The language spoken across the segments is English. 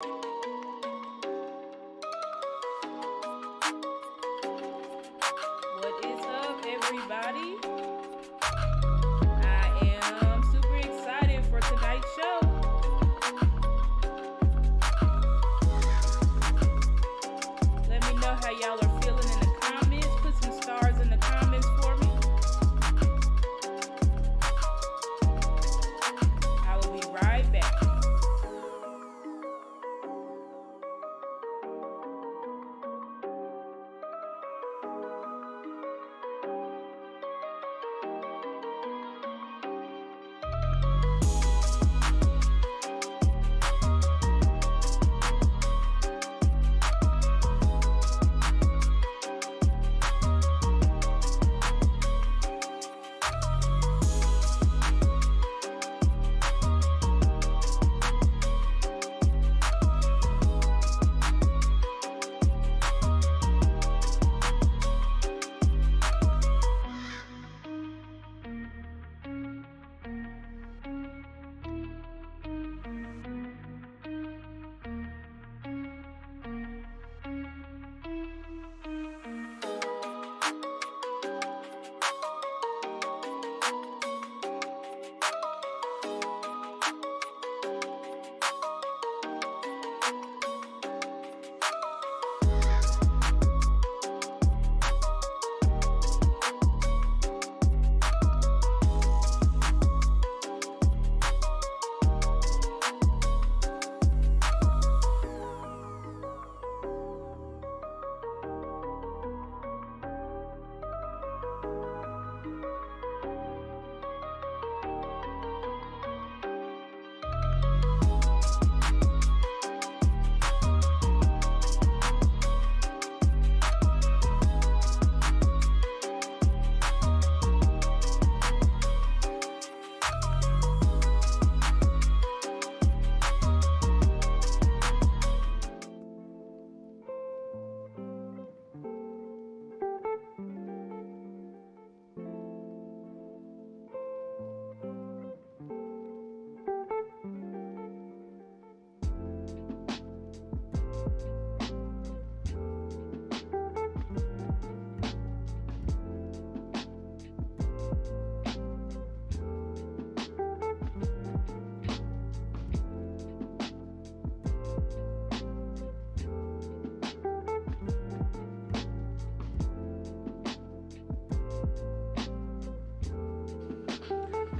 What is up, everybody? I am super excited for tonight's show. Let me know how y'all are feeling in the comments. Put some stars in the comments for me. I will be right back.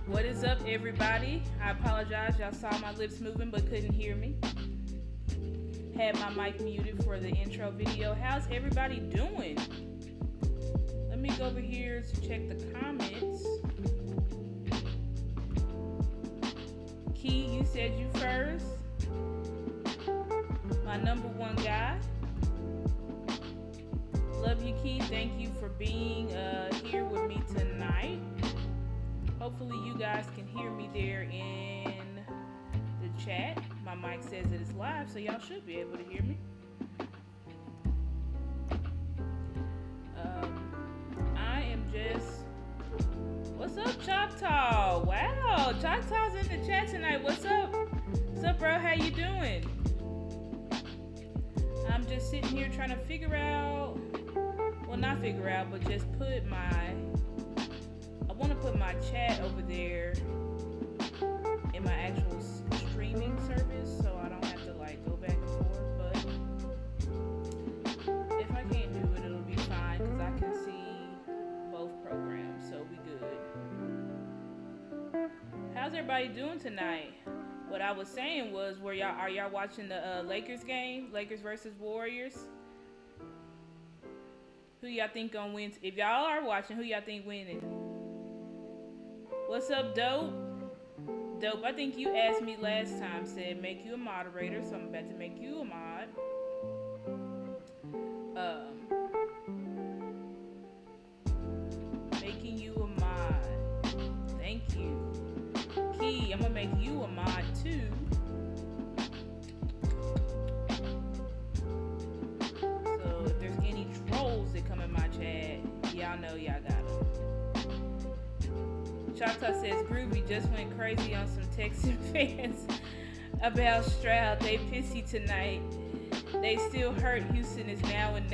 What is up, everybody? I apologize. Y'all saw my lips moving but couldn't hear me. Had my mic muted for the intro video. How's everybody doing? Let me go over here to check the comments. Key, you said you first. My number one guy. Love you, Key. Thank you for being here with me tonight. Hopefully you guys can hear me there in the chat. My mic says it is live, so y'all should be able to hear me. I am just... What's up, Choctaw? Wow, Choctaw's in the chat tonight. What's up? What's up, bro? How you doing? I'm just sitting here trying to figure out... Well, not figure out, but just put my... I want to put my chat over there in my actual streaming service so I don't have to like go back and forth, but if I can't do it, it'll be fine because I can see both programs, so we good. How's everybody doing tonight? What I was saying was, are y'all watching the Lakers game? Lakers versus Warriors? Who y'all think gonna win? If y'all are watching, who y'all think winning? What's up, Dope? Dope, I think you asked me last time, said make you a moderator, so I'm about to make you a mod. Making you a mod. Thank you. Key, I'm gonna make you a mod too. So if there's any trolls that come in my chat, y'all know y'all got them. Choctaw says Groovy just went crazy on some Texan fans. about Stroud. They pissy tonight. They still hurt. Houston is now in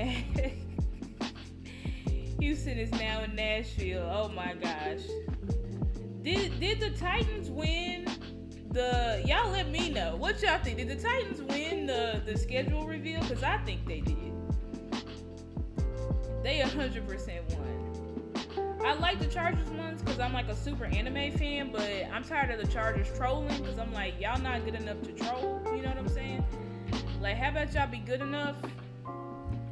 Houston is now in Nashville. Oh my gosh. Did the Titans win y'all let me know. What y'all think? Did the Titans win the schedule reveal? Because I think they did. They 100% won. I like the Chargers ones because I'm like a super anime fan, but I'm tired of the Chargers trolling because I'm like, y'all not good enough to troll. You know what I'm saying? Like, how about y'all be good enough?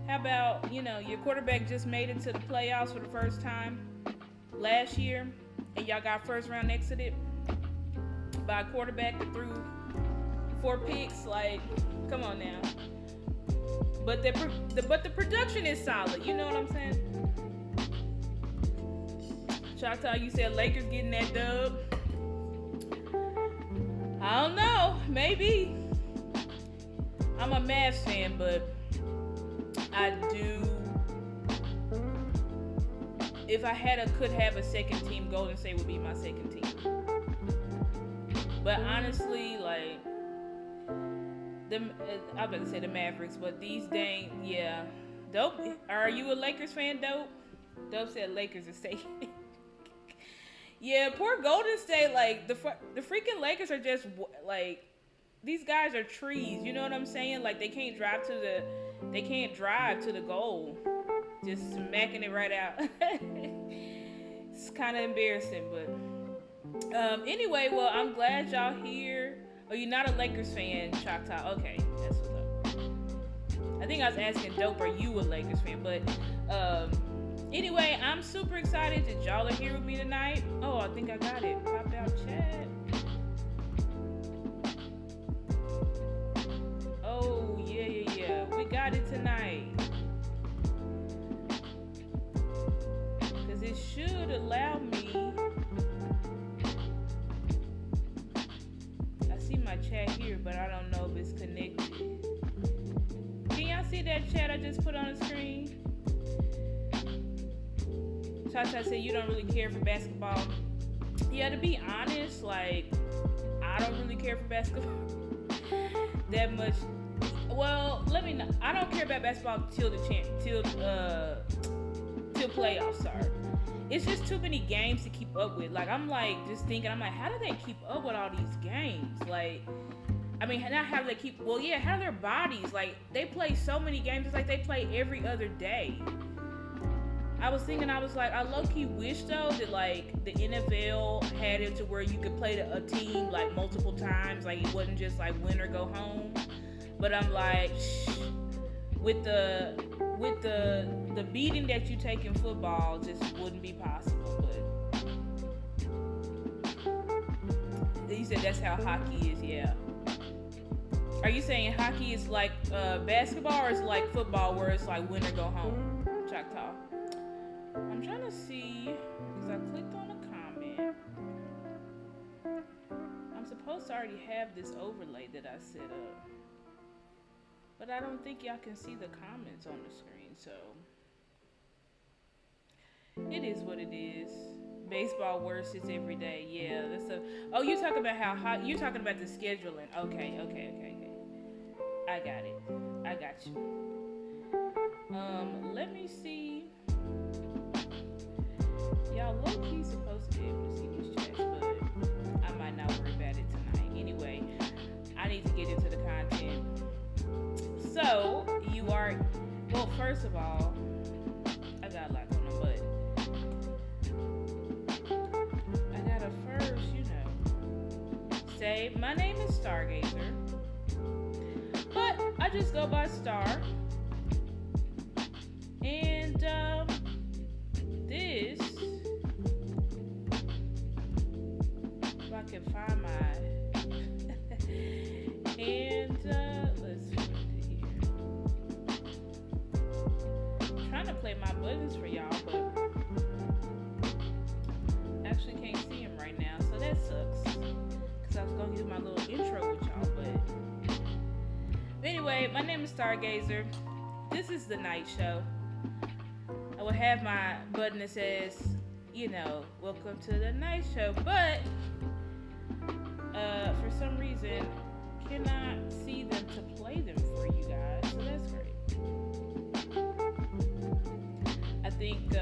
How about, your quarterback just made it to the playoffs for the first time last year, and y'all got first round exited by a quarterback that threw 4 picks? Like, come on now. But the production is solid. You know what I'm saying? Choctaw, you said Lakers getting that dub. I don't know. Maybe. I'm a Mavs fan, but I do. If I could have a second team, Golden State would be my second team. But honestly, like, I'm about to say the Mavericks, but these yeah. Dope. Are you a Lakers fan, Dope? Dope said Lakers are staying. Yeah, poor Golden State. Like, the freaking Lakers are just like, these guys are trees. You know what I'm saying? Like, they can't drive to the goal. Just smacking it right out. It's kind of embarrassing, but anyway, well, I'm glad y'all here. Oh, you're not a Lakers fan, Choctaw. Okay, that's what's up. I think I was asking Dope, are you a Lakers fan? But anyway, I'm super excited that y'all are here with me tonight. Oh, I think I got it. Pop out chat. Oh, yeah. We got it tonight. Because it should allow me. I see my chat here, but I don't know if it's connected. Can y'all see that chat I just put on the screen? Tata said you don't really care for basketball. Yeah, to be honest, like, I don't really care for basketball that much. Well, let me know. I don't care about basketball till playoffs start. It's just too many games to keep up with. Like, I'm like just thinking, I'm like, how do they keep up with all these games? Like, I mean, not how do they keep? Well, yeah, how do their bodies? Like, they play so many games. It's like they play every other day. I was thinking, I was like, I low-key wish though that like the NFL had it to where you could play a team like multiple times, like it wasn't just like win or go home. But I'm like, with the beating that you take in football, just wouldn't be possible. But you said that's how hockey is, yeah. Are you saying hockey is like basketball, or is it like football where it's like win or go home? Choctaw. I'm trying to see, because I clicked on a comment. I'm supposed to already have this overlay that I set up. But I don't think y'all can see the comments on the screen, so. It is what it is. Baseball worse is every day. Yeah, that's oh, you talking about how hot, you talking about the scheduling. Okay. I got it. I got you. Let me see. Y'all low-key supposed to be able to see these chats, but I might not worry about it tonight. Anyway, I need to get into the content. So, you are, well, first of all, I got a lot going on, but I gotta first, say, my name is Stargazer, but I just go by Star, and, this, if I can find my, and, let's see here. I'm trying to play my buttons for y'all, but I actually can't see them right now, so that sucks, because I was going to do my little intro with y'all, but anyway, my name is Stargazer. This is the night show. I will have my button that says, welcome to the night show, but for some reason, cannot see them to play them for you guys, so that's great. I think,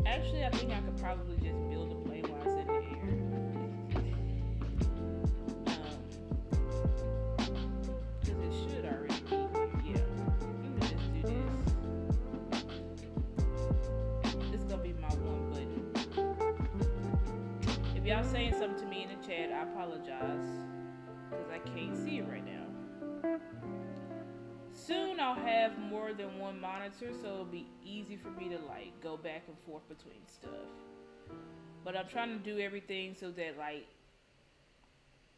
actually, I think I could probably just build a plane while it's in the air. Because it should already be here. Yeah. Let me just do this. This is going to be my one button. If y'all saying something to me in the chat, I apologize. Because I can't see it right now. Soon I'll have more than one monitor, so it'll be easy for me to like go back and forth between stuff. But I'm trying to do everything so that like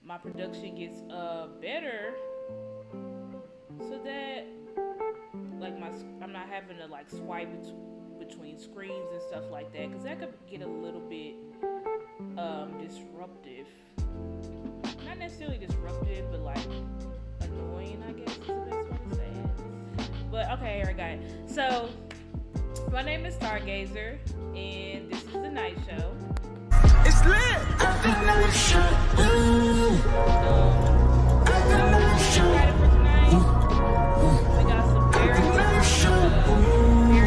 my production gets better, so that like I'm not having to like swipe between screens and stuff like that, because that could get a little bit disruptive. Not necessarily disruptive, but like annoying, I guess is the best way to say it. But okay, here I got it. So, my name is Stargazer, and this is the night show. It's lit! Excited for tonight. We got some very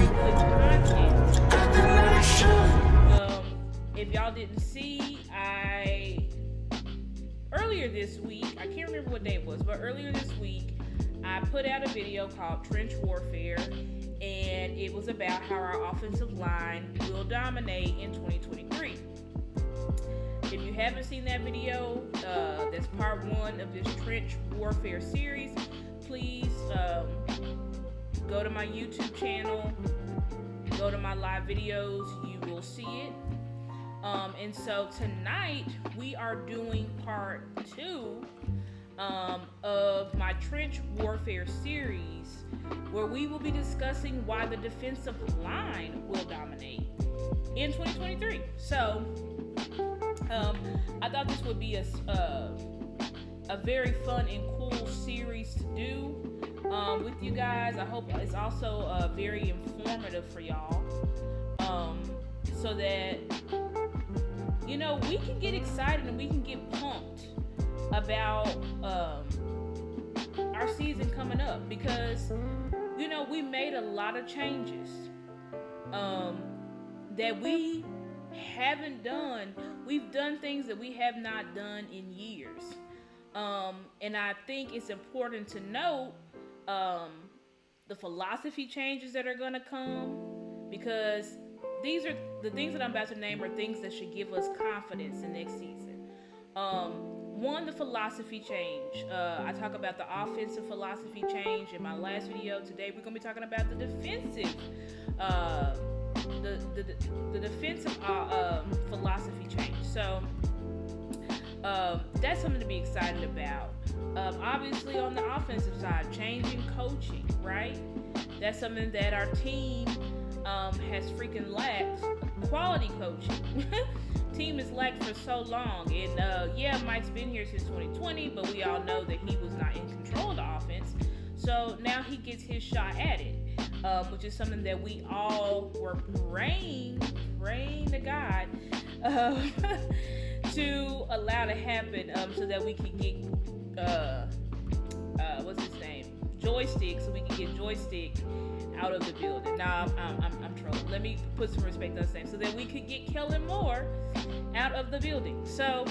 good content. If y'all didn't see, earlier this week, I can't remember what day it was, but earlier this week, I put out a video called Trench Warfare, and it was about how our offensive line will dominate in 2023. If you haven't seen that video, that's part 1 of this Trench Warfare series. Please go to my YouTube channel, go to my live videos, you will see it. And so tonight we are doing part 2 of my Trench Warfare series, where we will be discussing why the defensive line will dominate in 2023. So I thought this would be a very fun and cool series to do with you guys. I hope it's also very informative for y'all, so that you know we can get excited and we can get pumped about our season coming up, because you know we made a lot of changes that we haven't done. We've done things that we have not done in years, and I think it's important to note the philosophy changes that are going to come, because these are the things that I'm about to name are things that should give us confidence in next season. One, the philosophy change. I talk about the offensive philosophy change in my last video. Today we're going to be talking about the defensive the defensive philosophy change. So that's something to be excited about. Obviously on the offensive side, changing coaching, right? That's something that our team has freaking lacked. Quality coaching. Team has lacked for so long, and yeah, Mike's been here since 2020, but we all know that he was not in control of the offense. So now he gets his shot at it, which is something that we all were praying to God to allow to happen, so that we could get what's his name, Joystick, so we can get Joystick out of the building. Now I'm trolling. Let me put some respect on his name, so that we could get Kellen Moore out of the building. So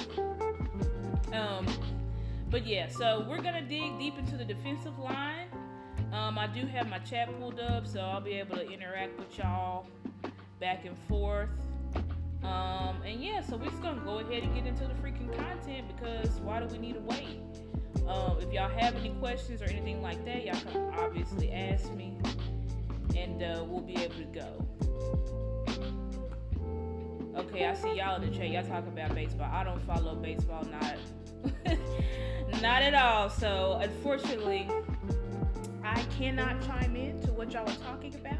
but yeah, so we're gonna dig deep into the defensive line. I do have my chat pulled up, so I'll be able to interact with y'all back and forth. And yeah, so we're just gonna go ahead and get into the freaking content, because why do we need to wait? If y'all have any questions or anything like that, y'all can obviously ask me, and we'll be able to go. Okay, I see y'all in the chat. Y'all talk about baseball. I don't follow baseball, not at all. So unfortunately, I cannot chime in to what y'all are talking about.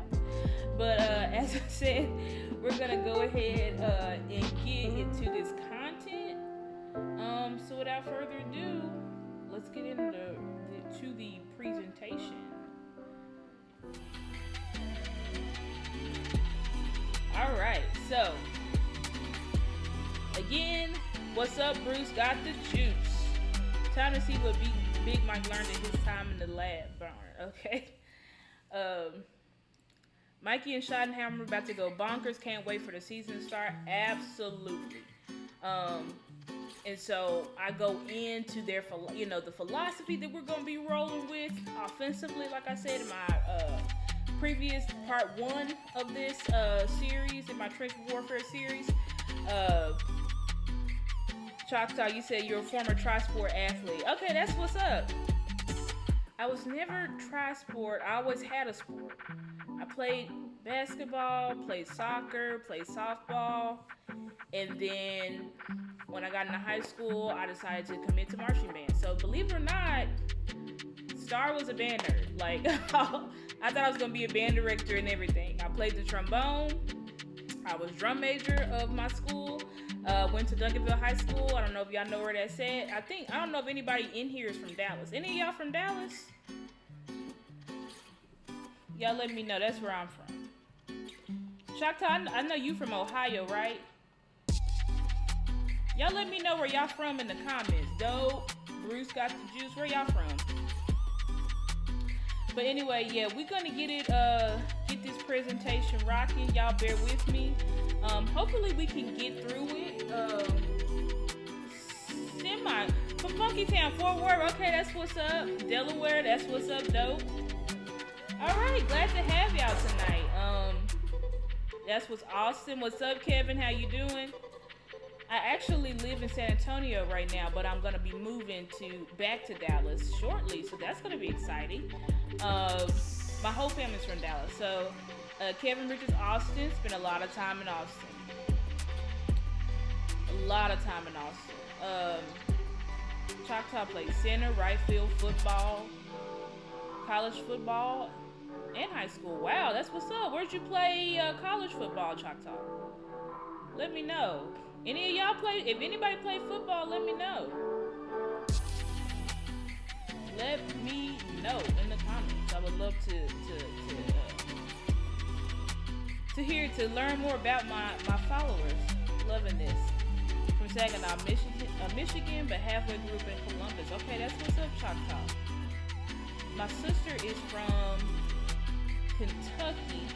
But as I said, we're gonna go ahead and get into this content. So without further ado, let's get into the presentation. All right, so again, what's up, Bruce? Got the juice. Time to see what Big Mike learned in his time in the lab, Barn. Okay. Mikey and Schottenheimer about to go bonkers. Can't wait for the season to start. Absolutely. And so I go into their, the philosophy that we're going to be rolling with offensively, like I said in my previous part 1 of this series, in my trench warfare series. Choctaw, you said you're a former tri-sport athlete. Okay, that's what's up. I was never tri-sport. I always had a sport. I played basketball, played soccer, played softball, and then when I got into high school, I decided to commit to marching band. So believe it or not, Star was a band nerd. Like, I thought I was going to be a band director and everything. I played the trombone. I was drum major of my school. Went to Duncanville High School. I don't know if y'all know where that's at. I don't know if anybody in here is from Dallas. Any of y'all from Dallas? Y'all let me know. That's where I'm from. Choctaw, I know you from Ohio, right? Y'all let me know where y'all from in the comments. Dope, Bruce got the juice. Where y'all from? But anyway, yeah, we're gonna get this presentation rocking. Y'all bear with me. Hopefully we can get through it. From Funky Town, Fort Worth. Okay, that's what's up. Delaware, that's what's up, dope. All right, glad to have y'all tonight. That's what's awesome. What's up, Kevin? How you doing? I actually live in San Antonio right now, but I'm gonna be moving back to Dallas shortly, so that's gonna be exciting. My whole family's from Dallas, so Kevin Richards Austin spent a lot of time in Austin. Choctaw played center, right field, football, college football, and high school. Wow, that's what's up. Where'd you play college football, Choctaw? Let me know. Any of y'all play? If anybody played football, let me know. Let me know in the comments. I would love to learn more about my followers. Loving this. From Saginaw, Michigan, but halfway grew up in Columbus. Okay, that's what's up, Choctaw. My sister is from Kentucky.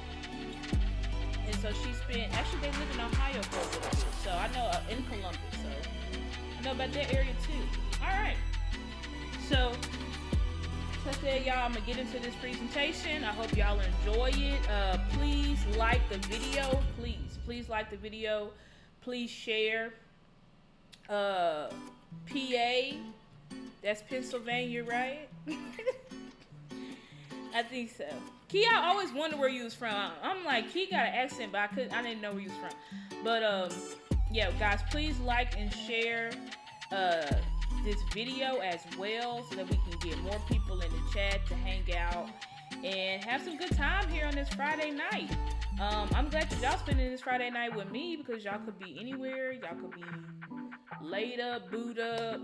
And so they live in Ohio for a little bit. So I know, in Columbus, so I know about that area too. All right. So I said, y'all, I'm going to get into this presentation. I hope y'all enjoy it. Please like the video. Please like the video. Please share. PA, that's Pennsylvania, right? I think so. Key, I always wonder where you was from. I'm like, Key got an accent, but I didn't know where you was from. But yeah, guys, please like and share this video as well, so that we can get more people in the chat to hang out and have some good time here on this Friday night. I'm glad that y'all spending this Friday night with me, because y'all could be anywhere. Y'all could be laid up, booed up.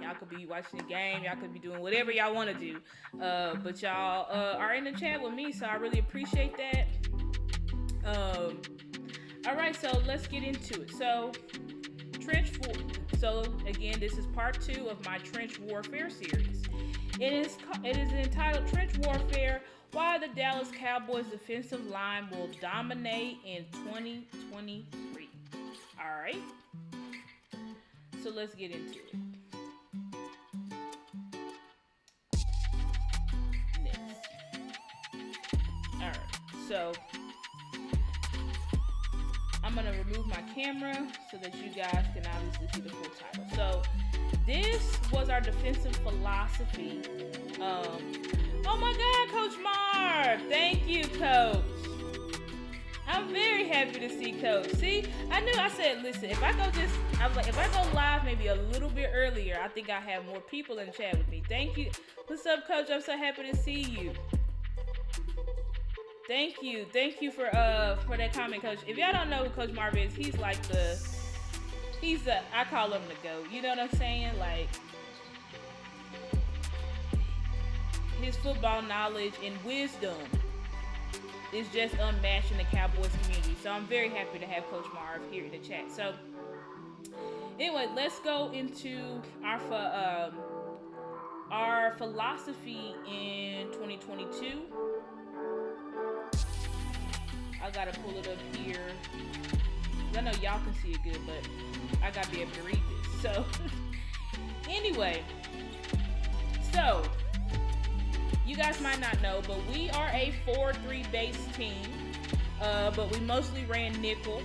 Y'all could be watching the game. Y'all could be doing whatever y'all want to do. But y'all are in the chat with me, so I really appreciate that. All right, so let's get into it. So again, this is part 2 of my trench warfare series. It is entitled Trench Warfare: Why the Dallas Cowboys defensive line will dominate in 2023. All right. So let's get into it. Next. All right. So I'm going to remove my camera so that you guys can obviously see the full title. So this was our defensive philosophy. Oh my God, Coach Marv. Thank you, Coach. I'm very happy to see Coach. See, I said, listen, if I go live maybe a little bit earlier, I think I have more people in chat with me. Thank you. What's up, Coach? I'm so happy to see you. Thank you for that comment, Coach. If y'all don't know who Coach Marv is, he's like I call him the GOAT. You know what I'm saying? Like, his football knowledge and wisdom is just unmatched in the Cowboys community. So I'm very happy to have Coach Marv here in the chat. So anyway, let's go into our our philosophy in 2022, I gotta pull it up here. I know y'all can see it good, but I gotta be able to read this. So, anyway, so you guys might not know, but we are a 4-3 base team, but we mostly ran nickel,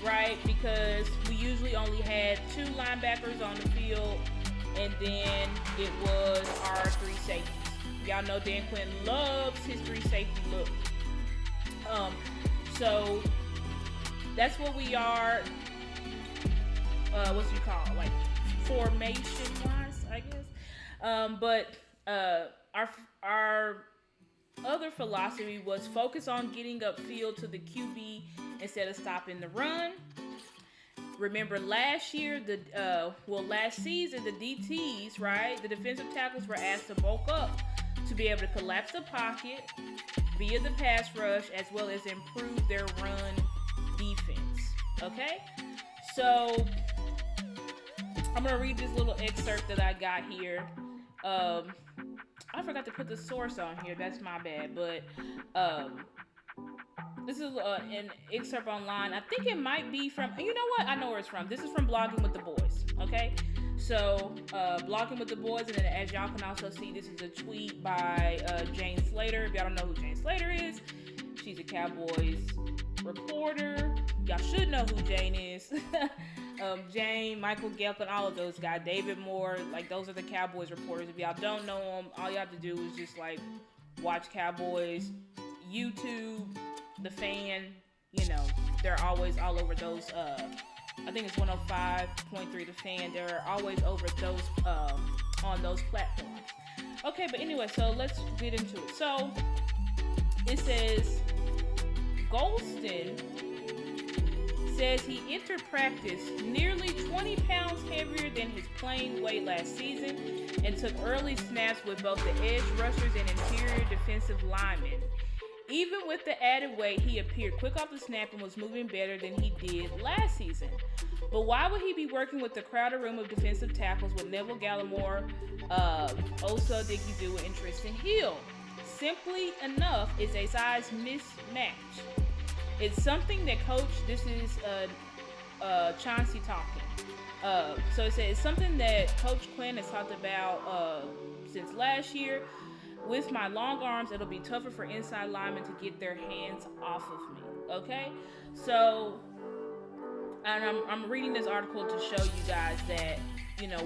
right? Because we usually only had 2 linebackers on the field, and then it was our 3 safeties. Y'all know Dan Quinn loves his 3 safety look. So that's what we are. What's you call it? Like formation wise, I guess. But our other philosophy was focus on getting upfield to the QB instead of stopping the run. Remember last year, last season, the DTs, right? The defensive tackles were asked to bulk up to be able to collapse the pocket via the pass rush, as well as improve their run defense. Okay? So, I'm going to read this little excerpt that I got here. I forgot to put the source on here. That's my bad. But, this is an excerpt online. I think it might be from, you know what? I know where it's from. This is from Blogging with the Boys. Okay? So, Blogging with the Boys, and then as y'all can also see, this is a tweet by Jane Slater. If y'all don't know who Jane Slater is, she's a Cowboys reporter. Y'all should know who Jane is. Jane, Michael Gelkin, all of those guys, David Moore, like those are the Cowboys reporters. If y'all don't know them, all you have to do is just like watch Cowboys, YouTube, The Fan, you know, they're always all over those, I think it's 105.3 The Fan. They're always over those, on those platforms. Okay, but anyway, so let's get into it. So, it says, Golston says he entered practice nearly 20 pounds heavier than his playing weight last season and took early snaps with both the edge rushers and interior defensive linemen. Even with the added weight, he appeared quick off the snap and was moving better than he did last season. But why would he be working with the crowded room of defensive tackles with Neville Gallimore, Osa Odighizuwa, and Tristan Hill? Simply enough, it's a size mismatch. It's something that this is Chauncey talking. So it says it's something that Coach Quinn has talked about since last year. With my long arms, it'll be tougher for inside linemen to get their hands off of me. Okay, so and I'm reading this article to show you guys that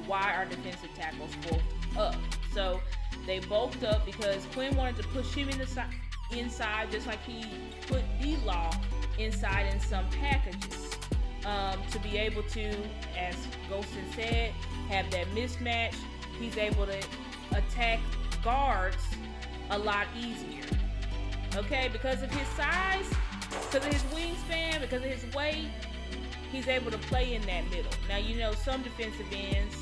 why our defensive tackles bulked up. So they bulked up because Quinn wanted to push him inside, just like he put D-Law inside in some packages to be able to, as Golston said, have that mismatch. He's able to attack guards a lot easier. Okay, because of his size, because of his wingspan, because of his weight, he's able to play in that middle. Now, some defensive ends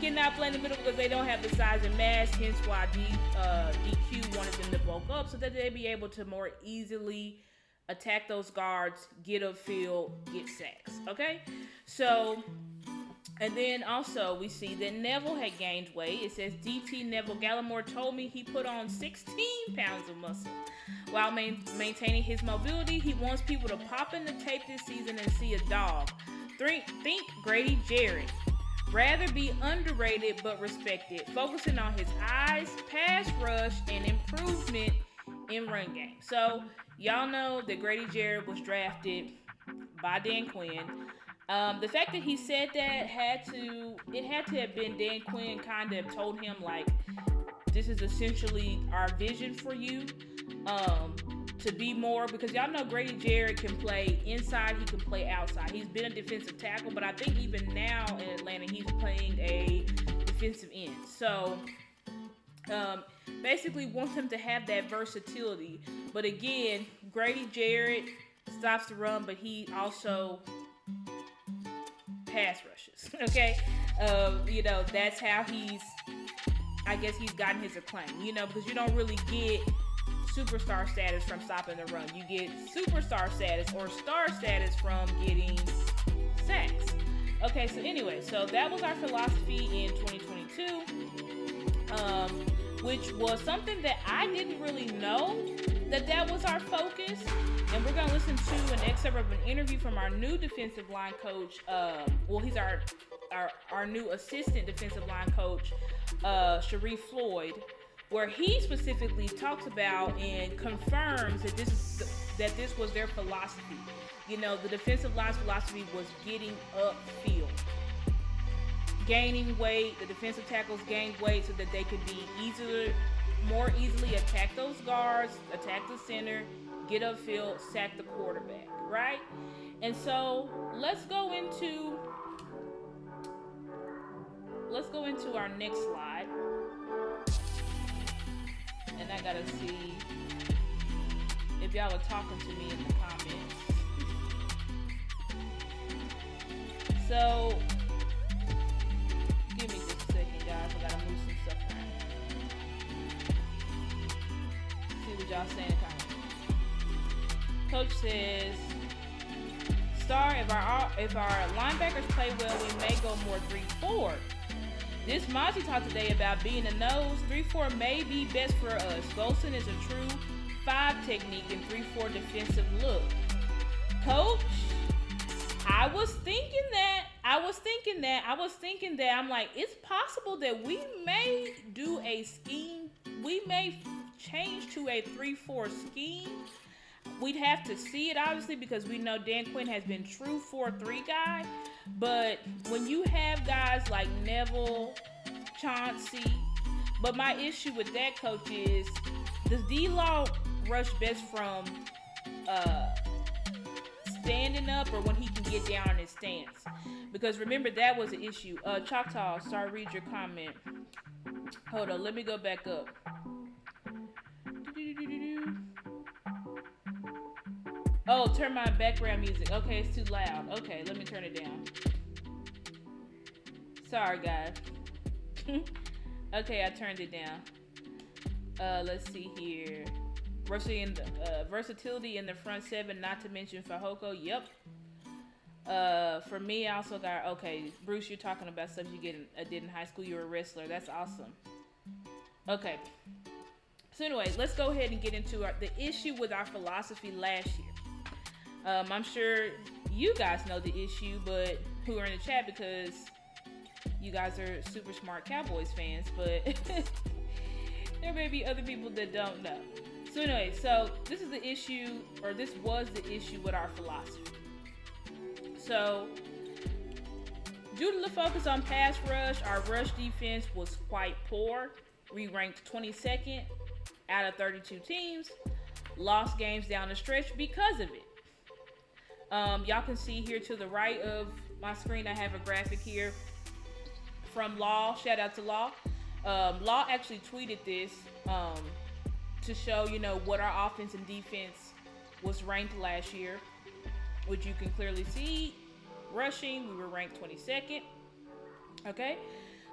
cannot play in the middle because they don't have the size and mass, hence why DQ wanted them to bulk up so that they'd be able to more easily attack those guards, get upfield, get sacks. Okay? So, and then also we see that Neville had gained weight. It says DT Neville Gallimore told me he put on 16 pounds of muscle. While maintaining his mobility, he wants people to pop in the tape this season and see a dog. Think Grady Jarrett. Rather be underrated but respected, focusing on his eyes, pass rush, and improvement in run game. So, y'all know that Grady Jarrett was drafted by Dan Quinn. The fact that he said that had to have been Dan Quinn kind of told him, like, this is essentially our vision for you, to be more, because y'all know Grady Jarrett can play inside, he can play outside. He's been a defensive tackle, but I think even now in Atlanta, he's playing a defensive end. So, basically wants him to have that versatility. But again, Grady Jarrett stops the run, but he also pass rushes. Okay, that's how he's gotten his acclaim. Because you don't really get superstar status from stopping the run. You get superstar status or star status from getting sacks. Okay, so anyway, so that was our philosophy in 2022, which was something that I didn't really know that was our focus. And we're going to listen to an excerpt of an interview from our new defensive line coach. He's our new assistant defensive line coach, Sharif Floyd, where he specifically talks about and confirms that this was their philosophy. You know, the defensive line's philosophy was getting upfield, gaining weight. The defensive tackles gained weight so that they could be more easily attack those guards, attack the center, get upfield, sack the quarterback, right? And so let's go into our next slide. And I gotta see if y'all are talking to me in the comments. So, give me just a second, guys. I gotta move some stuff around. See what y'all saying in the comments. Coach says, Star, if our linebackers play well, we may go more 3-4. This Mozzie talked today about being a nose. 3-4 may be best for us. Golson is a true 5 technique and 3-4 defensive look. Coach, I was thinking that. I'm like, it's possible that we may do a scheme. We may change to a 3-4 scheme. We'd have to see it, obviously, because we know Dan Quinn has been true 4-3 guy. But when you have guys like Neville, Chauncey, but my issue with that, coach, is does D-Law rush best from standing up or when he can get down in his stance? Because remember, that was an issue. Choctaw, sorry, read your comment. Hold on, let me go back up. Oh, turn my background music. Okay, it's too loud. Okay, let me turn it down. Sorry, guys. Okay, I turned it down. Let's see here. Versatility in the front seven, not to mention Fahoko. Yep. For me, I also got, okay, Bruce, you're talking about stuff you did in high school. You're a wrestler. That's awesome. Okay. So anyway, let's go ahead and get into the issue with our philosophy last year. I'm sure you guys know the issue, but who are in the chat, because you guys are super smart Cowboys fans, but there may be other people that don't know. So anyway, this is the issue, or this was the issue with our philosophy. So due to the focus on pass rush, our rush defense was quite poor. We ranked 22nd out of 32 teams, lost games down the stretch because of it. Y'all can see here to the right of my screen, I have a graphic here from Law. Shout out to Law. Law actually tweeted this to show, what our offense and defense was ranked last year, which you can clearly see. Rushing, we were ranked 22nd. Okay,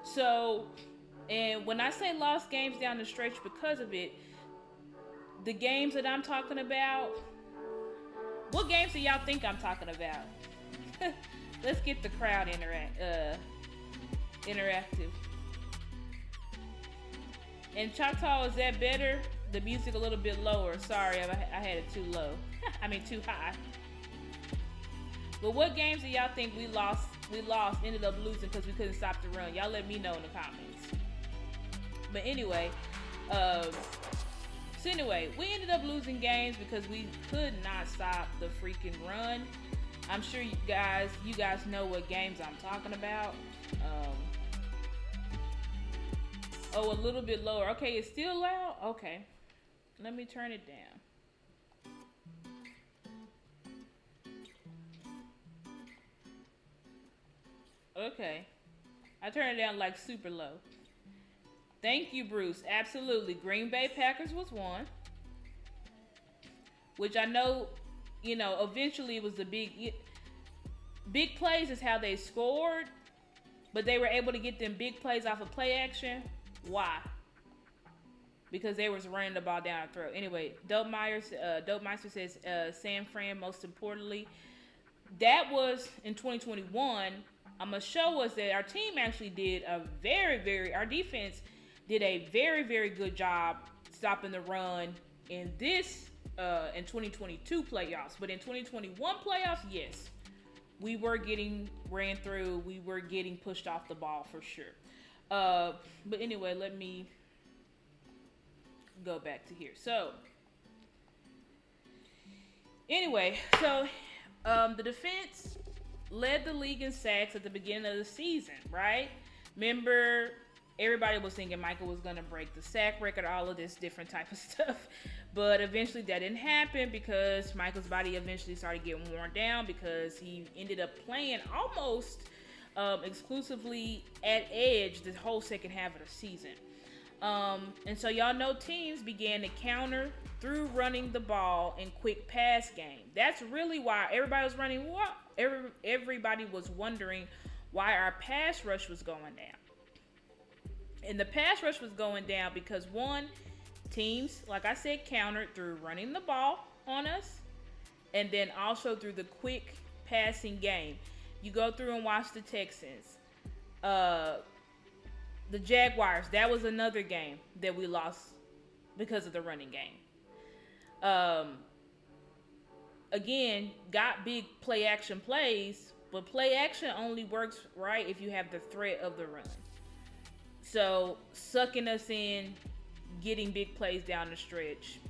so, and when I say lost games down the stretch because of it, the games that I'm talking about, what games do y'all think I'm talking about? Let's get the crowd interactive. And Choctaw, is that better? The music a little bit lower. Sorry, I had it too low. Too high. But what games do y'all think we lost, ended up losing because we couldn't stop the run? Y'all let me know in the comments. But anyway, we ended up losing games because we could not stop the freaking run. I'm sure you guys know what games I'm talking about. A little bit lower. Okay, it's still loud? Okay. Let me turn it down. Okay. I turned it down like super low. Thank you, Bruce. Absolutely. Green Bay Packers was one. Which I know, eventually it was the big plays is how they scored. But they were able to get them big plays off of play action. Why? Because they was running the ball down our throat. Anyway, Dope Meister says, San Fran, most importantly. That was in 2021. I'm gonna show us that our team actually did our defense did a very, very good job stopping the run in this in 2022 playoffs. But in 2021 playoffs, yes, we were getting ran through. We were getting pushed off the ball for sure. But anyway, let me go back to here. So anyway, the defense led the league in sacks at the beginning of the season, right? Remember, everybody was thinking Michael was going to break the sack record, all of this different type of stuff. But eventually that didn't happen because Michael's body eventually started getting worn down because he ended up playing almost exclusively at edge the whole second half of the season. And so y'all know teams began to counter through running the ball in quick pass game. That's really why everybody was running. Everybody was wondering why our pass rush was going down. And the pass rush was going down because one, teams, like I said, countered through running the ball on us, and then also through the quick passing game. You go through and watch the Texans. The Jaguars, that was another game that we lost because of the running game. Again, got big play action plays, but play action only works right if you have the threat of the run. So sucking us in, getting big plays down the stretch.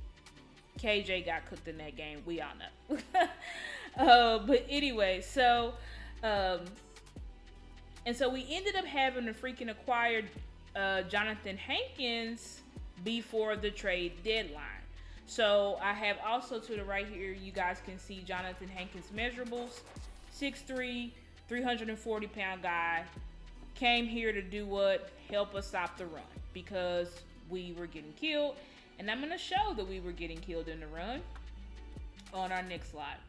KJ got cooked in that game. We all know. But anyway, and so we ended up having to freaking acquire Jonathan Hankins before the trade deadline. So I have also to the right here, you guys can see Jonathan Hankins' measurables. 6'3", 340-pound guy. Came here to do what? Help us stop the run because we were getting killed. And I'm going to show that we were getting killed in the run on our next slide.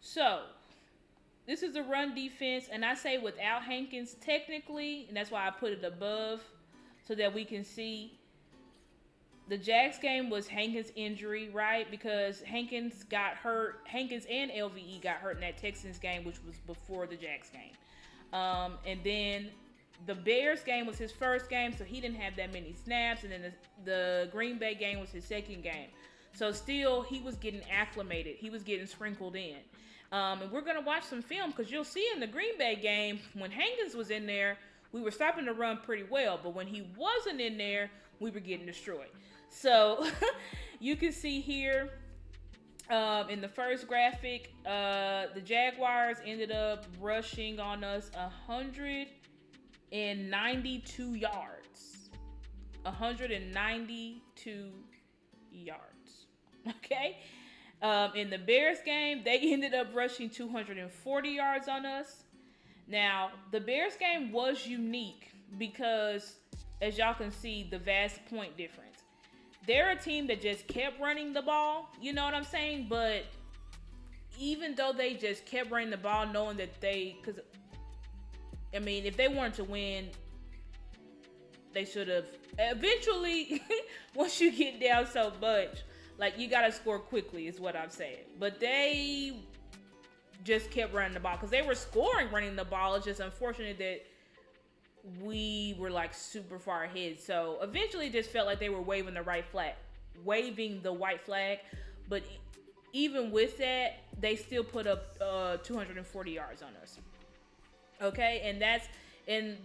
So this is the run defense, and I say without Hankins technically, and that's why I put it above so that we can see. The Jags game was Hankins' injury, right? Because Hankins got hurt. Hankins and LVE got hurt in that Texans game, which was before the Jags game. And then the Bears game was his first game, so he didn't have that many snaps. And then the Green Bay game was his second game. So still, he was getting acclimated. He was getting sprinkled in. And we're going to watch some film because you'll see in the Green Bay game, when Hankins was in there, we were stopping the run pretty well. But when he wasn't in there, we were getting destroyed. So you can see here in the first graphic, the Jaguars ended up rushing on us 192 yards. 192 yards. Okay? In the Bears game, they ended up rushing 240 yards on us. Now, the Bears game was unique because, as y'all can see, the vast point difference. They're a team that just kept running the ball, you know what I'm saying? But even though they just kept running the ball, knowing that because, I mean, if they wanted to win, they should have. Eventually, once you get down so much, like, you got to score quickly is what I'm saying. But they just kept running the ball because they were scoring running the ball. It's just unfortunate that we were like super far ahead. So eventually it just felt like they were waving the white flag. But even with that, they still put up 240 yards on us. Okay, and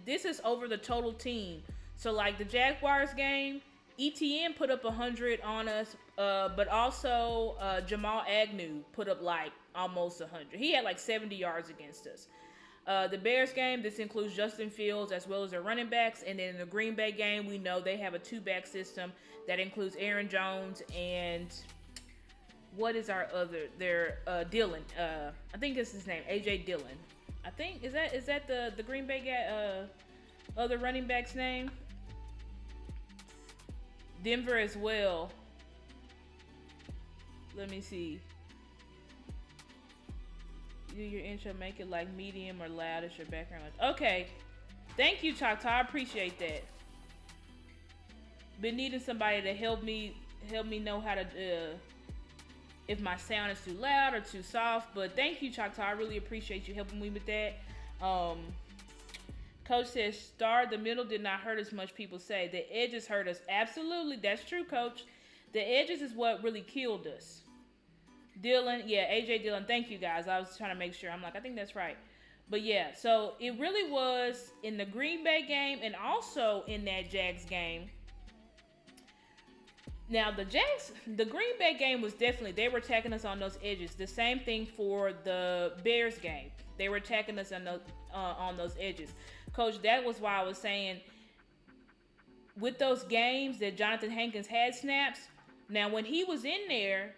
this is over the total team. So like the Jaguars game, ETN put up 100 on us, but also Jamal Agnew put up like almost 100. He had like 70 yards against us. The Bears game, this includes Justin Fields as well as their running backs. And then in the Green Bay game, we know they have a two-back system that includes Aaron Jones and what is Dillon. I think it's his name, AJ Dillon. I think is that the Green Bay guy, other running back's name? Denver as well. Let me see. Do your intro, make it like medium or loud as your background. Okay. Thank you, Choctaw. I appreciate that. Been needing somebody to help me know how to if my sound is too loud or too soft. But thank you, Choctaw. I really appreciate you helping me with that. Um, Coach says, Star, the middle did not hurt as much people say. The edges hurt us. Absolutely, that's true, Coach. The edges is what really killed us. Dylan, yeah, AJ Dylan, thank you guys. I was trying to make sure. I'm like, I think that's right. But yeah, so it really was in the Green Bay game and also in that Jags game. Now the Green Bay game was definitely, they were attacking us on those edges. The same thing for the Bears game. They were attacking us on those edges. Coach, that was why I was saying with those games that Jonathan Hankins had snaps. Now when he was in there,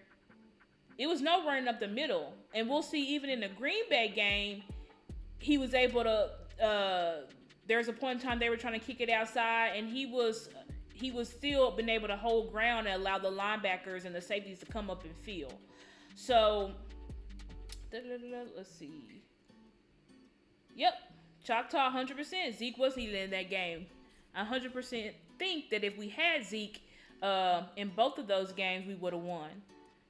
it was no running up the middle. And we'll see even in the Green Bay game, he was able to, there's a point in time they were trying to kick it outside, and he was still been able to hold ground and allow the linebackers and the safeties to come up and field. So, let's see. Yep, Choctaw 100%. Zeke was needed in that game. 100% think that if we had Zeke in both of those games, we would have won.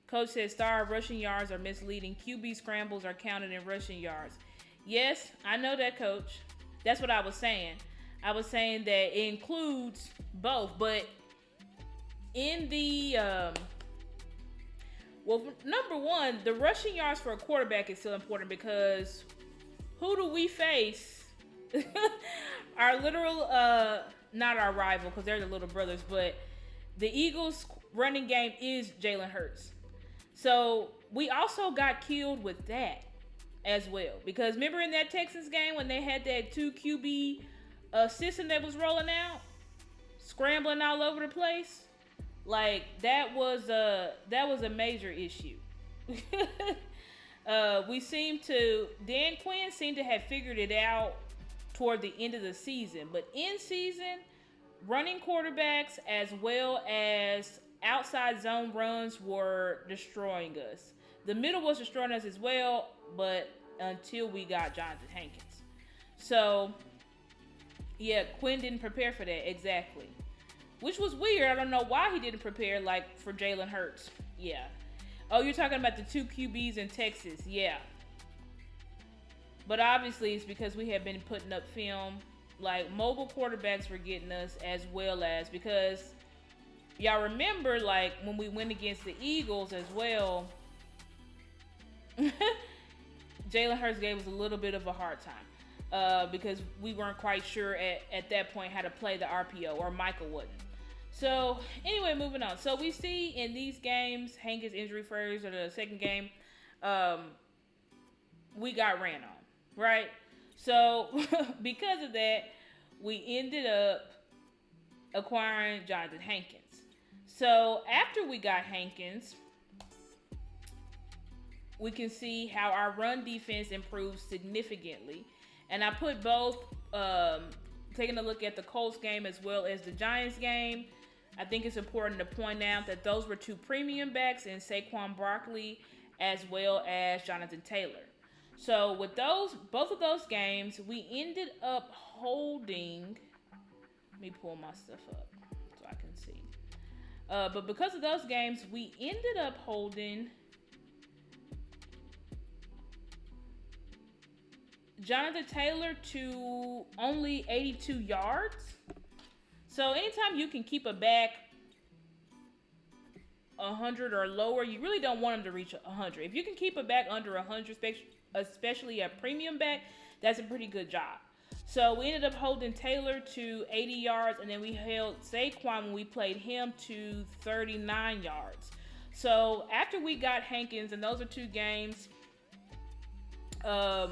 Coach says Star rushing yards are misleading. QB scrambles are counted in rushing yards. Yes, I know that, Coach. That's what I was saying. I was saying that it includes both, but in the well, number one, the rushing yards for a quarterback is still important because who do we face? Our literal, not our rival because they're the little brothers, but the Eagles' running game is Jalen Hurts. So we also got killed with that as well. Because remember in that Texans game when they had that 2 QB system that was rolling out? Scrambling all over the place? Like, that was a major issue. Dan Quinn seemed to have figured it out toward the end of the season. But in season, running quarterbacks as well as outside zone runs were destroying us. The middle was destroying us as well, but until we got Jonathan Hankins. So, yeah, Quinn didn't prepare for that, exactly. Which was weird. I don't know why he didn't prepare, like, for Jalen Hurts. Yeah. Oh, you're talking about the 2 QBs in Texas. Yeah. But obviously, it's because we have been putting up film. Like, mobile quarterbacks were getting us as well as, because y'all remember, like, when we went against the Eagles as well, Jalen Hurts gave us a little bit of a hard time because we weren't quite sure at that point how to play the RPO, or Michael wouldn't. So, anyway, moving on. So, we see in these games, Hankins injury first, or the second game, we got ran on, right? So, because of that, we ended up acquiring Jonathan Hankins. So, after we got Hankins, we can see how our run defense improved significantly. And I put both, taking a look at the Colts game as well as the Giants game. I think it's important to point out that those were 2 premium backs in Saquon Barkley as well as Jonathan Taylor. So with both of those games, we ended up holding, let me pull my stuff up so I can see. But because of those games, we ended up holding Jonathan Taylor to only 82 yards. So anytime you can keep a back 100 or lower, you really don't want him to reach 100. If you can keep a back under 100, especially a premium back, that's a pretty good job. So we ended up holding Taylor to 80 yards, and then we held Saquon when we played him to 39 yards. So after we got Hankins, and those are 2 games that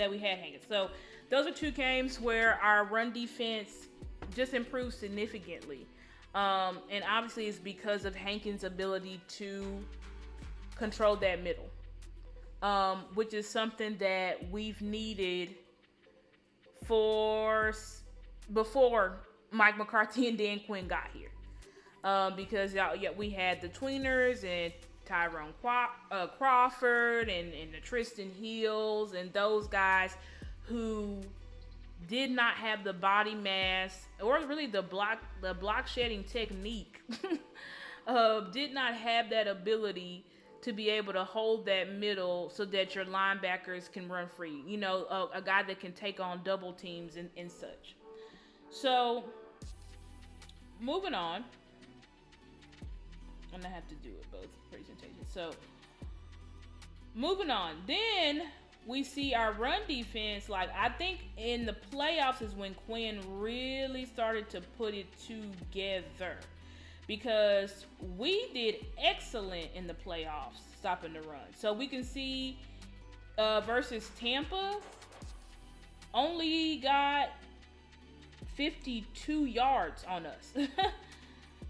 we had Hankins. So those are 2 games where our run defense just improved significantly. And obviously it's because of Hankins' ability to control that middle, which is something that we've needed before Mike McCarthy and Dan Quinn got here. Because we had the tweeners and Tyrone Crawford and the Tristan Hills and those guys who did not have the body mass or really the block shedding technique, did not have that ability to be able to hold that middle so that your linebackers can run free. You know, a guy that can take on double teams and such. So, moving on. I'm gonna have to do it both presentations. So, moving on. Then we see our run defense. Like, I think in the playoffs is when Quinn really started to put it together, because we did excellent in the playoffs stopping the run. So we can see versus Tampa, only got 52 yards on us.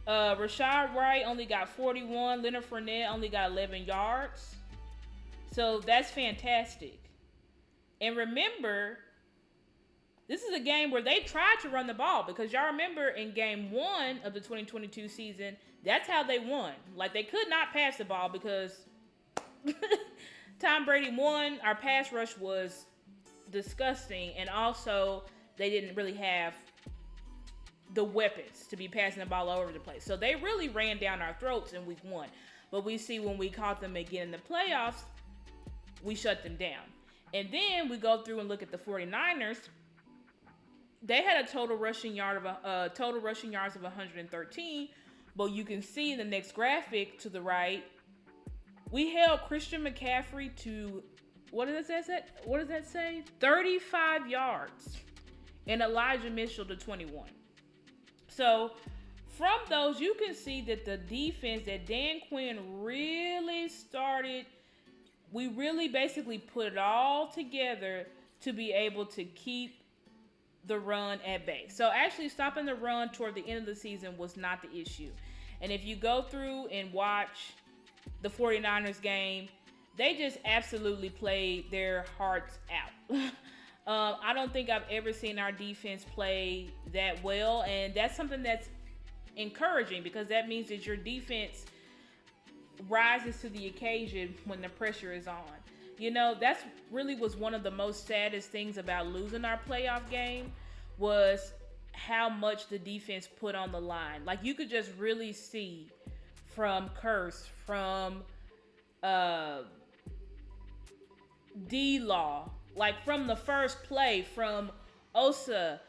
Rashad Wright only got 41. Leonard Fournette only got 11 yards. So that's fantastic. And remember, this is a game where they tried to run the ball, because y'all remember in game 1 of the 2022 season, that's how they won. Like, they could not pass the ball because Tom Brady won. Our pass rush was disgusting, and also they didn't really have the weapons to be passing the ball all over the place. So they really ran down our throats in week 1. But we see when we caught them again in the playoffs, we shut them down. And then we go through and look at the 49ers. They had a total rushing yards of 113, but you can see in the next graphic to the right, we held Christian McCaffrey to, what does that say? 35 yards, and Elijah Mitchell to 21. So from those, you can see that the defense that Dan Quinn really started, we really basically put it all together to be able to keep the run at bay. So actually stopping the run toward the end of the season was not the issue. And if you go through and watch the 49ers game, they just absolutely played their hearts out. I don't think I've ever seen our defense play that well, and that's something that's encouraging, because that means that your defense rises to the occasion when the pressure is on. You know, that's really was one of the most saddest things about losing our playoff game, was how much the defense put on the line. Like, you could just really see from Curse, from D-Law, like from the first play, from Osa,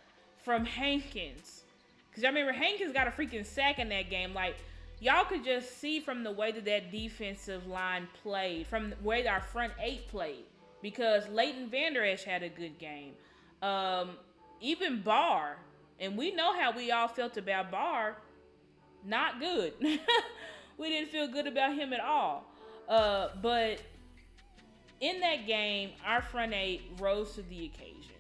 from Hankins. Because I remember Hankins got a freaking sack in that game. Like, y'all could just see from the way that defensive line played, from the way that our front 8 played, because Leighton Vander Esch had a good game. Even Barr, and we know how we all felt about Barr, not good. We didn't feel good about him at all. But in that game, our front 8 rose to the occasion.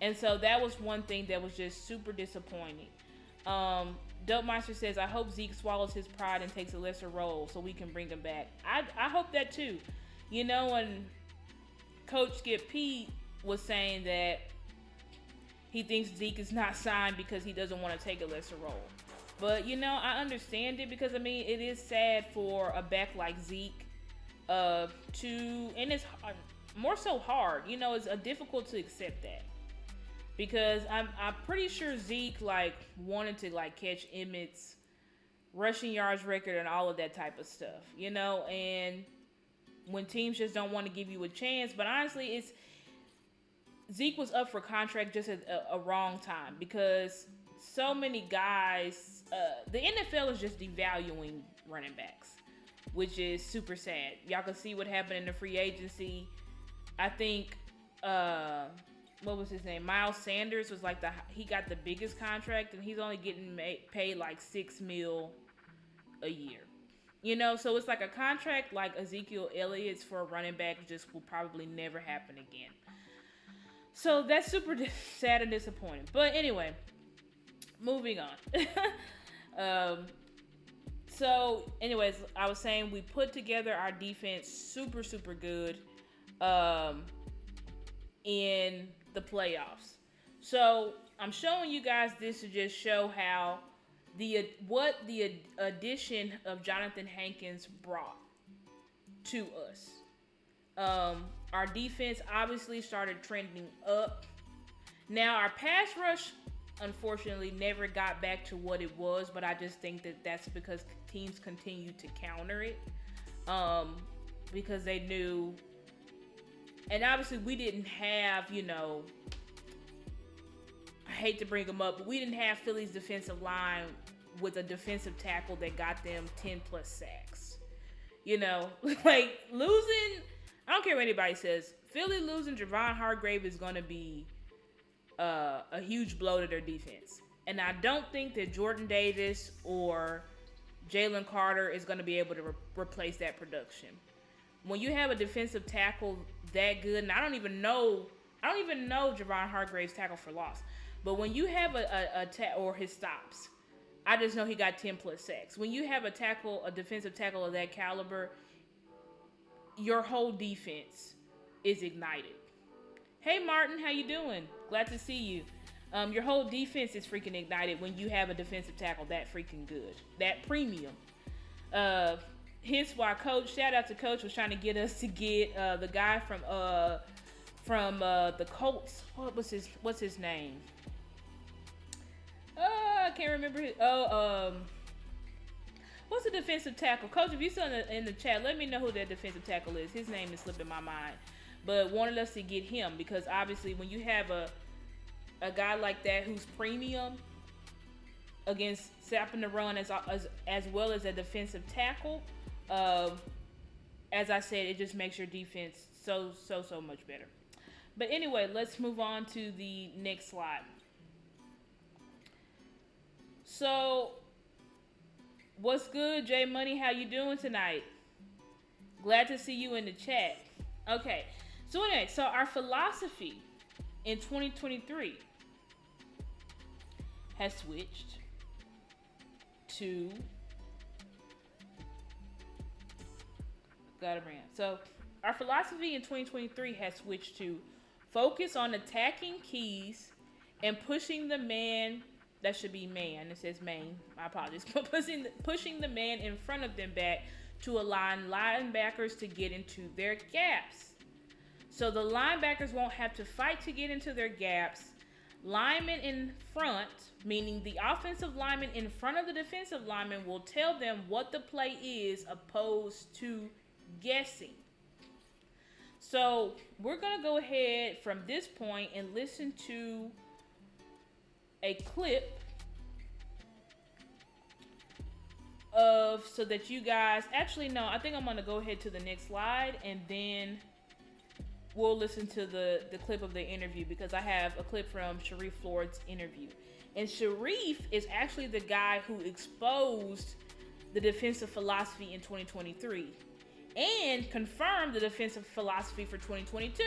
And so that was one thing that was just super disappointing. Dopemeister says, I hope Zeke swallows his pride and takes a lesser role so we can bring him back. I hope that too. You know, when Coach Skip Pete was saying that he thinks Zeke is not signed because he doesn't want to take a lesser role. But, you know, I understand it, because, I mean, it is sad for a back like Zeke and it's more so hard. You know, it's difficult to accept that. Because I'm pretty sure Zeke, like, wanted to, like, catch Emmett's rushing yards record and all of that type of stuff, you know, and when teams just don't want to give you a chance. But honestly, Zeke was up for contract just at a wrong time, because so many guys, the NFL is just devaluing running backs, which is super sad. Y'all can see what happened in the free agency. I think, what was his name? Miles Sanders was like he got the biggest contract, and he's only getting paid like $6 million a year. You know, so it's like a contract like Ezekiel Elliott's for a running back just will probably never happen again. So that's super sad and disappointing. But anyway, moving on. So anyways, I was saying we put together our defense super, super good in the playoffs. So I'm showing you guys this to just show how what the addition of Jonathan Hankins brought to us. Our defense obviously started trending up. Now our pass rush unfortunately never got back to what it was, but I just think that that's because teams continue to counter it. um, because they knew, and obviously we didn't have, I hate to bring them up, but we didn't have Philly's defensive line with a defensive tackle that got them 10 plus sacks. Like losing, I don't care what anybody says, Philly losing Javon Hargrave is going to be a huge blow to their defense. And I don't think that Jordan Davis or Jalen Carter is going to be able to replace that production. When you have a defensive tackle that good, and I don't even know Javon Hargrave's tackle for loss, but when you have or his stops, I just know he got 10 plus sacks. When you have a defensive tackle of that caliber, your whole defense is ignited. Hey Martin, how you doing? Glad to see you. Your whole defense is freaking ignited when you have a defensive tackle that freaking good, that premium. Hence why shout out to Coach, was trying to get us to get the guy from the Colts. What's his name? I can't remember. What's the defensive tackle? Coach, if you're still in the chat, let me know who that defensive tackle is. His name is slipping my mind. But wanted us to get him because obviously when you have a guy like that who's premium against stopping the run as well as a defensive tackle, as I said, it just makes your defense so much better. But anyway, let's move on to the next slide. So, what's good, J Money? How you doing tonight? Glad to see you in the chat. Okay, so anyway, our philosophy in 2023 has switched to So our philosophy in 2023 has switched to focus on attacking keys and pushing the man. That should be man. It says main. My apologies. Pushing the man in front of them back to align linebackers to get into their gaps. So the linebackers won't have to fight to get into their gaps. Linemen in front, meaning the offensive lineman in front of the defensive lineman, will tell them what the play is opposed to guessing. So we're going to go ahead from this point and listen to a clip so that you guys, actually no, I think I'm going to go ahead to the next slide and then we'll listen to the clip of the interview because I have a clip from Sharif Floyd's interview. And Sharif is actually the guy who exposed the defensive philosophy in 2023 and confirmed the defensive philosophy for 2022.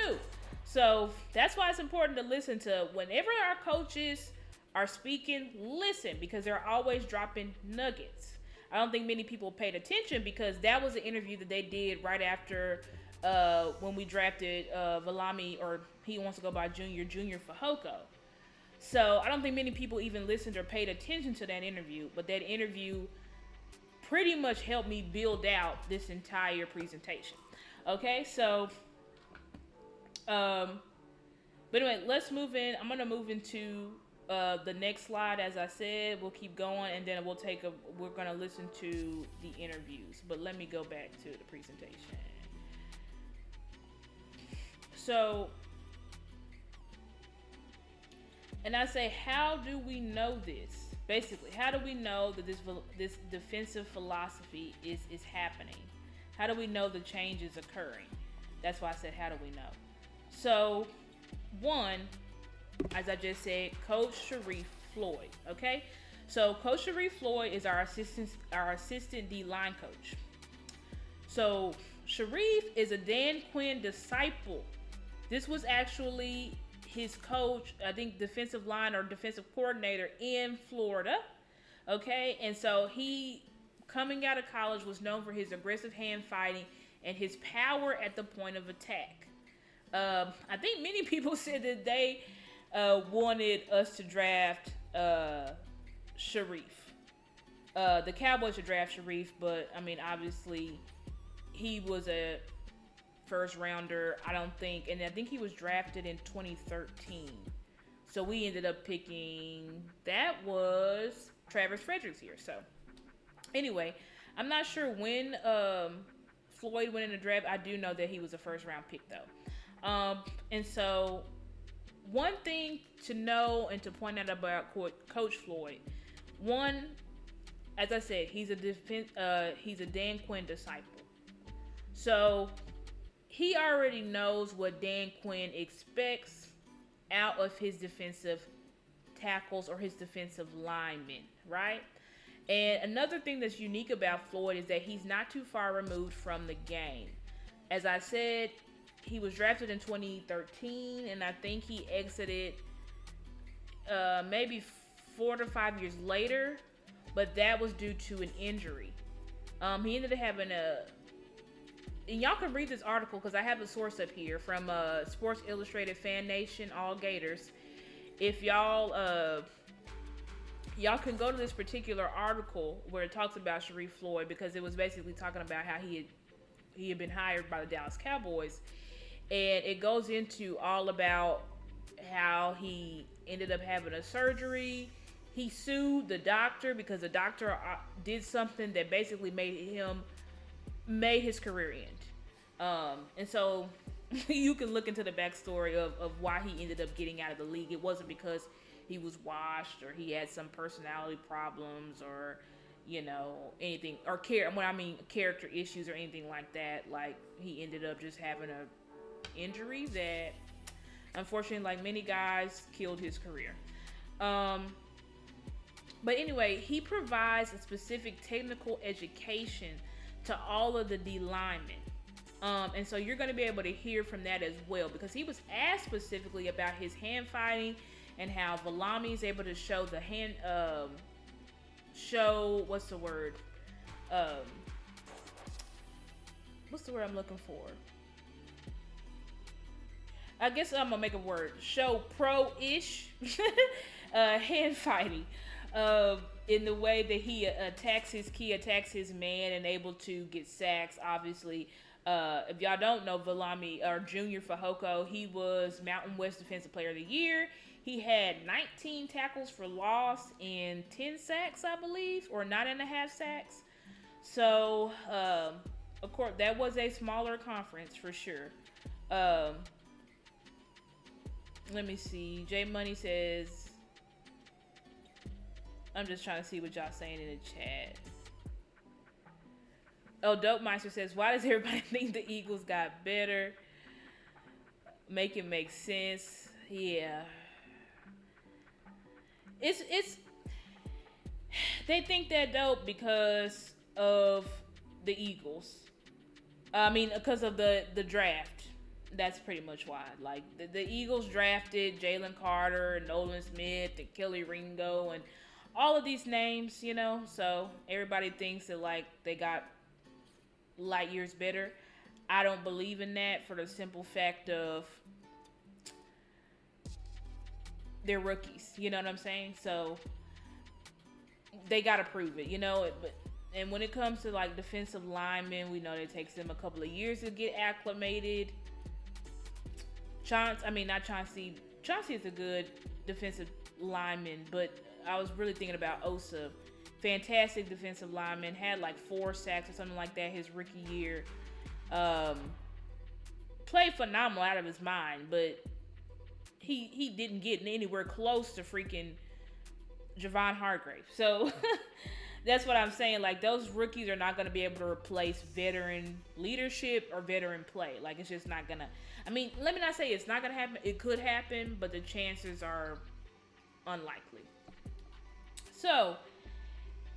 So that's why it's important to listen to whenever our coaches are speaking, listen, because they're always dropping nuggets. I don't think many people paid attention because that was an interview that they did right after when we drafted Valami, or he wants to go by Junior Fahoko. So I don't think many people even listened or paid attention to that interview, but that interview pretty much helped me build out this entire presentation. Okay, so but anyway, let's move in. I'm gonna move into the next slide. As I said, we'll keep going and then we're gonna listen to the interviews, but let me go back to the presentation. So, and I say, how do we know this? Basically, how do we know that this defensive philosophy is happening? How do we know the change is occurring? That's why I said, how do we know? So, one, as I just said, Coach Sharif Floyd. Okay, so Coach Sharif Floyd is our assistant D-line coach. So Sharif is a Dan Quinn disciple. This was actually his coach, I think defensive line or defensive coordinator in Florida. Okay, and so he, coming out of college, was known for his aggressive hand fighting and his power at the point of attack. I think many people said that they wanted us to draft Sharif. The Cowboys should draft Sharif, but I mean, obviously, he was a first rounder. I think he was drafted in 2013. So we ended up picking, that was Travis Fredericks here. So anyway, I'm not sure when Floyd went in the draft. I do know that he was a first round pick though. And so one thing to know and to point out about Coach Floyd, one, as I said, he's a Dan Quinn disciple. So he already knows what Dan Quinn expects out of his defensive tackles or his defensive linemen, right? And another thing that's unique about Floyd is that he's not too far removed from the game. As I said, he was drafted in 2013, and I think he exited maybe 4 to 5 years later, but that was due to an injury. He ended up having and y'all can read this article because I have the source up here from Sports Illustrated Fan Nation, All Gators. If y'all can go to this particular article where it talks about Sharif Floyd, because it was basically talking about how he had been hired by the Dallas Cowboys, and it goes into all about how he ended up having a surgery. He sued the doctor because the doctor did something that basically made his career end. And so you can look into the backstory of why he ended up getting out of the league. It wasn't because he was washed or he had some personality problems or, anything, or character issues or anything like that. Like, he ended up just having a injury that, unfortunately, like many guys, killed his career. But anyway, he provides a specific technical education to all of the D linemen. And so you're going to be able to hear from that as well, because he was asked specifically about his hand fighting and how Vellamy is able to show the hand, what's the word I'm looking for? I guess I'm gonna make a word. Show pro-ish hand fighting in the way that he attacks his man and able to get sacks. Obviously, if y'all don't know, Vellamy, or Junior Fehoko, he was Mountain West Defensive Player of the Year. He had 19 tackles for loss and 10 sacks, I believe, or 9.5 sacks. So, of course, that was a smaller conference for sure. Let me see. J Money says, I'm just trying to see what y'all saying in the chat. Oh, Dope Meister says, why does everybody think the Eagles got better? Make it make sense. Yeah. It's they think that dope because of the Eagles. I mean, because of the draft. That's pretty much why. Like, the Eagles drafted Jalen Carter, Nolan Smith, and Kelly Ringo, and all of these names, so everybody thinks that, like, they got light years better. I don't believe in that, for the simple fact of they're rookies, you know what I'm saying? So they got to prove it, and when it comes to, like, defensive linemen, we know it takes them a couple of years to get acclimated. Chauncey is a good defensive lineman, but I was really thinking about Osa. Fantastic defensive lineman, had like 4 sacks or something like that his rookie year. Played phenomenal out of his mind, but he didn't get anywhere close to freaking Javon Hargrave. So that's what I'm saying. Like, those rookies are not going to be able to replace veteran leadership or veteran play. Like, it's just not going to. I mean, let me not say it's not going to happen. It could happen, but the chances are unlikely. So,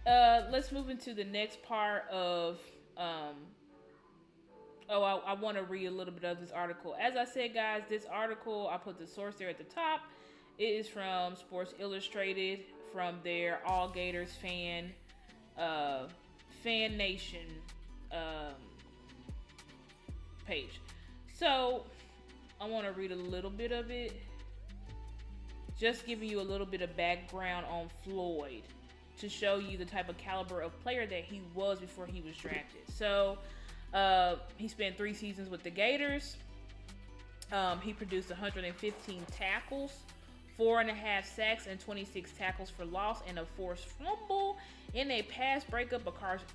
let's move into the next part of, I want to read a little bit of this article. As I said, guys, this article, I put the source there at the top. It is from Sports Illustrated, from their All Gators Fan Nation page. So, I want to read a little bit of it. Just giving you a little bit of background on Floyd to show you the type of caliber of player that he was before he was drafted. So, he spent 3 seasons with the Gators. He produced 115 tackles, 4.5 sacks, and 26 tackles for loss, and a forced fumble in a pass breakup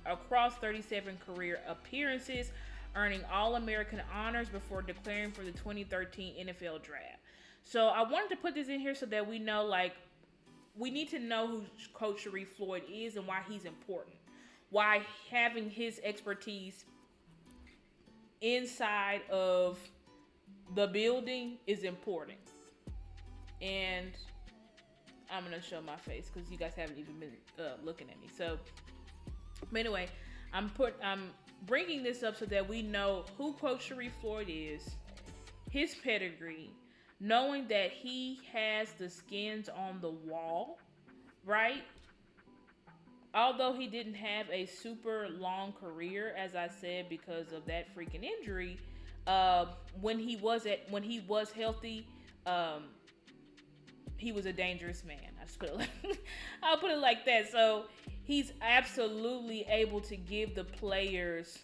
across 37 career appearances. earning All-American honors before declaring for the 2013 NFL Draft. So I wanted to put this in here so that we know, like, we need to know who Coach Sharif Floyd is and why he's important. Why having his expertise inside of the building is important. And I'm going to show my face because you guys haven't even been looking at me. So, but anyway, I'm bringing this up so that we know who Coach Sharif Floyd is, his pedigree, knowing that he has the skins on the wall, right? Although he didn't have a super long career, as I said, because of that freaking injury, when he was healthy, he was a dangerous man. I'll put it like that. So he's absolutely able to give the players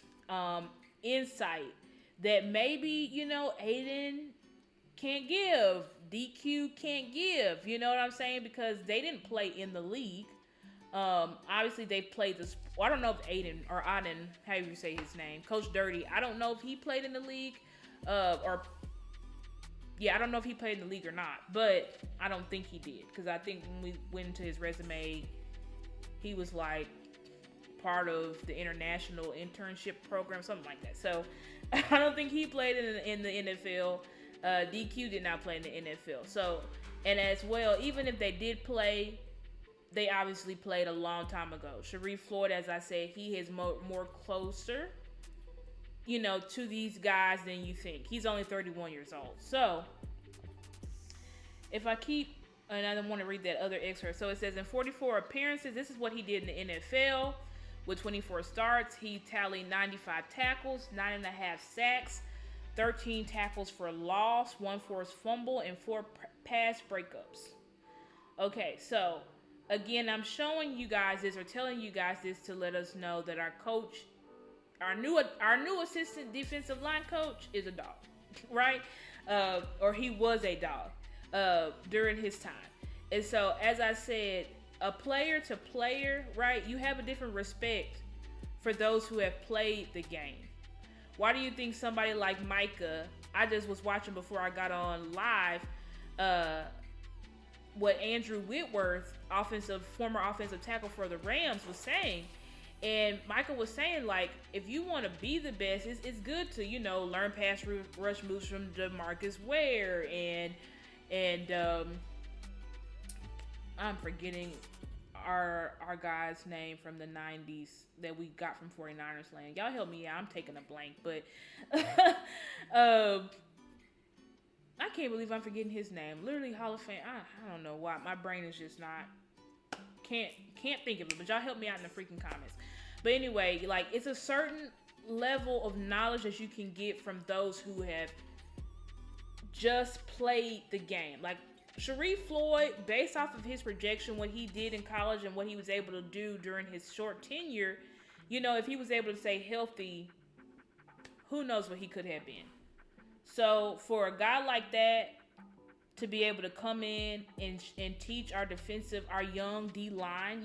insight that maybe, Aiden can't give, DQ can't give. You know what I'm saying? Because they didn't play in the league. Obviously they played this. Well, I don't know if Aiden or Auden, how you say his name, Coach Dirty. I don't know if he played in the league, I don't know if he played in the league or not, but I don't think he did, because I think when we went into his resume, he was like part of the international internship program, something like that. So I don't think he played in the NFL. DQ did not play in the NFL. So, and as well, even if they did play, they obviously played a long time ago. Sharif Floyd, as I said, he is more closer, to these guys than you think. He's only 31 years old. So, if I keep, and I don't want to read that other excerpt. So it says, in 44 appearances, this is what he did in the NFL. With 24 starts, he tallied 95 tackles, 9.5 sacks, 13 tackles for loss, 1 forced fumble, and 4 pass breakups. Okay, so again, I'm showing you guys this, or telling you guys this, to let us know that our coach, our new assistant defensive line coach, is a dog, right? Or he was a dog during his time. And so, as I said, a player to player, right? You have a different respect for those who have played the game. Why do you think somebody like Micah? I just was watching before I got on live. What Andrew Whitworth, former offensive tackle for the Rams, was saying. And Michael was saying, like, if you want to be the best, it's good to, learn pass rush moves from DeMarcus Ware and I'm forgetting our guy's name from the 90s that we got from 49ers land. Y'all help me out. I'm taking a blank, but I can't believe I'm forgetting his name. Literally Hall of Fame. I don't know why. My brain is just not, can't think of it, but y'all help me out in the freaking comments. But anyway, like, it's a certain level of knowledge that you can get from those who have just played the game. Like Sharif Floyd, based off of his projection, what he did in college and what he was able to do during his short tenure, if he was able to stay healthy, who knows what he could have been. So for a guy like that to be able to come in and teach our young D line,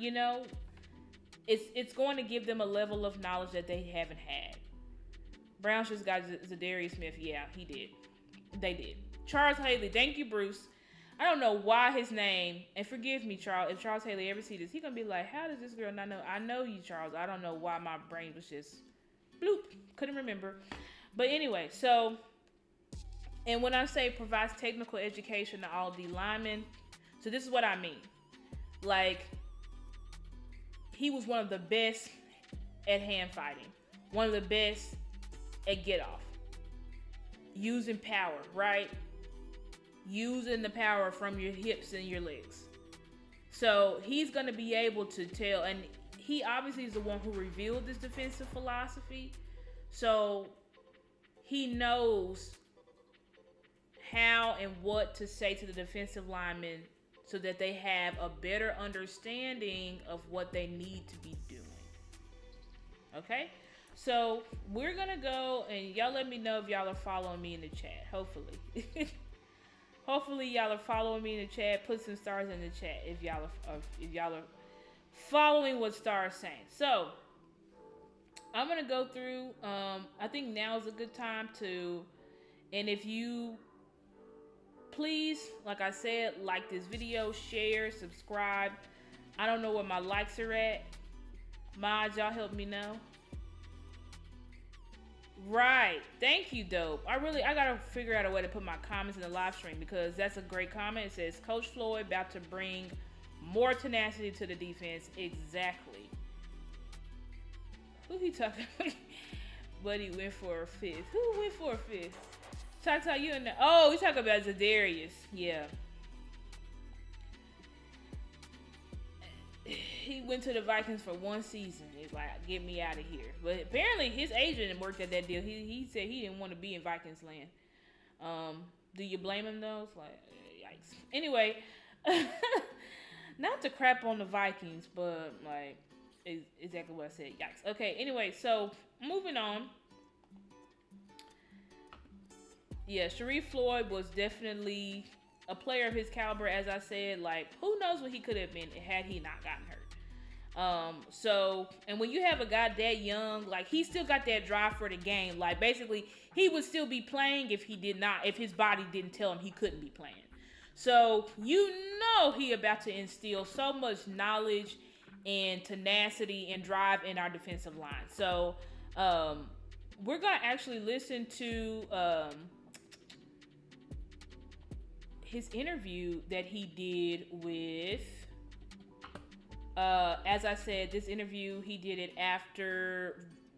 it's going to give them a level of knowledge that they haven't had. Browns just got Zadarius Smith. Yeah, he did. They did. Charles Haley. Thank you, Bruce. I don't know why his name, and forgive me, Charles, if Charles Haley ever see this, he's going to be like, how does this girl not know? I know you, Charles. I don't know why my brain was just bloop. Couldn't remember. But anyway, so, and when I say provides technical education to all D linemen, so this is what I mean. Like, he was one of the best at hand fighting. One of the best at get off. Using power, right? Using the power from your hips and your legs. So he's going to be able to tell, and he obviously is the one who revealed this defensive philosophy. So he knows how and what to say to the defensive linemen so that they have a better understanding of what they need to be doing. Okay? So we're going to go, and y'all let me know if y'all are following me in the chat, hopefully. Hopefully y'all are following me in the chat. Put some stars in the chat if y'all are following what Star is saying. So, I'm gonna go through. I think now is a good time to, and if you please, like I said, like this video, share, subscribe. I don't know where my likes are at. Mods, y'all help me know. Right. Thank you, Dope. I gotta figure out a way to put my comments in the live stream because that's a great comment. It says, Coach Floyd about to bring more tenacity to the defense. Exactly. Who he talking about? But he went for a fifth. Who went for a fifth? Talk you in the. Oh, we talking about Zadarius. Yeah. He went to the Vikings for one season. He's like, get me out of here. But apparently his agent worked at that deal. He said he didn't want to be in Vikings land. Do you blame him though? It's like, yikes. Anyway, not to crap on the Vikings, but like exactly what I said. Yikes. Okay. Anyway, so moving on. Yeah, Sharif Floyd was definitely a player of his caliber, as I said. Like, who knows what he could have been had he not gotten hurt. And when you have a guy that young, like, he still got that drive for the game. Like, basically, he would still be playing if his body didn't tell him he couldn't be playing. So, you know he about to instill so much knowledge and tenacity and drive in our defensive line. So, we're going to actually listen to his interview that he did with, as I said, this interview, he did it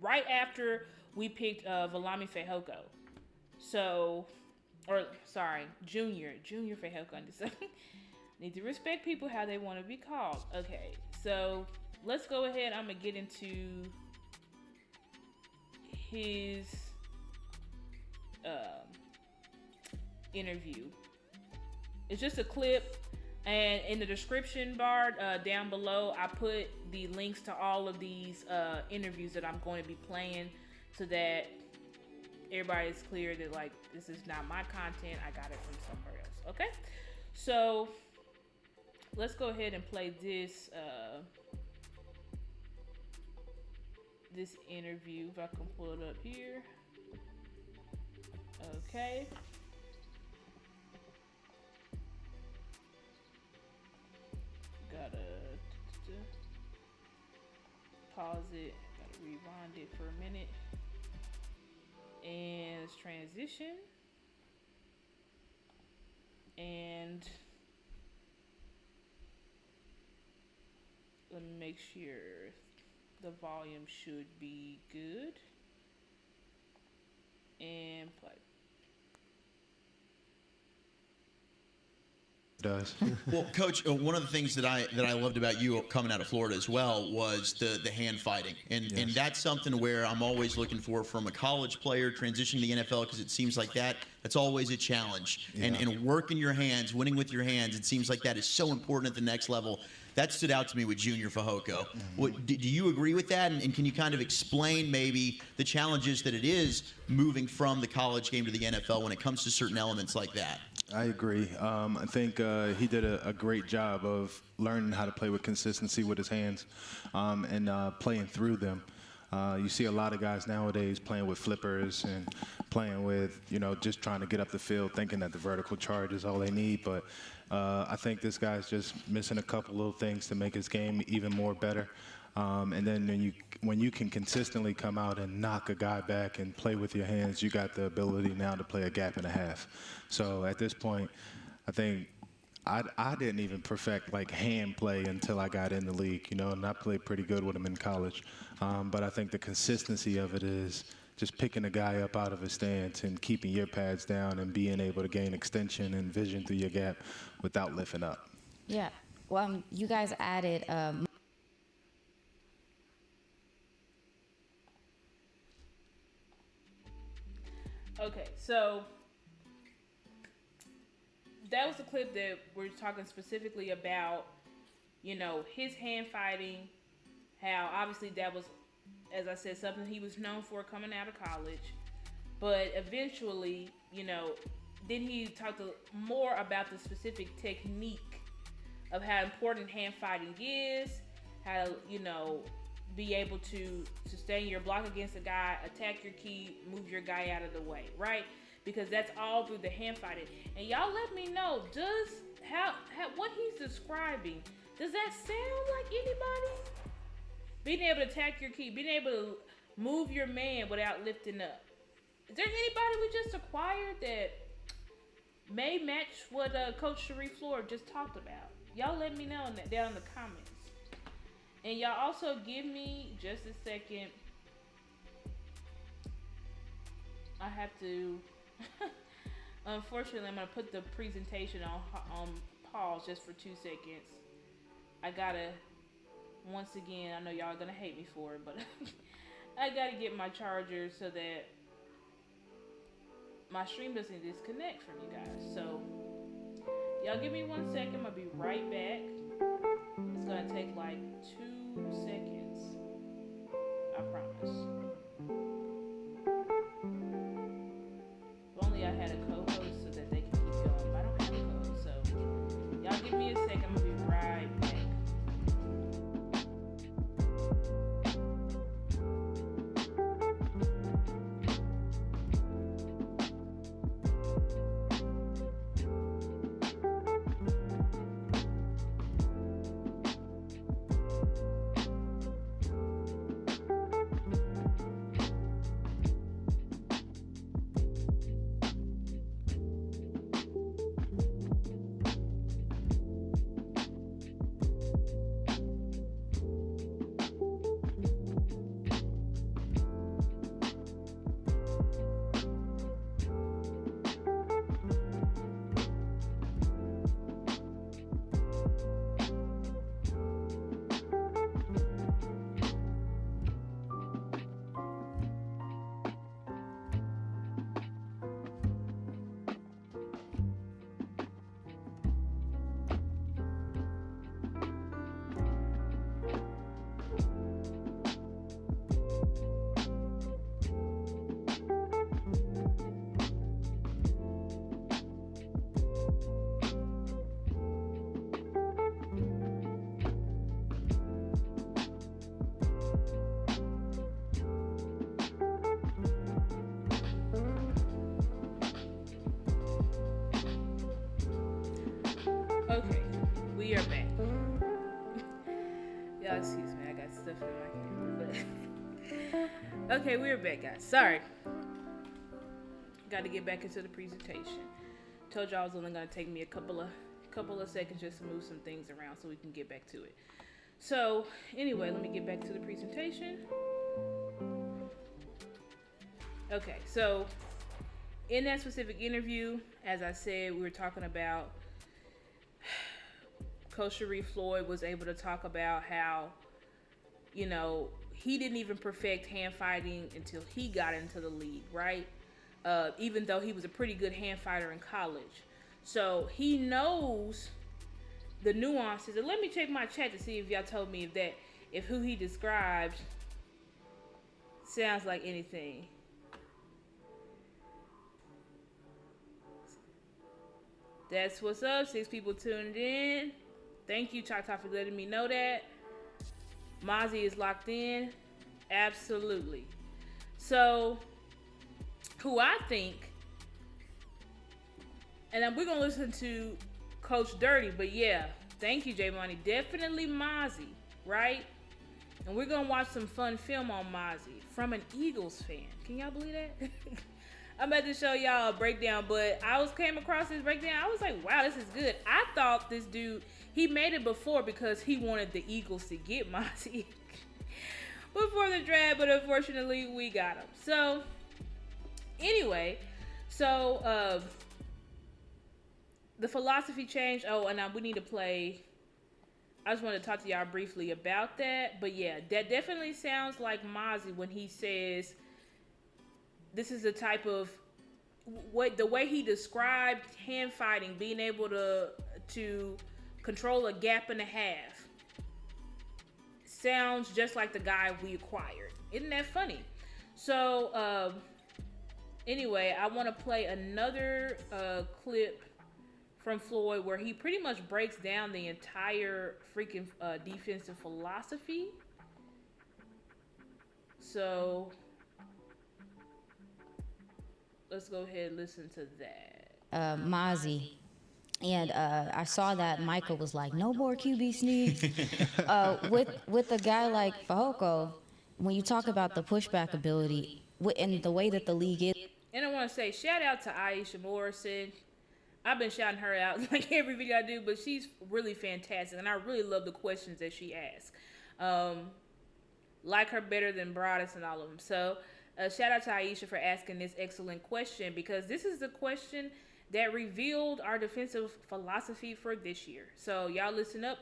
right after we picked Viliami Fehoko. So, Junior Fehoko. Need to respect people how they want to be called. Okay, so let's go ahead. I'm going to get into his interview. It's just a clip, and in the description bar down below, I put the links to all of these interviews that I'm going to be playing so that everybody's clear that, like, this is not my content. I got it from somewhere else, okay? So, let's go ahead and play this this interview, if I can pull it up here. Okay. Gotta pause it, gotta rewind it for a minute, and let's transition, and let me make sure the volume should be good, and play. Does. Well, Coach, one of the things that I loved about you coming out of Florida as well was the hand fighting, and that's something where I'm always looking for from a college player transitioning to the NFL, because it seems like that's always a challenge, and working your hands, winning with your hands, it seems like that is so important at the next level. That stood out to me with Junior Fehoko. Do you agree with that? And can you kind of explain maybe the challenges that it is moving from the college game to the NFL when it comes to certain elements like that? I agree. I think he did a great job of learning how to play with consistency with his hands and playing through them. You see a lot of guys nowadays playing with flippers and playing with, just trying to get up the field, thinking that the vertical charge is all they need. But I think this guy's just missing a couple little things to make his game even more better. And then when you can consistently come out and knock a guy back and play with your hands, you got the ability now to play a gap and a half. So at this point, I think I didn't even perfect like hand play until I got in the league, and I played pretty good with him in college. But I think the consistency of it is just picking a guy up out of his stance and keeping your pads down and being able to gain extension and vision through your gap without lifting up. Yeah. Well, you guys added Okay, so that was the clip that we're talking specifically about, his hand fighting, how obviously that was, as I said, something he was known for coming out of college. But eventually, then he talked more about the specific technique of how important hand fighting is, how, be able to sustain your block against a guy, attack your key, move your guy out of the way, right? Because that's all through the hand fighting. And y'all let me know, does how what he's describing, does that sound like anybody? Being able to attack your key, being able to move your man without lifting up. Is there anybody we just acquired that may match what Coach Sharif Floor just talked about? Y'all let me know down in the comments. And y'all also give me just a second. I have to, unfortunately, I'm going to put the presentation on pause just for 2 seconds. I gotta, once again, I know y'all are going to hate me for it, but I got to get my charger so that my stream doesn't disconnect from you guys. So, y'all give me 1 second. I'm going to be right back. It's going to take like 2 seconds. I promise. If only I had a co-host so that they can keep going. But I don't have a co-host. So, y'all give me a second. I'm going to be right back. Okay, we are back. Y'all excuse me, I got stuff in my camera, but okay, we're back, guys. Sorry. Got to get back into the presentation. Told y'all I was only gonna take me a couple of seconds just to move some things around so we can get back to it. So anyway, let me get back to the presentation. Okay, so in that specific interview, as I said, we were talking about Coach Sharif Floyd was able to talk about how, you know, he didn't even perfect hand fighting until he got into the league, right? Even though he was a pretty good hand fighter in college. So he knows the nuances. And let me check my chat to see if y'all told me if who he described sounds like anything. That's what's up. 6 people tuned in. Thank you, Choctaw, for letting me know that. Mozzie is locked in. Absolutely. So, who I think, and then we're going to listen to Coach Dirty, but yeah, thank you, J Money. Definitely Mozzie, right? And we're going to watch some fun film on Mozzie from an Eagles fan. Can y'all believe that? I'm about to show y'all a breakdown, but came across this breakdown. I was like, wow, this is good. I thought this dude, he made it before because he wanted the Eagles to get Mozzie before the draft, but unfortunately we got him. So anyway, the philosophy change. Oh, and we need to play. I just want to talk to y'all briefly about that. But yeah, that definitely sounds like Mozzie when he says this is the type of the way he described hand fighting, being able to control a gap and a half. Sounds just like the guy we acquired. Isn't that funny? So anyway, I want to play another clip from Floyd where he pretty much breaks down the entire freaking defensive philosophy. So let's go ahead and listen to that. Mozzie. And I saw that Michael was like, no more QB sneaks. With a guy like Fehoko, when you talk about the pushback ability and the way that the league is. And I want to say shout out to Aisha Morrison. I've been shouting her out like every video I do, but she's really fantastic, and I really love the questions that she asks. Like her better than Broadus and all of them. So shout out to Aisha for asking this excellent question, because this is the question that revealed our defensive philosophy for this year. So y'all listen up.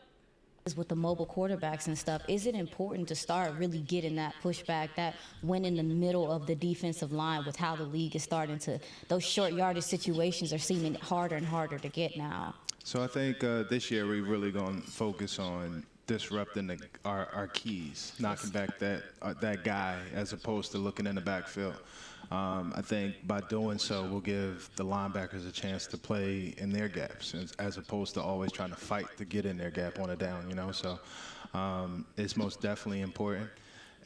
With the mobile quarterbacks and stuff, is it important to start really getting that pushback, that win in the middle of the defensive line, with how the league is starting to, those short yardage situations are seeming harder and harder to get now? So I think this year we're really going to focus on disrupting our keys, knocking back that guy, as opposed to looking in the backfield. I think by doing so, we'll give the linebackers a chance to play in their gaps, as opposed to always trying to fight to get in their gap on a down, So it's most definitely important,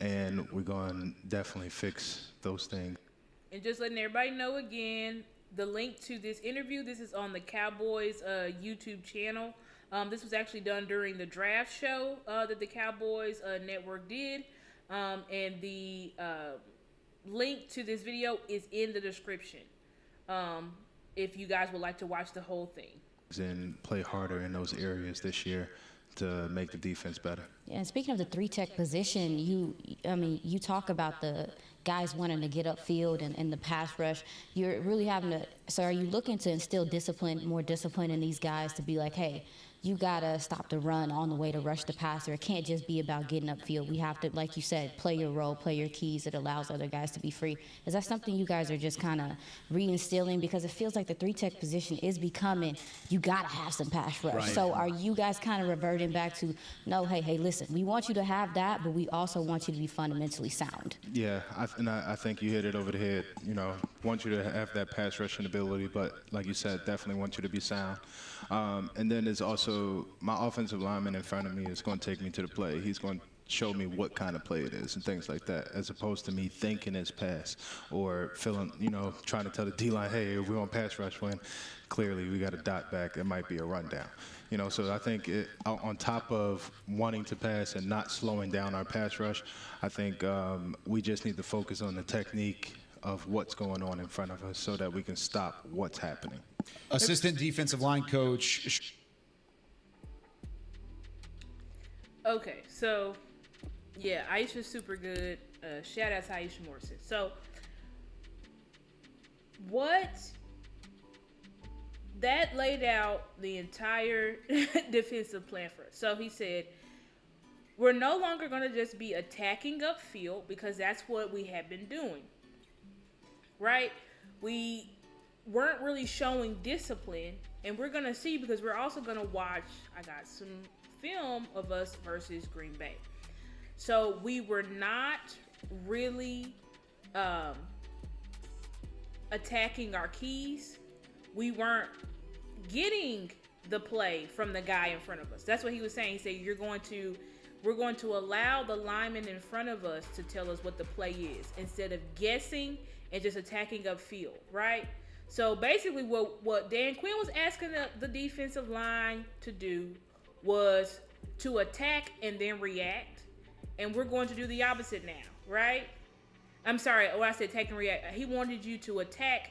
and we're going to definitely fix those things. And just letting everybody know again, the link to this interview, this is on the Cowboys YouTube channel. This was actually done during the draft show that the Cowboys network did, and the link to this video is in the description if you guys would like to watch the whole thing. And play harder in those areas this year to make the defense better. Yeah, and speaking of the three-tech position, you talk about the guys wanting to get upfield and the pass rush. You're really having to. So, are you looking to instill more discipline in these guys to be like, hey, you gotta stop the run on the way to rush the passer. It can't just be about getting upfield. We have to, like you said, play your role, play your keys. It allows other guys to be free. Is that something you guys are just kind of reinstilling? Because it feels like the three-tech position is becoming, you gotta have some pass rush. Right. So are you guys kind of reverting back to, no, hey, listen, we want you to have that, but we also want you to be fundamentally sound? Yeah, I think you hit it over the head. Want you to have that pass rushing ability, but like you said, definitely want you to be sound. And then there's also my offensive lineman in front of me is going to take me to the play. He's going to show me what kind of play it is and things like that, as opposed to me thinking it's pass or feeling, trying to tell the D-line, hey, we're on pass rush, when clearly we got a dot back. It might be a rundown. So I think on top of wanting to pass and not slowing down our pass rush, I think we just need to focus on the technique of what's going on in front of us so that we can stop what's happening. Assistant defensive line coach. Okay, so yeah, Aisha's super good. Shout out to Aisha Morrison. So that laid out the entire defensive plan for us. So he said, we're no longer going to just be attacking upfield, because that's what we have been doing, right? We weren't really showing discipline, and we're going to see, because we're also going to watch, I got some film of us versus Green Bay. So we were not really attacking our keys. We weren't getting the play from the guy in front of us. That's what he was saying. He said, we're going to allow the lineman in front of us to tell us what the play is, instead of guessing and just attacking upfield, right? So basically what Dan Quinn was asking the defensive line to do was to attack and then react. And we're going to do the opposite now, right? I'm sorry, I said attack and react. He wanted you to attack,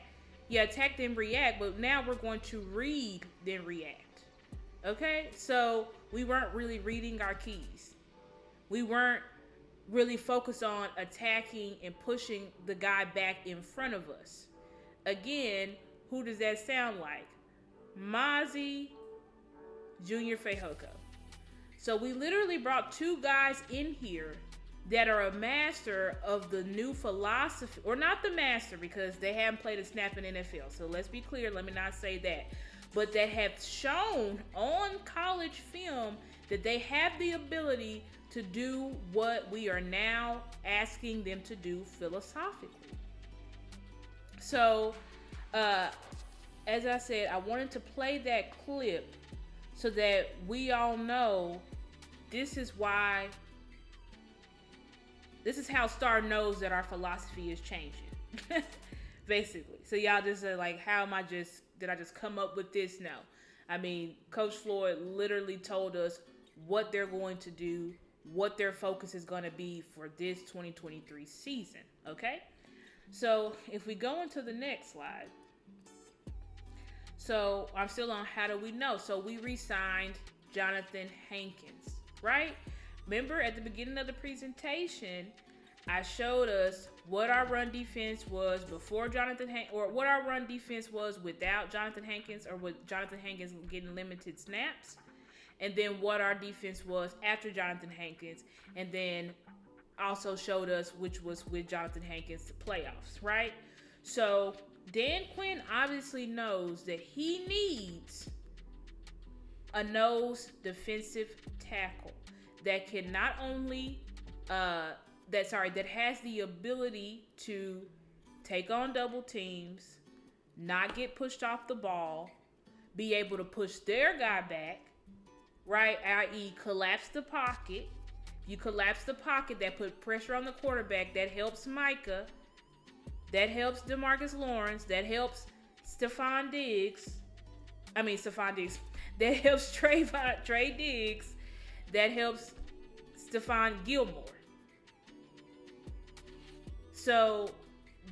attack then react, but now we're going to read then react. Okay? So we weren't really reading our keys. We weren't really focused on attacking and pushing the guy back in front of us. Again, who does that sound like? Mozzie Junior Fehoko. So we literally brought two guys in here that are a master of the new philosophy, or not the master, because they haven't played a snap in NFL. So let's be clear, let me not say that. But that have shown on college film that they have the ability to do what we are now asking them to do philosophically. So, as I said, I wanted to play that clip so that we all know this is why this is how Star knows that our philosophy is changing, basically. So y'all just are like, did I just come up with this? No. I mean, Coach Floyd literally told us what they're going to do, what their focus is going to be for this 2023 season, okay? So if we go into the next slide. So I'm still on how do we know? So we re-signed Jonathan Hankins, right? Remember at the beginning of the presentation, I showed us what our run defense was before or what our run defense was without Jonathan Hankins, or with Jonathan Hankins getting limited snaps, and then what our defense was after Jonathan Hankins, and then also showed us which was with Jonathan Hankins playoffs, right? So Dan Quinn obviously knows that he needs a nose defensive tackle that can not only that has the ability to take on double teams, not get pushed off the ball, be able to push their guy back, right? I.e. collapse the pocket. If you collapse the pocket, that put pressure on the quarterback. That helps Micah. That helps DeMarcus Lawrence. That helps Stephon Diggs. That helps Trey Diggs. That helps Stephon Gilmore. So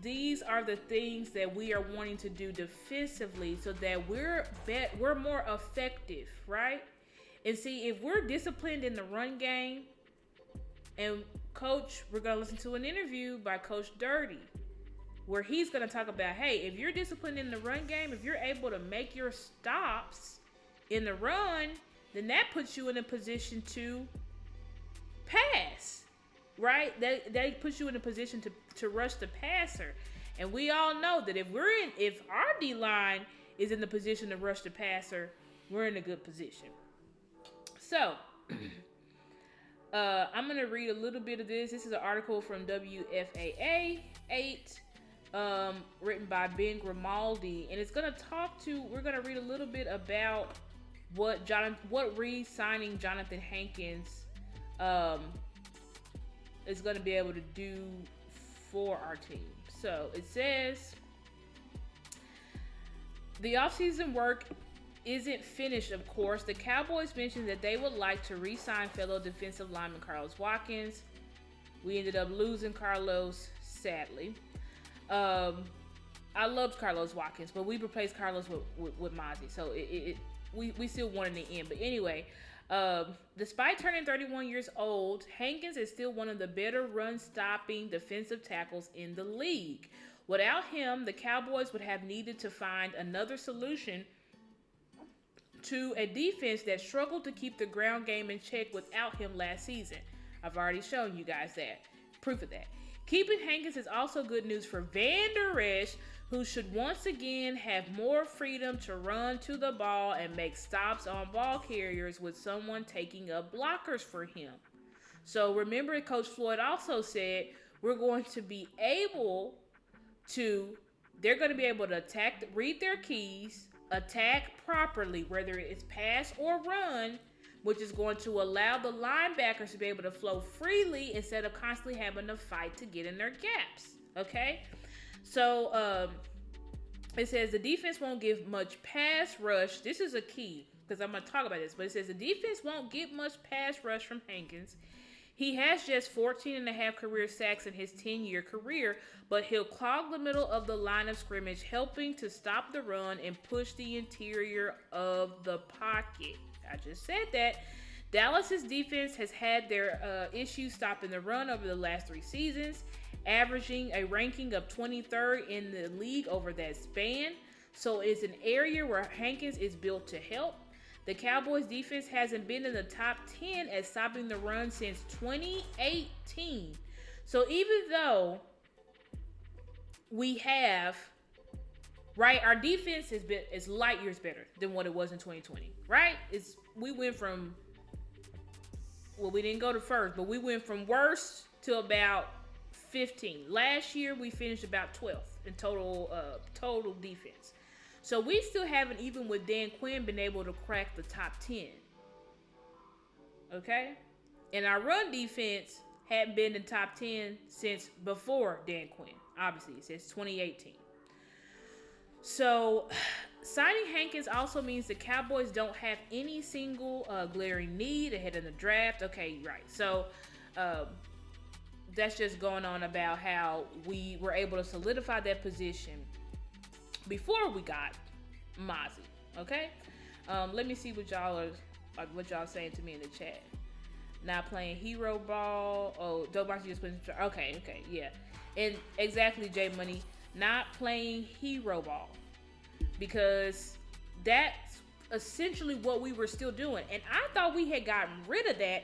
these are the things that we are wanting to do defensively so that we're more effective, right? And see, if we're disciplined in the run game, and we're going to listen to an interview by Coach Dirty, where he's going to talk about, hey, if you're disciplined in the run game, if you're able to make your stops in the run, then that puts you in a position to pass, right? That puts you in a position to rush the passer. And we all know that if our D-line is in the position to rush the passer, we're in a good position. So, I'm going to read a little bit of this. This is an article from WFAA 8, written by Ben Grimaldi. And it's going to we're going to read a little bit about what re-signing Jonathan Hankins is going to be able to do for our team. So it says, the offseason work isn't finished, of course. The Cowboys mentioned that they would like to re-sign fellow defensive lineman Carlos Watkins. We ended up losing Carlos, sadly. I loved Carlos Watkins, but we replaced Carlos with Mozzie. So we still won in the end. But anyway, despite turning 31 years old, Hankins is still one of the better run-stopping defensive tackles in the league. Without him, the Cowboys would have needed to find another solution to a defense that struggled to keep the ground game in check without him last season. I've already shown you guys proof of that. Keeping Hankins is also good news for Van Der Esch, who should once again have more freedom to run to the ball and make stops on ball carriers with someone taking up blockers for him. So remember, Coach Floyd also said they're going to be able to read their keys, attack properly, whether it's pass or run, which is going to allow the linebackers to be able to flow freely instead of constantly having to fight to get in their gaps. Okay? So it says the defense won't give much pass rush. This is a key because I'm going to talk about this, but it says the defense won't get much pass rush from Hankins. He has just 14.5 career sacks in his 10-year career, but he'll clog the middle of the line of scrimmage, helping to stop the run and push the interior of the pocket. I just said that. Dallas's defense has had their issues stopping the run over the last 3 seasons, averaging a ranking of 23rd in the league over that span. So it's an area where Hankins is built to help. The Cowboys defense hasn't been in the top 10 at stopping the run since 2018. So even though we have, right, our defense is light years better than what it was in 2020, right? We went from, well, we didn't go to first, but we went from worst to about 15. Last year we finished about 12th in total defense. So we still haven't, even with Dan Quinn, been able to crack the top 10. Okay? And our run defense hadn't been in top 10 since before Dan Quinn, obviously, since 2018. So, signing Hankins also means the Cowboys don't have any single glaring need ahead of the draft. Okay, right. So, that's just going on about how we were able to solidify that position before we got Mozzie. Okay, let me see what y'all saying to me in the chat. Not playing hero ball. Oh, Dope Box just put. Okay, yeah, and exactly, J Money. Not playing hero ball because that's essentially what we were still doing, and I thought we had gotten rid of that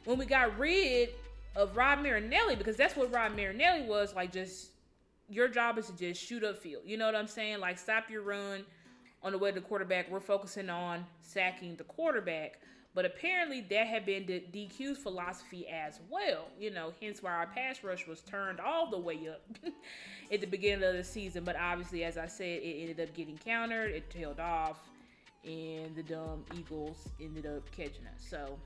when we got rid of Rod Marinelli, because that's what Rod Marinelli was like. Just your job is to just shoot upfield. You know what I'm saying? Like, stop your run on the way to the quarterback. We're focusing on sacking the quarterback. But apparently that had been DQ's philosophy as well. You know, hence why our pass rush was turned all the way up at the beginning of the season. But obviously, as I said, it ended up getting countered. It tailed off. And the dumb Eagles ended up catching us. So,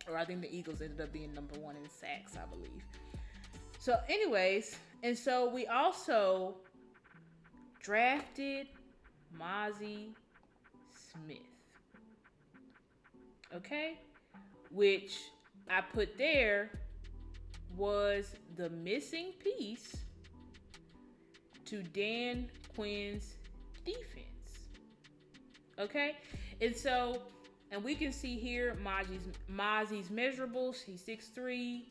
or I think the Eagles ended up being number 1 in sacks, I believe. So anyways, and so we also drafted Mozzie Smith. Okay? Which I put there was the missing piece to Dan Quinn's defense. Okay? And so, and we can see here Mozzie's measurables. He's 6'3",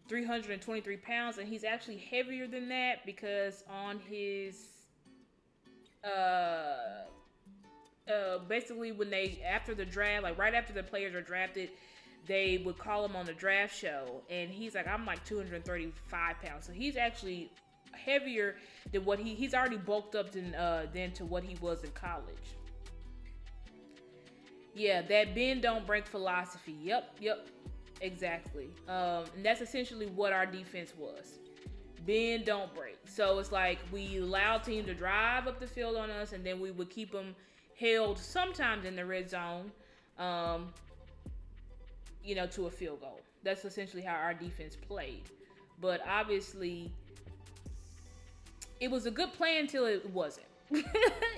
323 pounds, and he's actually heavier than that because on his basically when they, after the draft, like right after the players are drafted, they would call him on the draft show, and he's like, I'm like 235 pounds, so he's actually heavier than what he's already bulked up than to what he was in college. Yeah, that bend don't break philosophy. Yep, exactly. And that's essentially what our defense was. Bend don't break. So it's like we allowed team to drive up the field on us, and then we would keep them held sometimes in the red zone, to a field goal. That's essentially how our defense played. But obviously, it was a good plan until it wasn't.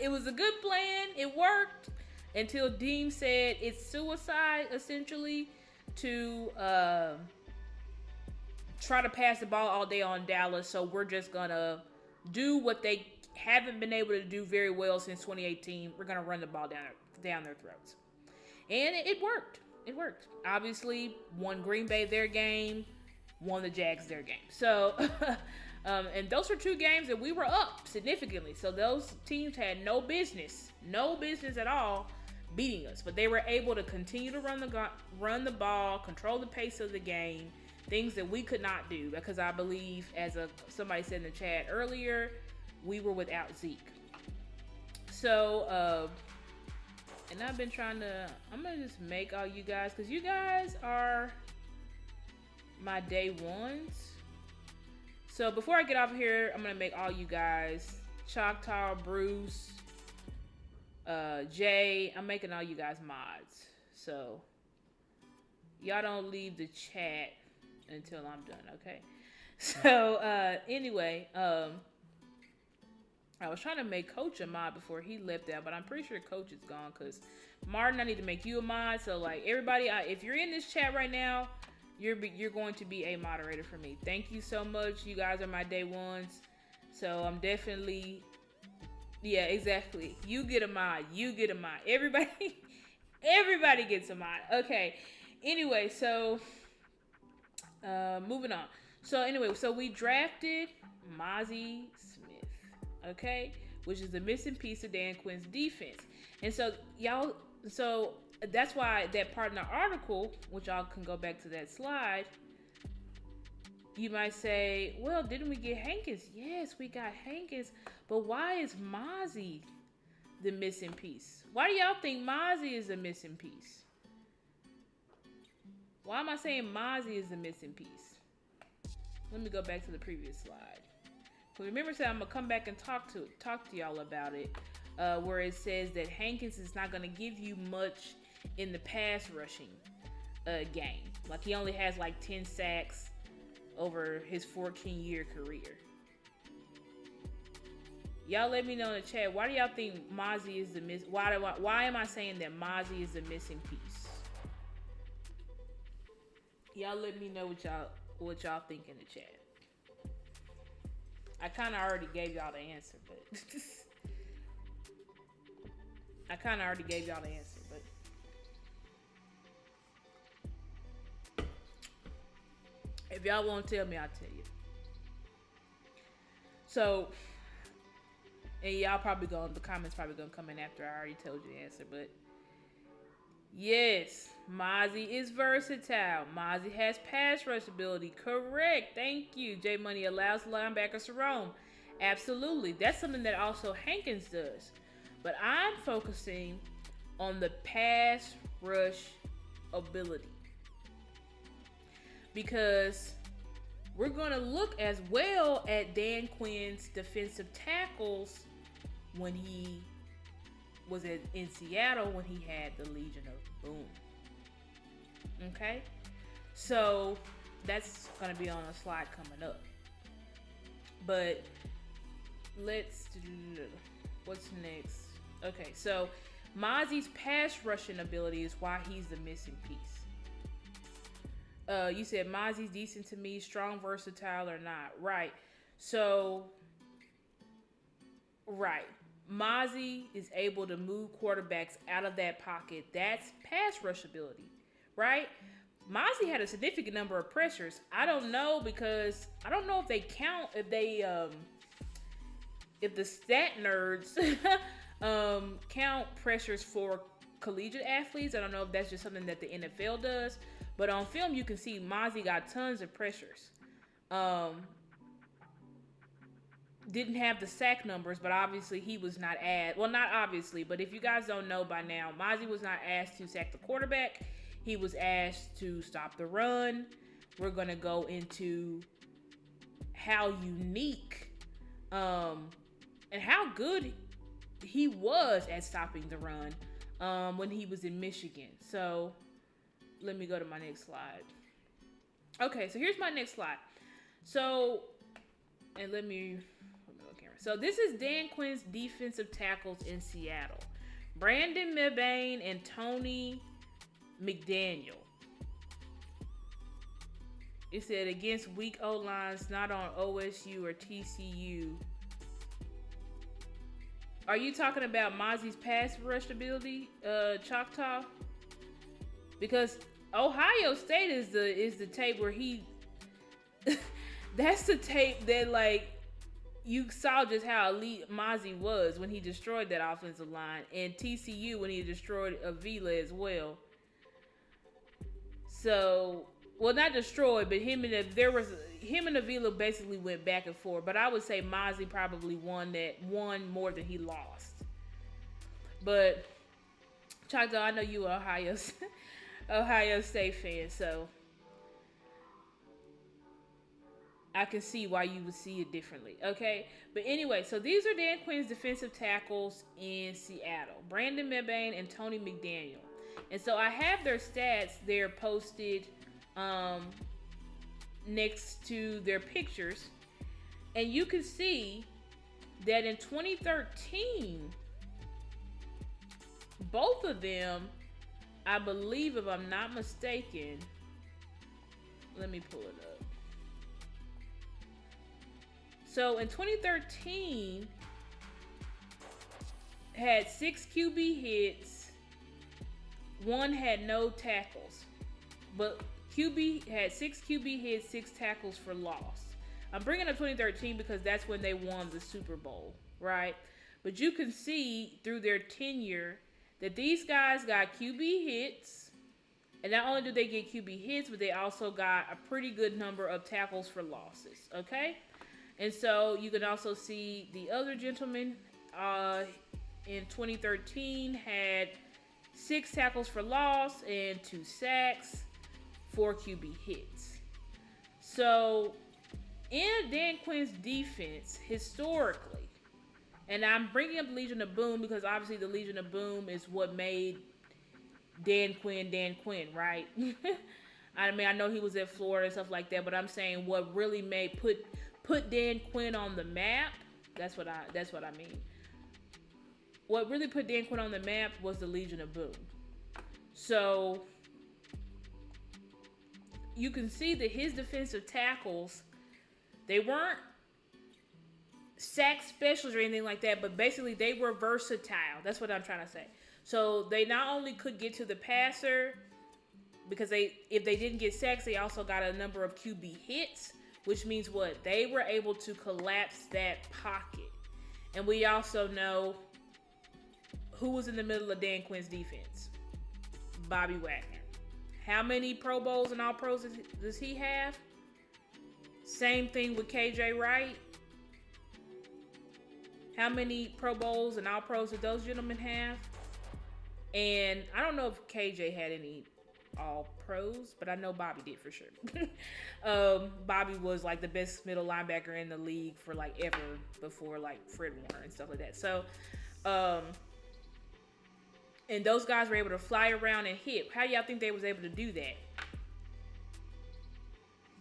It was a good plan. It worked until Deem said it's suicide, essentially, to try to pass the ball all day on Dallas. So we're just going to do what they haven't been able to do very well since 2018. We're going to run the ball down their throats. And it worked. It worked. Obviously, won Green Bay their game, won the Jags their game. So, and those were two games that we were up significantly. So those teams had no business at all beating us. But they were able to continue to run the ball, control the pace of the game, things that we could not do. Because I believe, as somebody said in the chat earlier, we were without Zeke. So, and I've been I'm going to just make all you guys, because you guys are my day ones. So before I get off here, I'm going to make all you guys, Choctaw, Bruce, Jay, I'm making all you guys mods. So y'all don't leave the chat until I'm done, okay? So anyway, I was trying to make Coach a mod before he left out, but I'm pretty sure Coach is gone, because Martin, I need to make you a mod. So like everybody, if you're in this chat right now, you're going to be a moderator for me. Thank you so much. You guys are my day ones. So I'm definitely, yeah, exactly. You get a mod. Everybody gets a mod. Okay. Anyway, so moving on. So anyway, so we drafted Mozzie Smith, okay, which is the missing piece of Dan Quinn's defense. And so so that's why that part in the article, which y'all can go back to that slide, you might say, well, didn't we get Hankins? Yes, we got Hankins, but why is Mozzie the missing piece? Why do y'all think Mozzie is the missing piece? Why am I saying Mozzie is the missing piece? Let me go back to the previous slide. Remember, I'm gonna come back and talk to y'all about it, where it says that Hankins is not gonna give you much in the pass rushing. game. Like he only has like 10 sacks over his 14-year career. Y'all let me know in the chat, why do y'all think Mozzie is the why am I saying that Mozzie is the missing piece? Y'all let me know what y'all think in the chat. I kind of already gave y'all the answer, but if y'all won't tell me, I'll tell you. So, and y'all the comments probably gonna come in after I already told you the answer, but yes, Mozzie is versatile. Mozzie has pass rush ability. Correct. Thank you. J Money allows linebackers to roam. Absolutely. That's something that also Hankins does. But I'm focusing on the pass rush ability, because we're going to look as well at Dan Quinn's defensive tackles when he was in Seattle, when he had the Legion of Boom. Okay? So that's going to be on a slide coming up. But what's next? Okay, so Mozzie's pass rushing ability is why he's the missing piece. You said Mozzie's decent to me, strong, versatile, or not. Right. So, right. Mozzie is able to move quarterbacks out of that pocket. That's pass rush ability, right? Mozzie had a significant number of pressures. I don't know, because I don't know if they count, if the stat nerds count pressures for collegiate athletes. I don't know if that's just something that the NFL does. But on film, you can see Mozzie got tons of pressures. Didn't have the sack numbers, but obviously he was not not obviously, but if you guys don't know by now, Mozzie was not asked to sack the quarterback. He was asked to stop the run. We're going to go into how unique and how good he was at stopping the run when he was in Michigan. So let me go to my next slide. Okay, so here's my next slide. So, and let me go camera. So this is Dan Quinn's defensive tackles in Seattle. Brandon Mebane and Tony McDaniel. It said against weak O-lines, not on OSU or TCU. Are you talking about Mozzie's pass rush ability, Choctaw? Because Ohio State is the tape where he that's the tape that, like, you saw just how elite Mozzie was when he destroyed that offensive line, and TCU when he destroyed Avila as well. So, well, not destroyed, but him and Avila basically went back and forth. But I would say Mozzie probably won more than he lost. But Choctaw, I know you are Ohio State fan, so I can see why you would see it differently. Okay, but anyway, so these are Dan Quinn's defensive tackles in Seattle: Brandon Mebane and Tony McDaniel. And so I have their stats there posted next to their pictures, and you can see that in 2013, both of them, I believe, if I'm not mistaken, let me pull it up. So in 2013, had 6 QB hits, one had no tackles, but QB had 6 QB hits, 6 tackles for loss. I'm bringing up 2013 because that's when they won the Super Bowl, right? But you can see through their tenure that these guys got QB hits, and not only do they get QB hits, but they also got a pretty good number of tackles for losses, okay? And so you can also see the other gentleman in 2013 had 6 tackles for loss and 2 sacks, 4 QB hits. So in Dan Quinn's defense, historically, and I'm bringing up the Legion of Boom because obviously the Legion of Boom is what made Dan Quinn, right? I mean, I know he was at Florida and stuff like that, but I'm saying what really made put Dan Quinn on the map. That's what I mean. What really put Dan Quinn on the map was the Legion of Boom. So you can see that his defensive tackles, they weren't sack specialists or anything like that, but basically they were versatile. That's what I'm trying to say. So they not only could get to the passer, because if they didn't get sacks, they also got a number of QB hits, which means what? They were able to collapse that pocket. And we also know who was in the middle of Dan Quinn's defense. Bobby Wagner. How many Pro Bowls and All Pros does he have? Same thing with KJ Wright. How many Pro Bowls and All Pros did those gentlemen have? And I don't know if KJ had any All Pros, but I know Bobby did for sure. Bobby was like the best middle linebacker in the league for like ever before like Fred Warner and stuff like that. So, and those guys were able to fly around and hit. How do y'all think they was able to do that?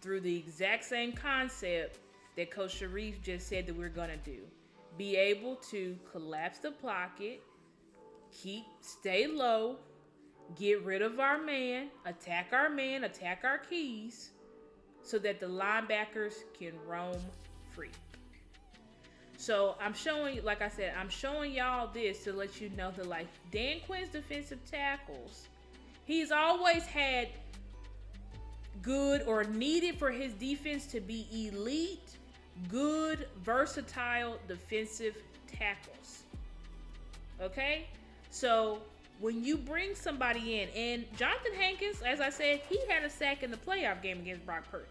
Through the exact same concept that Coach Sharif just said that we're gonna do. Be able to collapse the pocket, stay low, get rid of our man, attack our keys, so that the linebackers can roam free. So I'm showing, like I said, I'm showing y'all this to let you know that like Dan Quinn's defensive tackles, he's always had good or needed for his defense to be elite, good, versatile defensive tackles. Okay? So when you bring somebody in, and Jonathan Hankins, as I said, he had a sack in the playoff game against Brock Purdy.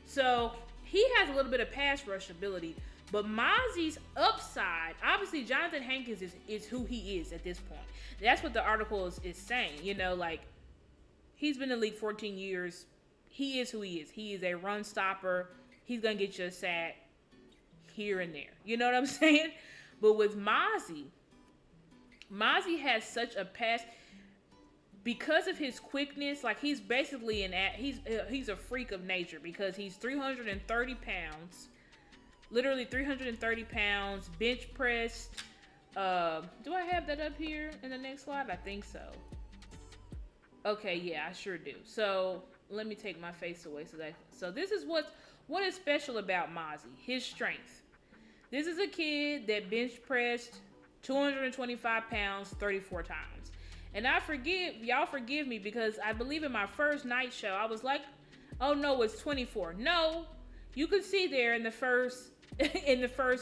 So he has a little bit of pass rush ability. But Mozzie's upside, obviously Jonathan Hankins is who he is at this point. That's what the article is saying. You know, like, he's been in the league 14 years. He is who he is. He is a run stopper. He's going to get you a sack here and there. You know what I'm saying? But with Mozzie has such a pass, because of his quickness. Like, he's basically he's a freak of nature, because he's 330 pounds. Literally 330 pounds, bench pressed. Do I have that up here in the next slide? I think so. Okay, yeah, I sure do. So let me take my face away. So this is what is special about Mozzie, his strength. This is a kid that bench pressed 225 pounds 34 times. And y'all forgive me, because I believe in my first night show, I was like, oh no, it's 24. No, you could see there in the first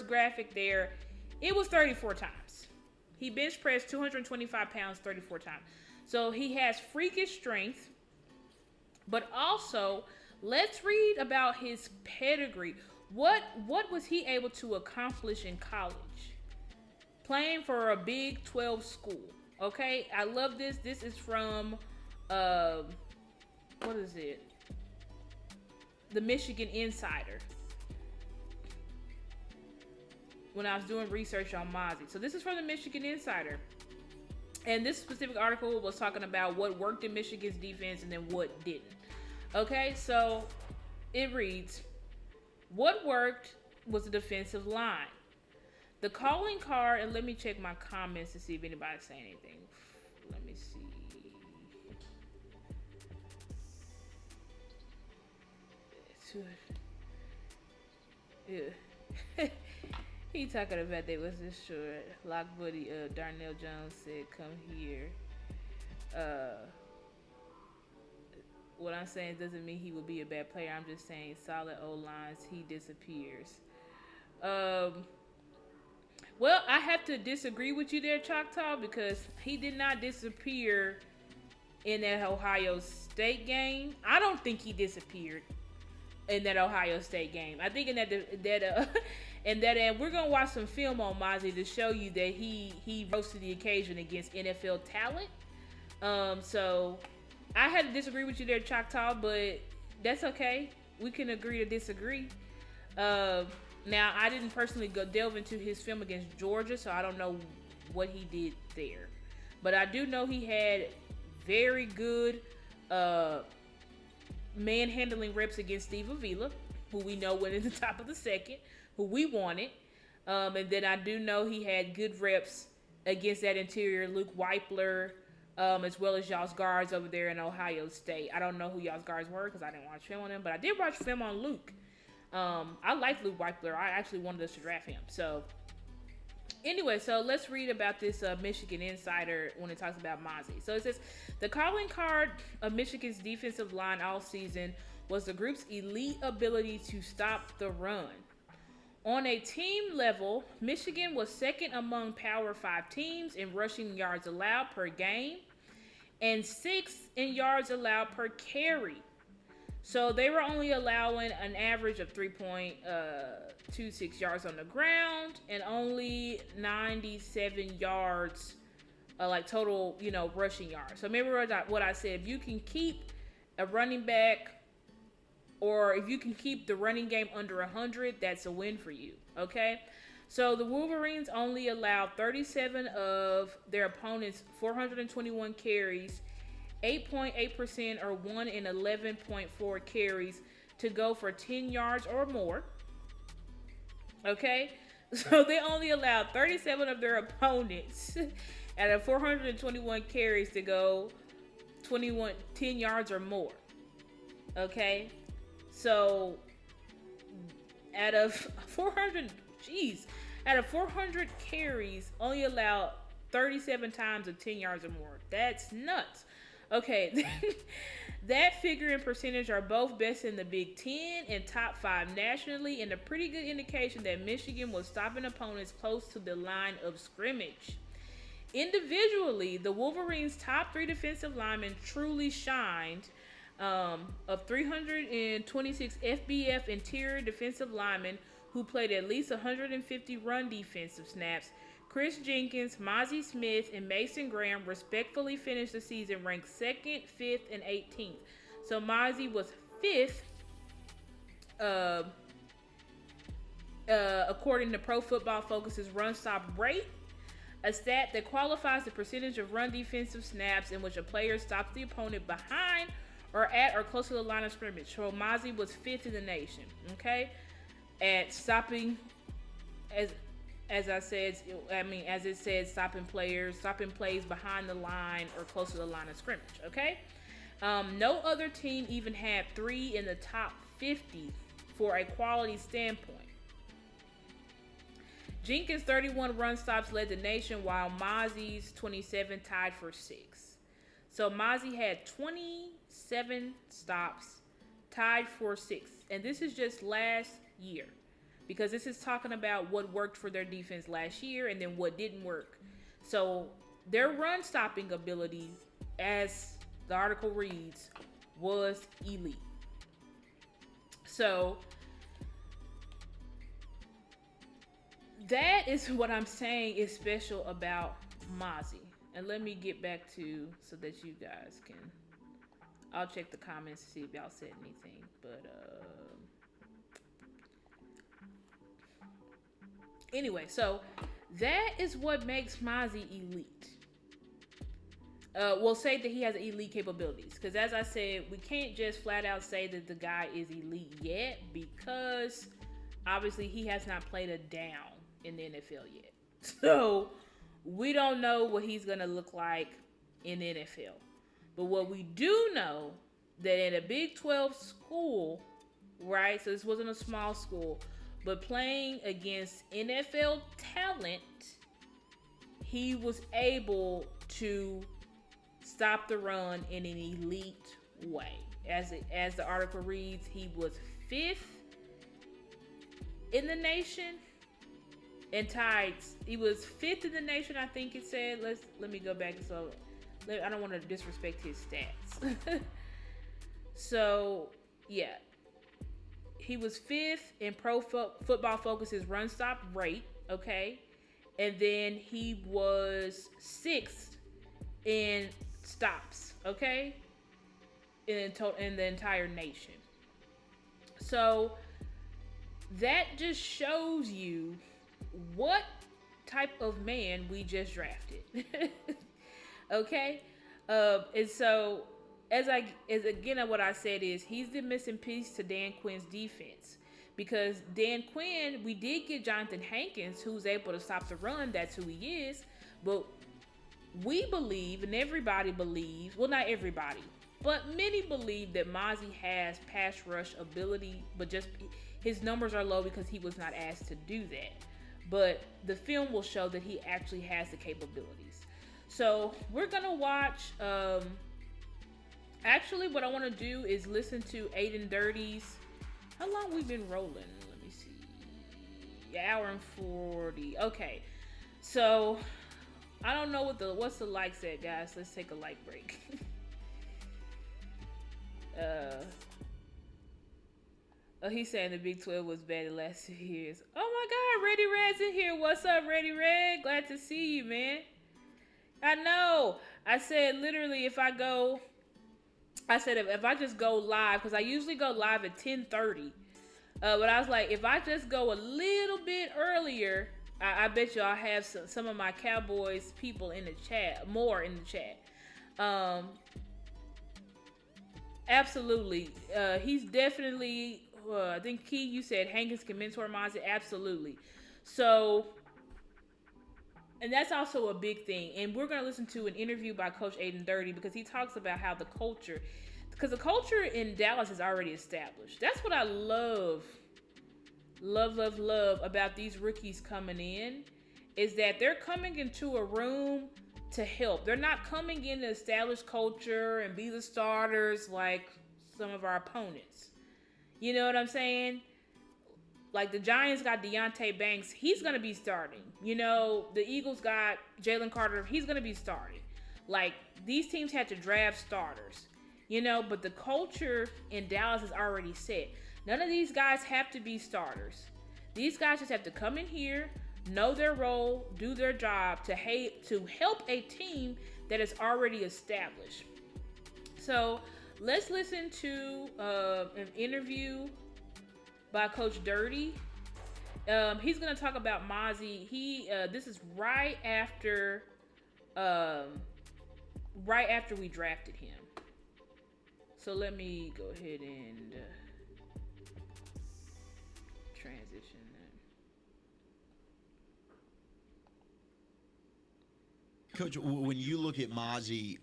graphic there, it was 34 times. He bench pressed 225 pounds 34 times. So he has freakish strength, but also let's read about his pedigree. What was he able to accomplish in college? Playing for a Big 12 school. Okay, I love this. This is from what is it? The Michigan Insider. When I was doing research on Mozzie. So this is from the Michigan Insider. And this specific article was talking about what worked in Michigan's defense and then what didn't. Okay, so it reads, what worked was the defensive line. The calling card, and let me check my comments to see if anybody's saying anything. Let me see. Yeah. He talking about they wasn't sure. Lock buddy Darnell Jones said, come here. What I'm saying doesn't mean he will be a bad player. I'm just saying solid O-lines, he disappears. Well, I have to disagree with you there, Choctaw, because he did not disappear in that Ohio State game. I don't think he disappeared in that Ohio State game. I think in and we're gonna watch some film on Mozzie to show you that he rose to the occasion against NFL talent. So I had to disagree with you there, Choctaw, but that's okay. We can agree to disagree. Now, I didn't personally go delve into his film against Georgia, so I don't know what he did there. But I do know he had very good manhandling reps against Steve Avila, who we know went in the top of the second, who we wanted. And then I do know he had good reps against that interior Luke Weipler, as well as y'all's guards over there in Ohio State. I don't know who y'all's guards were because I didn't watch film on them, but I did watch film on Luke. I like Luke Weipler. I actually wanted us to draft him. So anyway, so let's read about this Michigan insider when it talks about Mozzie. So it says, the calling card of Michigan's defensive line all season was the group's elite ability to stop the run. On a team level, Michigan was second among Power 5 teams in rushing yards allowed per game and sixth in yards allowed per carry. So they were only allowing an average of 3.26 yards on the ground and only 97 yards, like total, rushing yards. So remember what I said, if you can keep a running back or if you can keep the running game under 100, that's a win for you, okay? So the Wolverines only allowed 37 of their opponents' 421 carries, 8.8% or 1 in 11.4 carries to go for 10 yards or more, okay? So they only allowed 37 of their opponents out of 421 carries to go 10 yards or more, okay? So out of 400 carries, only allowed 37 times of 10 yards or more. That's nuts. Okay, that figure and percentage are both best in the Big Ten and top 5 nationally, and a pretty good indication that Michigan was stopping opponents close to the line of scrimmage. Individually, the Wolverines' top 3 defensive linemen truly shined. Of 326 FBF interior defensive linemen who played at least 150 run defensive snaps, Chris Jenkins, Mozzie Smith, and Mason Graham respectfully finished the season ranked 2nd, 5th, and 18th. So Mozzie was 5th, according to Pro Football Focus's run stop rate, a stat that qualifies the percentage of run defensive snaps in which a player stops the opponent behind or at or close to the line of scrimmage. So Mozzie was 5th in the nation, okay, at stopping, as it said, stopping plays behind the line or close to the line of scrimmage, okay? No other team even had 3 in the top 50 for a quality standpoint. Jenkins' 31 run stops led the nation, while Mozzie's 27 tied for 6th. So Mozzie had 27 stops, tied for 6th. And this is just last year, because this is talking about what worked for their defense last year and then what didn't work. So their run stopping ability, as the article reads, was elite. So that is what I'm saying is special about Mozzie. And let me get back to, so that you guys can, I'll check the comments to see if y'all said anything. But anyway, so that is what makes Mozzie elite. We'll say that he has elite capabilities, because as I said, we can't just flat out say that the guy is elite yet, because obviously he has not played a down in the NFL yet. So we don't know what he's going to look like in the NFL. But what we do know, that in a Big 12 school, right, so this wasn't a small school, but playing against NFL talent, he was able to stop the run in an elite way. As the article reads, he was 5th in the nation and tied. He was 5th in the nation, I think it said. Let me go back. So I don't want to disrespect his stats. So yeah, he was 5th in Pro Football Focus's run stop rate. Okay, and then he was 6th in stops. Okay, in the entire nation. So that just shows you what type of man we just drafted. Okay, And so, as again, what I said is he's the missing piece to Dan Quinn's defense. Because Dan Quinn, we did get Jonathan Hankins, who's able to stop the run. That's who he is. But we believe, and everybody believes, well, not everybody, but many believe that Mozzie has pass rush ability, but just his numbers are low because he was not asked to do that. But the film will show that he actually has the capabilities. So we're going to watch, actually what I want to do is listen to Aiden Dirty's, how long we've been rolling? Let me see, hour and 40. Okay, so I don't know what's the likes at, guys. Let's take a like break. Oh, he's saying the Big 12 was bad the last 2 years. Oh my God, Ready Red's in here. What's up, Ready Red? Glad to see you, man. I know. I said literally if I just go live, because I usually go live at 10:30. But I was like, if I just go a little bit earlier, I bet you I'll have some of my Cowboys people in the chat, more in the chat. Absolutely. He's definitely, I think Key, you said Hankins can mentor Mozzie. Absolutely. So, and that's also a big thing. And we're going to listen to an interview by Coach Aiden Dirty because he talks about how the culture, because the culture in Dallas is already established. That's what I love about these rookies coming in, is that they're coming into a room to help. They're not coming in to establish culture and be the starters like some of our opponents. You know what I'm saying? Like the Giants got Deontay Banks. He's going to be starting. You know, the Eagles got Jalen Carter. He's going to be starting. Like, these teams had to draft starters. You know, but the culture in Dallas is already set. None of these guys have to be starters. These guys just have to come in here, know their role, do their job to help a team that is already established. So let's listen to an interview by Coach Dirty. He's going to talk about Mozzie. This is right after we drafted him. So let me go ahead and transition that. Coach, when you look at Mozzie,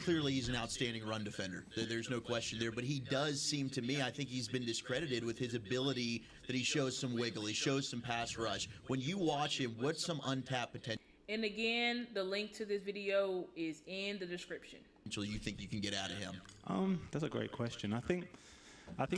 clearly he's an outstanding run defender. There's no question there, but he does seem to me, I think he's been discredited with his ability that he shows some wiggle, he shows some pass rush. When you watch him, what's some untapped potential? And again, the link to this video is in the description. You think you can get out of him? That's a great question. I think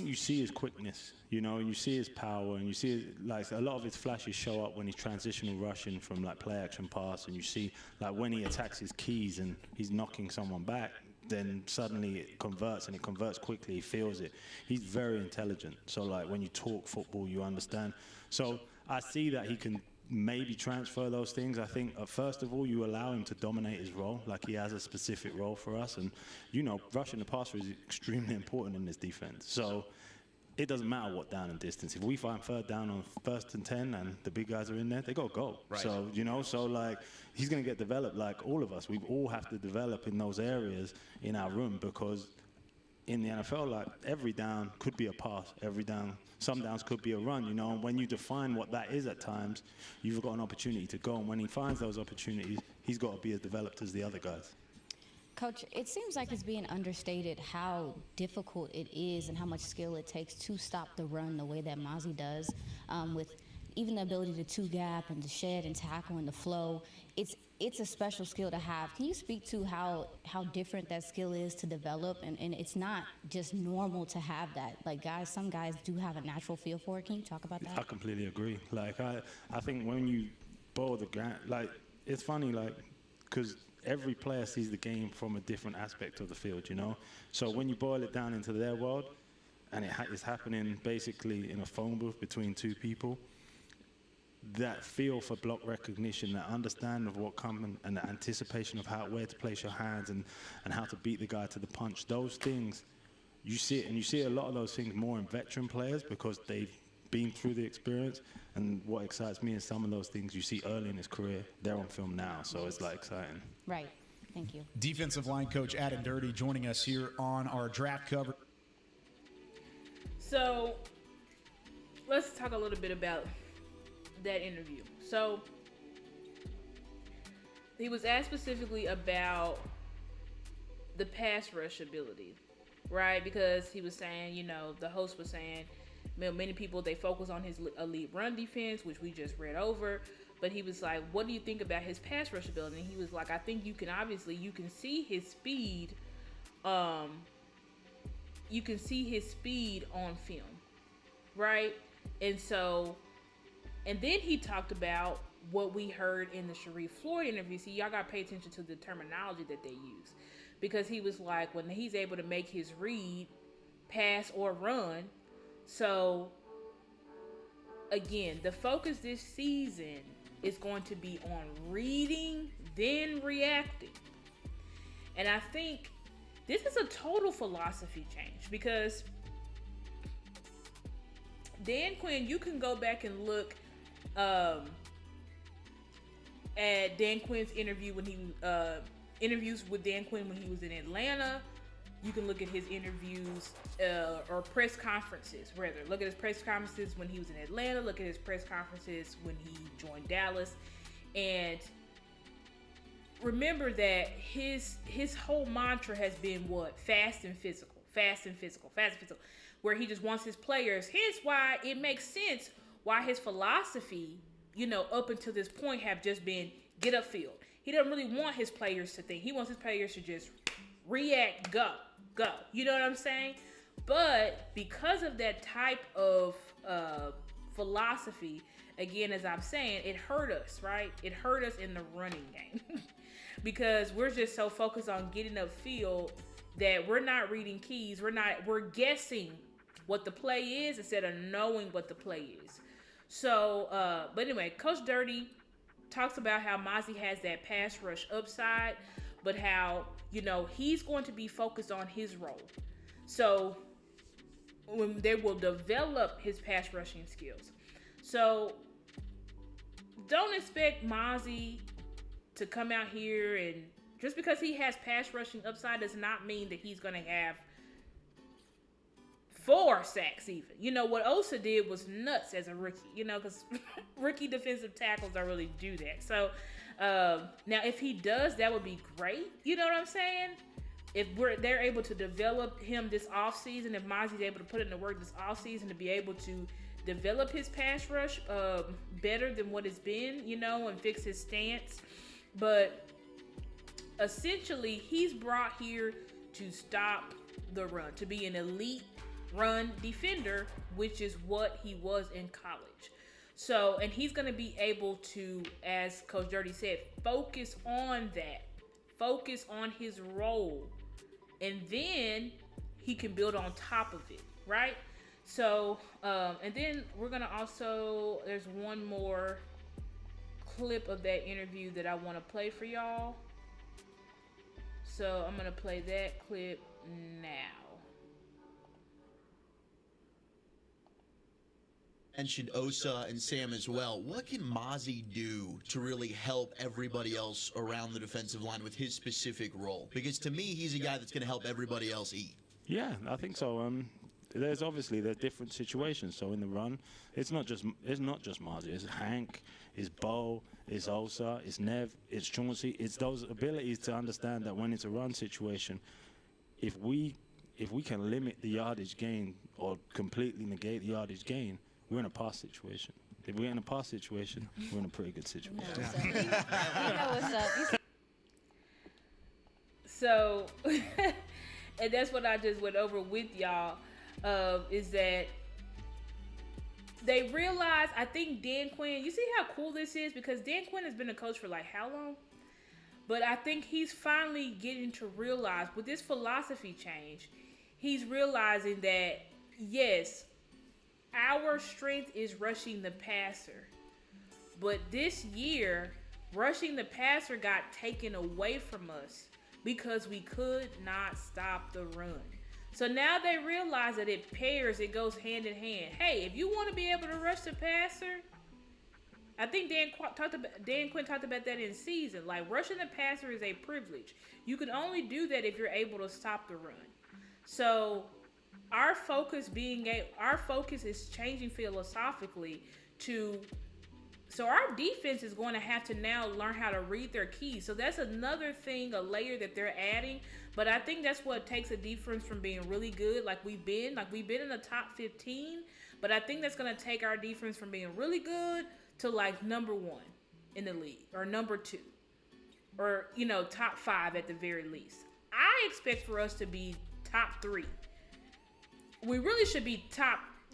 you see his quickness, you know, and you see his power, and you see like a lot of his flashes show up when he's transitional rushing from like play action pass, and you see like when he attacks his keys and he's knocking someone back, then suddenly it converts, and it converts quickly. He feels it. He's very intelligent. So like when you talk football, you understand. So I see that he can maybe transfer those things. I think first of all, you allow him to dominate his role, like he has a specific role for us, and you know, rushing the passer is extremely important in this defense. So it doesn't matter what down and distance. If we find third down on 1st and 10 and the big guys are in there, they go. Right. So you know, so like he's going to get developed like all of us. We all have to develop in those areas in our room, because in the NFL, like every down could be a pass, some downs could be a run, you know, and when you define what that is at times, you've got an opportunity to go, and when he finds those opportunities, he's got to be as developed as the other guys. Coach, it seems like it's being understated how difficult it is and how much skill it takes to stop the run the way that Mozzie does, with even the ability to two-gap and to shed and tackle and the flow. It's a special skill to have. Can you speak to how different that skill is to develop? And it's not just normal to have that. Like some guys do have a natural feel for it. Can you talk about that? I completely agree. Like I think when you boil the game, like it's funny, like because every player sees the game from a different aspect of the field, you know. So when you boil it down into their world, and it's happening basically in a phone booth between two people, that feel for block recognition, that understanding of what comes, and the anticipation of where to place your hands and how to beat the guy to the punch, those things, you see it, and you see a lot of those things more in veteran players because they've been through the experience. And what excites me is some of those things you see early in his career, they're on film now, so it's like exciting. Right. Thank you. Defensive line coach Adam Dirty joining us here on our draft cover. So let's talk a little bit about that interview. So he was asked specifically about the pass rush ability, right? Because he was saying, you know, the host was saying, many people, they focus on his elite run defense, which we just read over. But he was like, what do you think about his pass rush ability? And he was like, I think you can see his speed. You can see his speed on film, right? And then he talked about what we heard in the Sharif Floyd interview. See, y'all got to pay attention to the terminology that they use. Because he was like, when he's able to make his read, pass, or run. So, again, the focus this season is going to be on reading, then reacting. And I think this is a total philosophy change, because Dan Quinn, you can go back and look at Dan Quinn's interviews with Dan Quinn when he was in Atlanta. You can look at his interviews or press conferences, rather. Look at his press conferences when he was in Atlanta. Look at his press conferences when he joined Dallas. And remember that his whole mantra has been what? Fast and physical. Fast and physical. Fast and physical. Where he just wants his players. Hence why it makes sense why his philosophy, you know, up until this point have just been get upfield. He doesn't really want his players to think. He wants his players to just react, go. You know what I'm saying? But because of that type of philosophy, again, as I'm saying, it hurt us, right? It hurt us in the running game. Because we're just so focused on getting upfield that we're not reading keys. We're guessing what the play is instead of knowing what the play is. So, but anyway, Coach Dirty talks about how Mazi has that pass rush upside, but how, you know, he's going to be focused on his role. So when they will develop his pass rushing skills. So don't expect Mazi to come out here and just because he has pass rushing upside does not mean that he's going to have 4 sacks even. You know, what Osa did was nuts as a rookie, you know, because rookie defensive tackles don't really do that. So now if he does, that would be great. You know what I'm saying? If they're able to develop him this offseason, if Mazi's able to put it in the work this offseason to be able to develop his pass rush better than what it's been, you know, and fix his stance. But essentially, he's brought here to stop the run, to be an elite run defender, which is what he was in college. So, and he's going to be able to, as Coach Dirty said, focus on that. Focus on his role. And then he can build on top of it, right? So, and then we're going to also, there's one more clip of that interview that I want to play for y'all. So I'm going to play that clip now. Mentioned Osa and Sam as well. What can Mazi do to really help everybody else around the defensive line with his specific role? Because to me, he's a guy that's going to help everybody else eat. Yeah, I think so. There's different situations. So in the run, it's not just Mazi. It's Hank, it's Bo, it's Osa, it's Nev, it's Chauncey. It's those abilities to understand that when it's a run situation, if we can limit the yardage gain or completely negate the yardage gain, we're in a pass situation. If we're in a pass situation, we're in a pretty good situation. You know what's up. So, and that's what I just went over with y'all, is that they realize, I think Dan Quinn, you see how cool this is? Because Dan Quinn has been a coach for like how long? But I think he's finally getting to realize with this philosophy change, he's realizing that, yes, our strength is rushing the passer. But this year, rushing the passer got taken away from us because we could not stop the run. So now they realize that it goes hand in hand. Hey, if you want to be able to rush the passer, I think Dan Quinn talked about that in season. Like, rushing the passer is a privilege. You can only do that if you're able to stop the run. So our focus is changing philosophically to. So our defense is going to have to now learn how to read their keys. So that's another thing, a layer that they're adding. But I think that's what takes a defense from being really good, like we've been in the top 15. But I think that's going to take our defense from being really good to like number 1 in the league, or number 2, or top 5 at the very least. I expect for us to be top 3. We really should be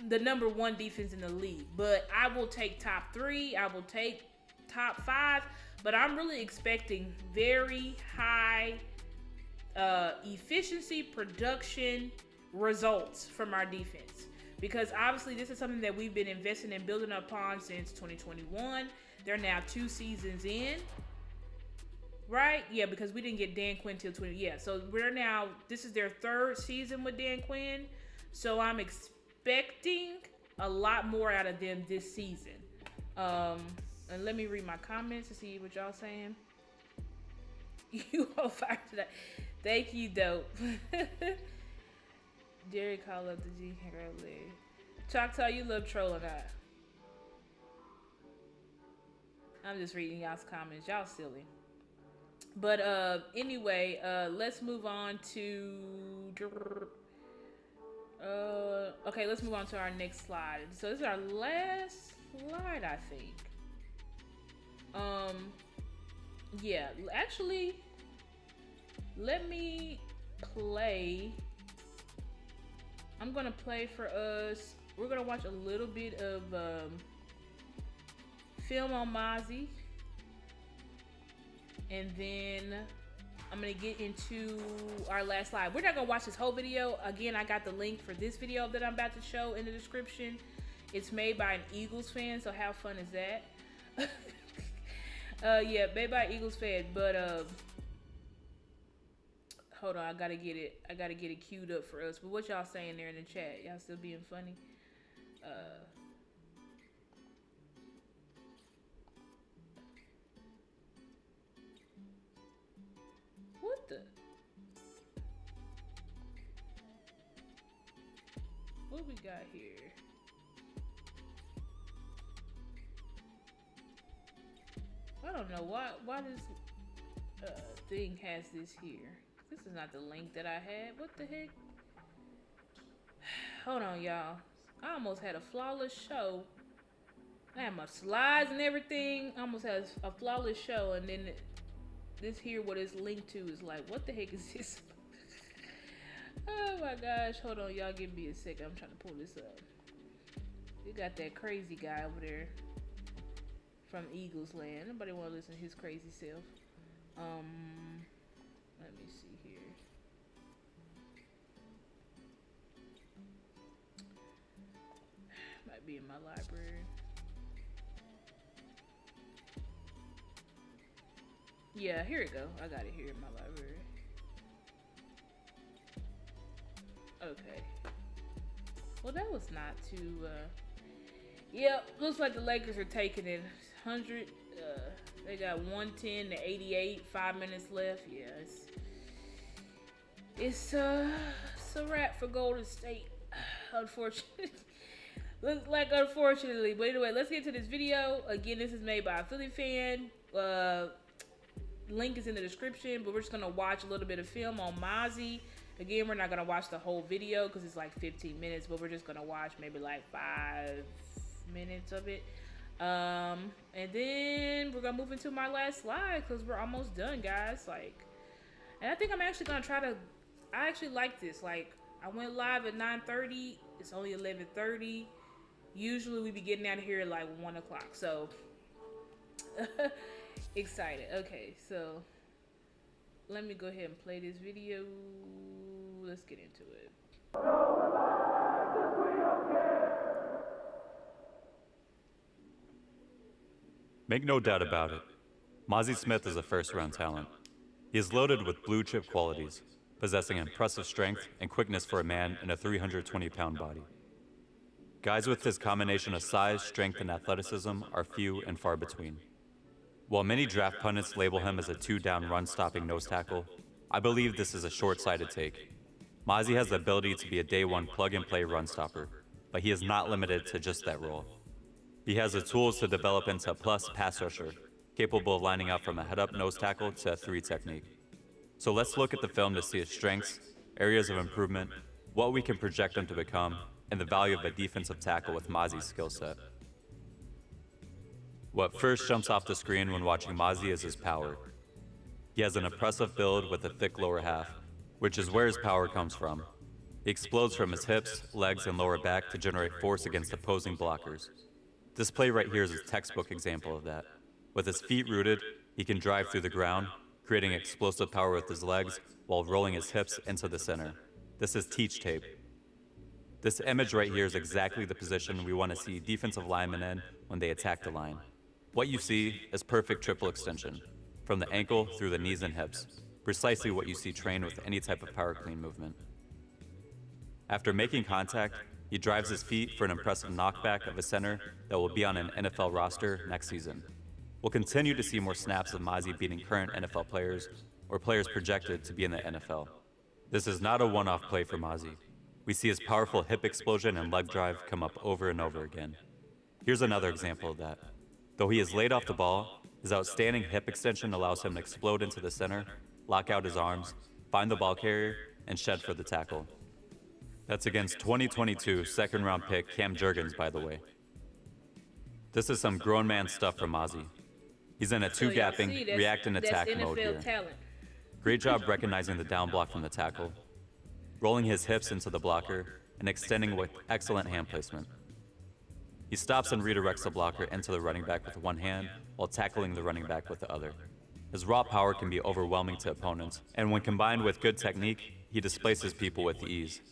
the number 1 defense in the league, but I will take top 3. I will take top 5, but I'm really expecting very high efficiency, production results from our defense, because obviously this is something that we've been investing in building upon since 2021. They're now 2 seasons in, right? Yeah, because we didn't get Dan Quinn till 20. Yeah, so this is their 3rd season with Dan Quinn, so I'm expecting a lot more out of them this season. And let me read my comments to see what y'all saying. You all fired today. Thank you, dope. Jerry called up the G. Congratulations. Choctaw, you love trolling that. I'm just reading y'all's comments. Y'all silly. But anyway, let's move on to. Okay, let's move on to our next slide. So this is our last slide, I think. Yeah, actually, let me play. I'm gonna play for us. We're gonna watch a little bit of film on Mozzie, and then I'm gonna get into our last slide. We're not gonna watch this whole video. Again, I got the link for this video that I'm about to show in the description. It's made by an Eagles fan, so how fun is that? Yeah, made by an Eagles fan, but hold on, I gotta get it queued up for us. But what y'all saying there in the chat? Y'all still being funny? What the? What we got here? I don't know why this thing has this here. This is not the link that I had. What the heck? Hold on, y'all. I almost had a flawless show. I had my slides and everything. I almost had a flawless show, and then this here, what it's linked to, is like, what the heck is this? Oh my gosh. Hold on, y'all. Give me a second. I'm trying to pull this up. We got that crazy guy over there from Eagles land. Nobody want to listen to his crazy self. Let me see here. Might be in my library. Yeah, here it go. I got it here in my library. Okay. Well, that was not too. Yep, looks like the Lakers are taking it. 100. They got 110 to 88. 5 minutes left. Yeah, it's a wrap for Golden State. Unfortunately. Looks like unfortunately. But anyway, let's get to this video. Again, this is made by a Philly fan. Link is in the description, but we're just gonna watch a little bit of film on Mozzie. Again, we're not gonna watch the whole video because it's like 15 minutes, but we're just gonna watch maybe like 5 minutes of it. And then we're gonna move into my last slide because we're almost done, guys. Like, and I think I'm actually gonna try to. I actually like this. Like, I went live at 9:30. It's only 11:30. Usually we be getting out of here at like 1 o'clock. So excited. Okay, so let me go ahead and play this video. Let's get into it. Make no doubt about it, Mozzie Smith is a first-round talent. He is loaded with blue-chip qualities, possessing impressive strength and quickness for a man in a 320-pound body. Guys with this combination of size, strength, and athleticism are few and far between. While many draft pundits label him as a two-down run-stopping nose tackle, I believe this is a short-sighted take. Mozzie has the ability to be a day-one plug-and-play run stopper, but he is not limited to just that role. He has the tools to develop into a plus pass rusher, capable of lining up from a head-up nose tackle to a 3 technique. So let's look at the film to see his strengths, areas of improvement, what we can project him to become, and the value of a defensive tackle with Mozzie's skill set. What first jumps off the screen when watching Mozzie is his power. He has an impressive build with a thick lower half, which is where his power comes from. He explodes from his hips, legs, and lower back to generate force against opposing blockers. This play right here is a textbook example of that. With his feet rooted, he can drive through the ground, creating explosive power with his legs while rolling his hips into the center. This is teach tape. This image right here is exactly the position we want to see defensive linemen in when they attack the line. What you see is perfect triple extension, from the ankle through the knees and hips, precisely what you see trained with any type of power clean movement. After making contact, he drives his feet for an impressive knockback of a center that will be on an NFL roster next season. We'll continue to see more snaps of Mozzie beating current NFL players or players projected to be in the NFL. This is not a one-off play for Mozzie. We see his powerful hip explosion and leg drive come up over and over again. Here's another example of that. Though he is laid off the ball, his outstanding hip extension allows him to explode into the center, lock out his arms, find the ball carrier, and shed for the tackle. That's against 2022 second-round pick Cam Jurgens, by the way. This is some grown man stuff from Mozzie. He's in a two-gapping, react and attack mode here. Talent. Great job recognizing the down block from the tackle, rolling his hips into the blocker, and extending with excellent hand placement. He stops and redirects the blocker into the running back with one hand while tackling the running back with the other. His raw power can be overwhelming to opponents, and when combined with good technique, he displaces people with ease.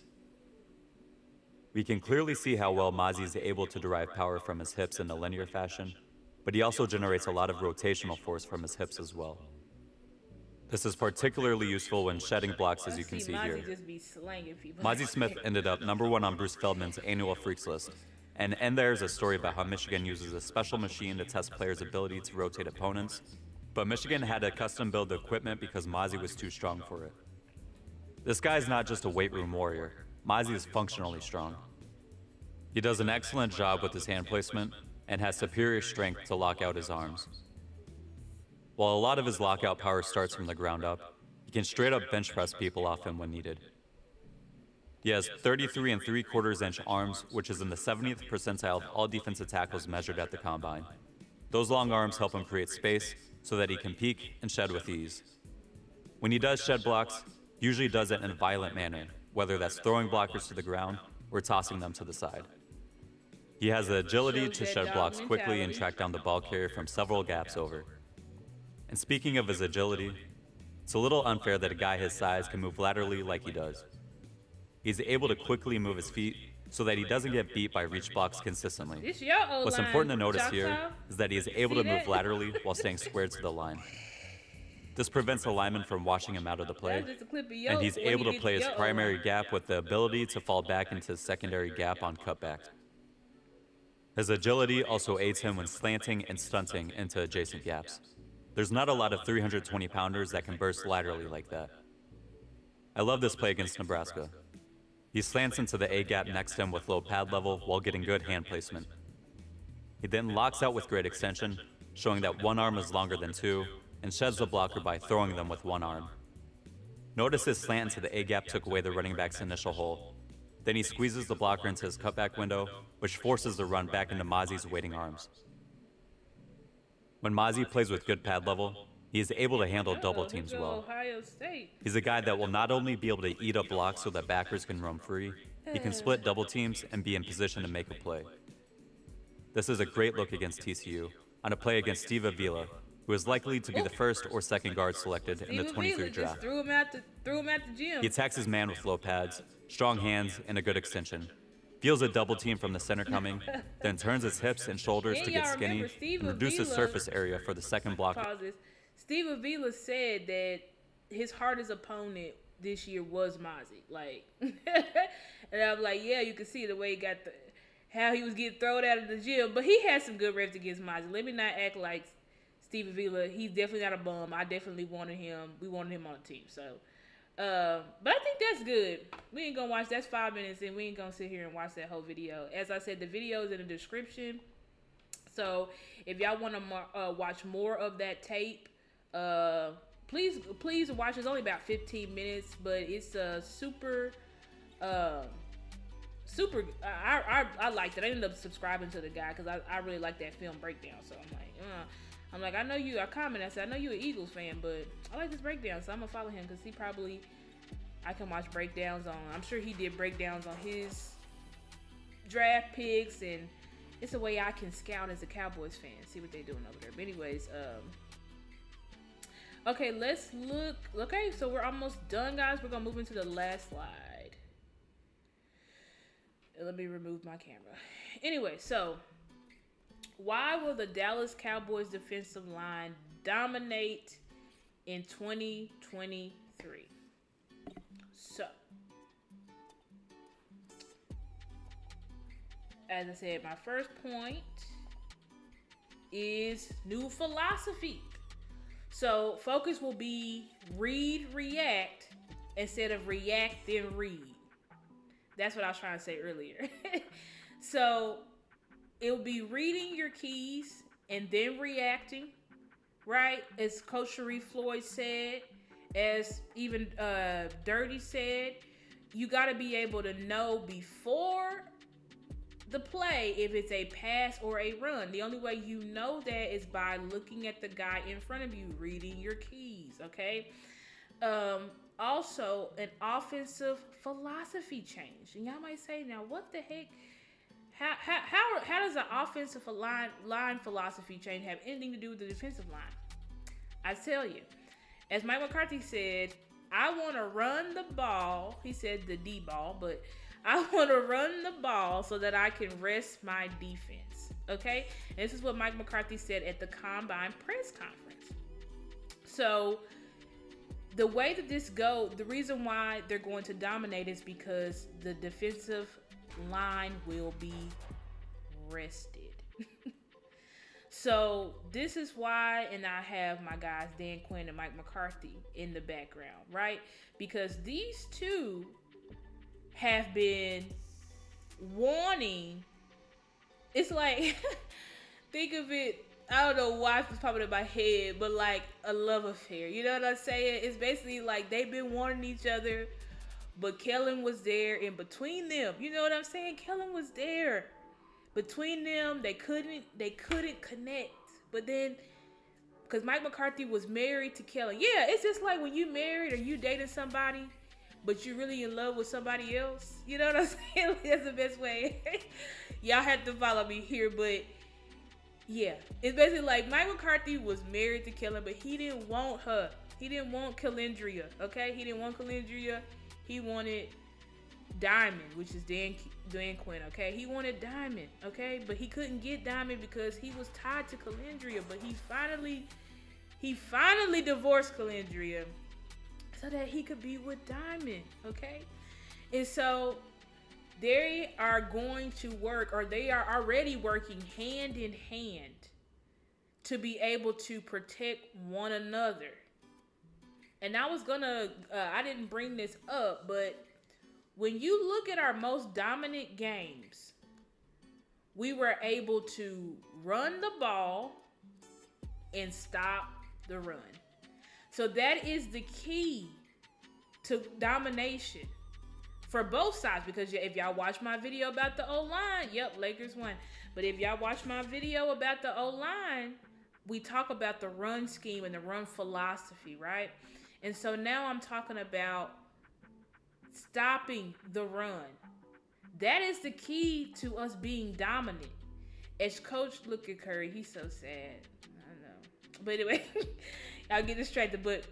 We can clearly see how well Mozzie is able to derive power from his hips in a linear fashion, but he also generates a lot of rotational force from his hips as well. This is particularly useful when shedding blocks, as you can see here. Mozzie Smith ended up #1 on Bruce Feldman's annual Freaks list, and in there is a story about how Michigan uses a special machine to test players' ability to rotate opponents, but Michigan had to custom build the equipment because Mozzie was too strong for it. This guy is not just a weight room warrior. Mozzie is functionally strong. He does an excellent job with his hand placement and has superior strength to lock out his arms. While a lot of his lockout power starts from the ground up, he can straight up bench press people off him when needed. He has 33 3/4-inch arms, which is in the 70th percentile of all defensive tackles measured at the combine. Those long arms help him create space so that he can peek and shed with ease. When he does shed blocks, he usually does it in a violent manner, whether that's throwing blockers to the ground or tossing them to the side. He has the agility to shed blocks quickly and track down the ball carrier from several gaps over. And speaking of his agility, it's a little unfair that a guy his size can move laterally like he does. He's able to quickly move his feet so that he doesn't get beat by reach blocks consistently. What's important to notice here is that he is able to move laterally while staying squared to the line. This prevents the lineman from washing him out of the play, and he's able to play his primary gap with the ability to fall back into his secondary gap on cutback. His agility also aids him when slanting and stunting into adjacent gaps. There's not a lot of 320-pounders that can burst laterally like that. I love this play against Nebraska. He slants into the A-gap next to him with low pad level while getting good hand placement. He then locks out with great extension, showing that one arm is longer than two, and sheds the blocker by throwing them with one arm. Notice his slant into the A-gap took away the running back's initial hole. Then he squeezes the blocker into his cutback window, which forces the run back into Mozzie's waiting arms. When Mozzie plays with good pad level, he is able to handle double teams well. He's a guy that will not only be able to eat up blocks so that backers can roam free, he can split double teams and be in position to make a play. This is a great look against TCU on a play against Steve Avila, who is likely to be the first or second guard selected in the 23 draft. Threw him at the gym. He attacks his man with low pads, strong hands, and a good extension. Feels a double team from the center coming, then turns his hips and shoulders to get skinny and reduces surface area for the second block. Steve Avila said that his hardest opponent this year was Mozzie. Like, and I'm like, yeah, you can see the way he got how he was getting thrown out of the gym. But he had some good reps against Mozzie. Let me not act like Steve Avila. He's definitely not a bum. I definitely wanted him. We wanted him on the team. So, but I think that's good. We ain't gonna watch. That's 5 minutes, and we ain't gonna sit here and watch that whole video. As I said, the video is in the description. So if y'all want to watch more of that tape, please watch. It's only about 15 minutes, but it's super. I liked it. I ended up subscribing to the guy because I really like that film breakdown. So I'm like, I know you. I commented. I said, I know you an Eagles fan, but I like this breakdown, so I'm gonna follow him because I can watch breakdowns on. I'm sure he did breakdowns on his draft picks, and it's a way I can scout as a Cowboys fan, see what they're doing over there. But anyways, okay, let's look. Okay, so we're almost done, guys. We're gonna move into the last slide. Let me remove my camera. Anyway, so why will the Dallas Cowboys defensive line dominate in 2023? So, as I said, my first point is new philosophy. So, focus will be read, react, instead of react, then read. That's what I was trying to say earlier. So, it'll be reading your keys and then reacting, right? As Coach Sharif Floyd said, as even Dirty said, you got to be able to know before the play if it's a pass or a run. The only way you know that is by looking at the guy in front of you, reading your keys, okay? Also, an offensive philosophy change. And y'all might say, now what the heck? How does an offensive line philosophy change have anything to do with the defensive line? I tell you, as Mike McCarthy said, I want to run the ball. He said the D ball, but I want to run the ball so that I can rest my defense. Okay? And this is what Mike McCarthy said at the Combine press conference. So the way that this goes, the reason why they're going to dominate is because the defensive line will be rested. So this is why, and I have my guys Dan Quinn and Mike McCarthy in the background, right? Because these two have been wanting, it's like, think of it, I don't know why it's popping in my head, but like a love affair. You know what I'm saying? It's basically like they've been wanting each other, but Kellen was there in between them. You know what I'm saying? Kellen was there. Between them, they couldn't connect. But then, because Mike McCarthy was married to Kellen. Yeah, it's just like when you married or you dating somebody, but you're really in love with somebody else. You know what I'm saying? That's the best way. Y'all have to follow me here, but yeah. It's basically like Mike McCarthy was married to Kellen, but he didn't want her. He didn't want Calendria, okay? He didn't want Calendria. He wanted Diamond, which is Dan Quinn, okay? He wanted Diamond, okay? But he couldn't get Diamond because he was tied to Calendria. But he finally divorced Calendria so that he could be with Diamond, okay? And so they are going to work, or they are already working hand in hand to be able to protect one another. And I was gonna, I didn't bring this up, but when you look at our most dominant games, we were able to run the ball and stop the run. So that is the key to domination for both sides, because if y'all watch my video about the O-line, yep, Lakers won. But if y'all watch my video about the O-line, we talk about the run scheme and the run philosophy, right? And so now I'm talking about stopping the run. That is the key to us being dominant. As Coach, look at Curry, he's so sad. I know. But anyway, I'll get distracted. But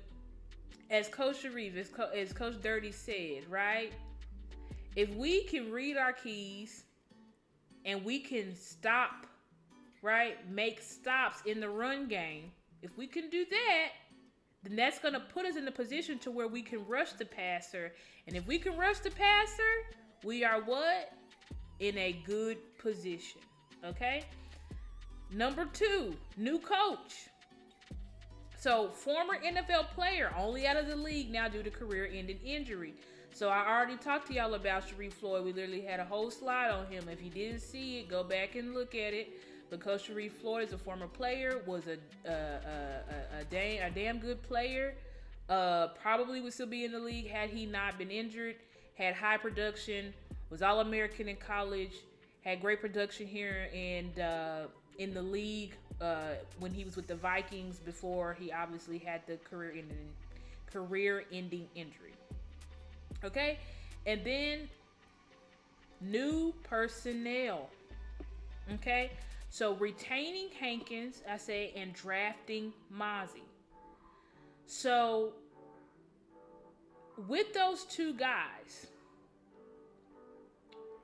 as Coach Sharif, as Coach Dirty said, right? If we can read our keys and we can stop, right? Make stops in the run game. If we can do that, then that's going to put us in a position to where we can rush the passer. And if we can rush the passer, we are what? in a good position. Okay? Number 2, new coach. So, former NFL player, only out of the league now due to career-ending injury. So, I already talked to y'all about Sharif Floyd. We literally had a whole slide on him. If you didn't see it, go back and look at it. Because Sharif Floyd is a former player, was a damn good player. Probably would still be in the league had he not been injured. Had high production, was All-American in college, had great production here in the league when he was with the Vikings before he obviously had the career-ending injury. Okay, and then new personnel. Okay, so retaining Hankins, I say, and drafting Mozzie. So with those two guys,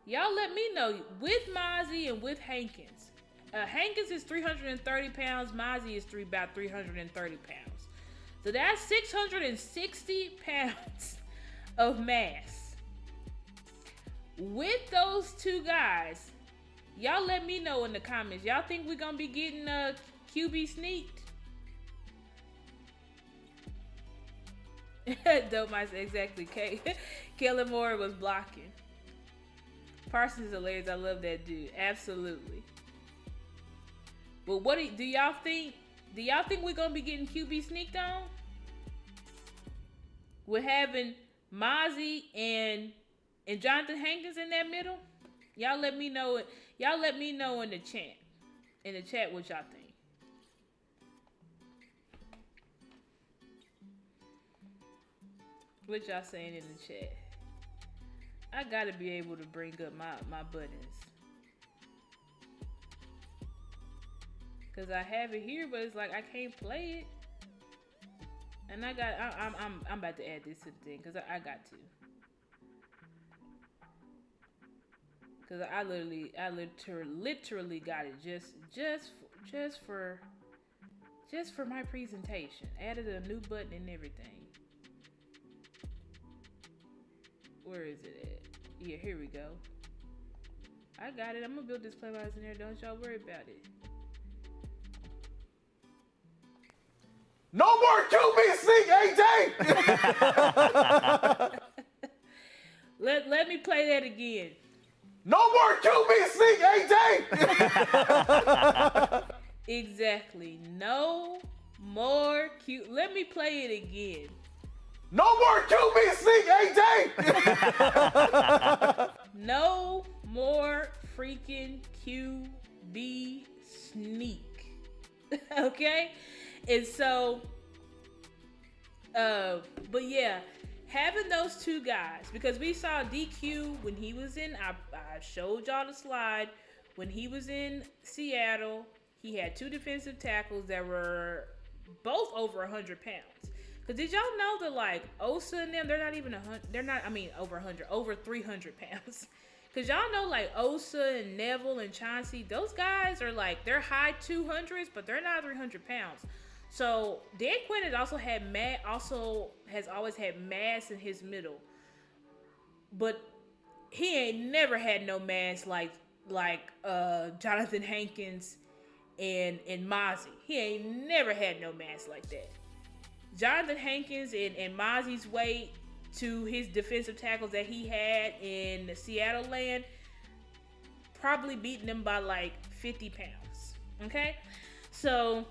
y'all let me know, with Mozzie and with Hankins. Hankins is 330 pounds. Mozzie is about 330 pounds. So that's 660 pounds of mass. With those two guys, y'all let me know in the comments. Y'all think we're going to be getting QB sneaked? Dope, exactly. Kellen Moore was blocking. Parsons is hilarious. I love that dude. Absolutely. But what do y'all think? Do y'all think we're gonna be getting QB sneaked on? We're having Mozzie and Jonathan Hankins in that middle. Y'all let me know it. Y'all let me know in the chat. In the chat what y'all think. What y'all saying in the chat? I gotta be able to bring up my buttons. Cause I have it here, but it's like I can't play it. And I'm about to add this to the thing, cause I got to. Cause I literally got it just for my presentation. Added a new button and everything. Where is it at? Yeah, here we go. I got it. I'm gonna build this playlist in there. Don't y'all worry about it. No more QB sneak, AJ! Let me play that again. No more QB sneak, AJ! Exactly. No more Q. Let me play it again. No more QB sneak, AJ! No more freaking QB sneak. Okay? And so, but yeah, having those two guys, because we saw DQ when he was in, I showed y'all the slide, when he was in Seattle, he had two defensive tackles that were both over 100 pounds. Cause did y'all know that like Osa and them, they're not even 100, they're not, I mean over 100, over 300 pounds. Cause y'all know like Osa and Neville and Chauncey, those guys are like, they're high 200s, but they're not 300 pounds. So Dan Quinn has always had mass in his middle, but he ain't never had no mass like Jonathan Hankins and Mozzie. He ain't never had no mass like that. Jonathan Hankins and Mozzie's weight to his defensive tackles that he had in Seattle land, probably beating them by like 50 pounds. Okay? So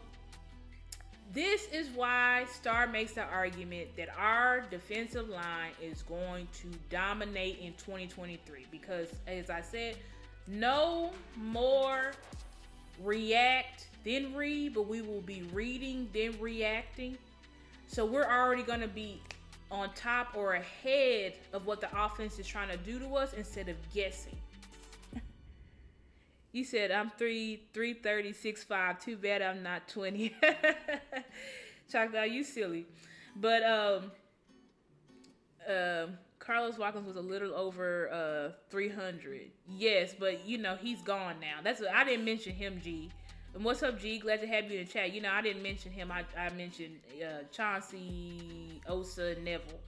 this is why Star makes the argument that our defensive line is going to dominate in 2023. Because, as I said, no more react, then read, but we will be reading, then reacting. So we're already going to be on top or ahead of what the offense is trying to do to us instead of guessing. You said I'm 330, 6'5". Too bad I'm not 20. Chocolate, you silly. But Carlos Watkins was a little over 300. Yes, but you know he's gone now. That's what I didn't mention him, G. And what's up, G? Glad to have you in the chat. You know, I didn't mention him. I mentioned Chauncey, Osa, and Neville.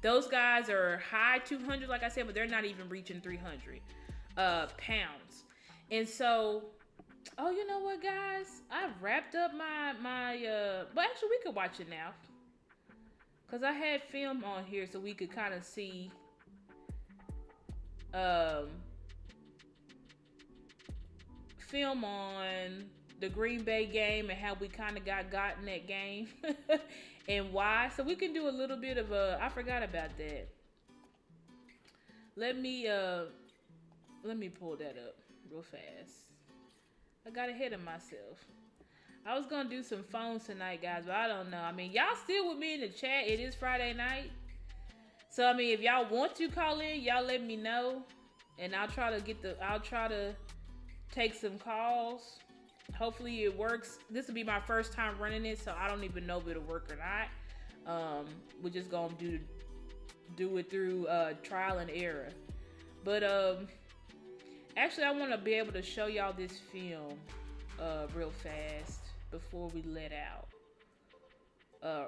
Those guys are high 200, like I said, but they're not even reaching 300. pounds. And so, oh, you know what, guys? I've wrapped up but actually we could watch it now. Because I had film on here so we could kind of see film on the Green Bay game and how we kind of got in that game and why. So we can do a little bit of I forgot about that. Let me pull that up real fast. I got ahead of myself. I was gonna do some phones tonight, guys, but I don't know. I mean, y'all still with me in the chat. It is Friday night. So I mean, if y'all want to call in, y'all let me know. And I'll try to take some calls. Hopefully it works. This will be my first time running it, so I don't even know if it'll work or not. We're just gonna do it through trial and error. But actually I wanna be able to show y'all this film real fast before we let out.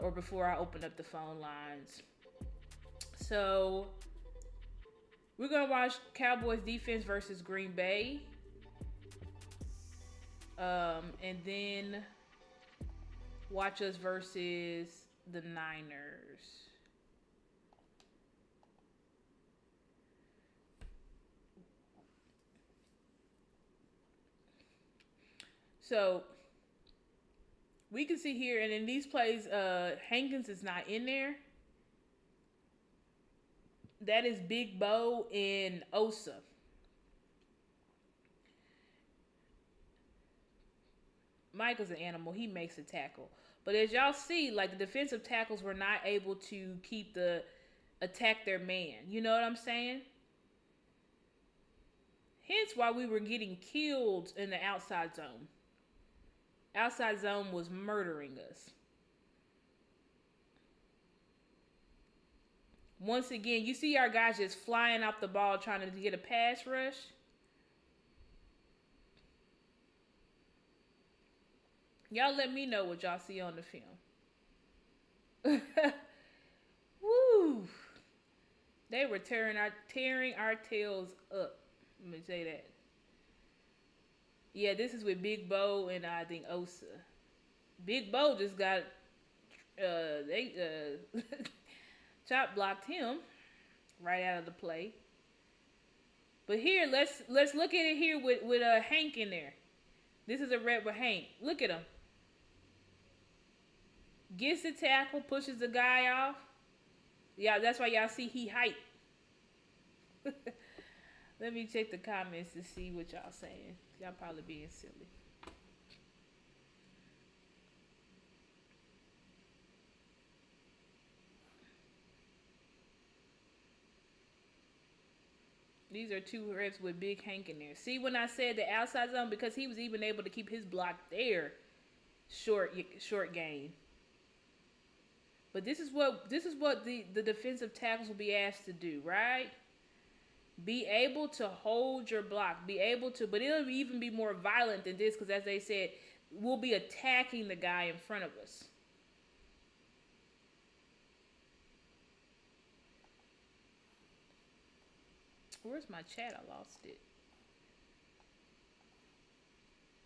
Or before I open up the phone lines. So we're gonna watch Cowboys defense versus Green Bay. And then watch us versus the Niners. So we can see here, and in these plays, Hankins is not in there. That is Big Bo and Osa. Michael's an animal. He makes a tackle. But as y'all see, like, the defensive tackles were not able to attack their man. You know what I'm saying? Hence why we were getting killed in the outside zone. Outside zone was murdering us. Once again, you see our guys just flying off the ball trying to get a pass rush. Y'all let me know what y'all see on the film. Woo! They were tearing our tails up. Let me say that. Yeah, this is with Big Bo and I think Osa. Big Bo just got they chop blocked him right out of the play. But here, let's look at it here with Hank in there. This is a rep with Hank. Look at him. Gets the tackle, pushes the guy off. Yeah, that's why y'all see he hype. Let me check the comments to see what y'all saying. Y'all probably being silly. These are two reps with Big Hank in there. See when I said the outside zone, because he was even able to keep his block there. Short gain. But this is what the defensive tackles will be asked to do, right? Be able to hold your block. Be able to, but it'll even be more violent than this, because as they said, we'll be attacking the guy in front of us. Where's my chat? I lost it.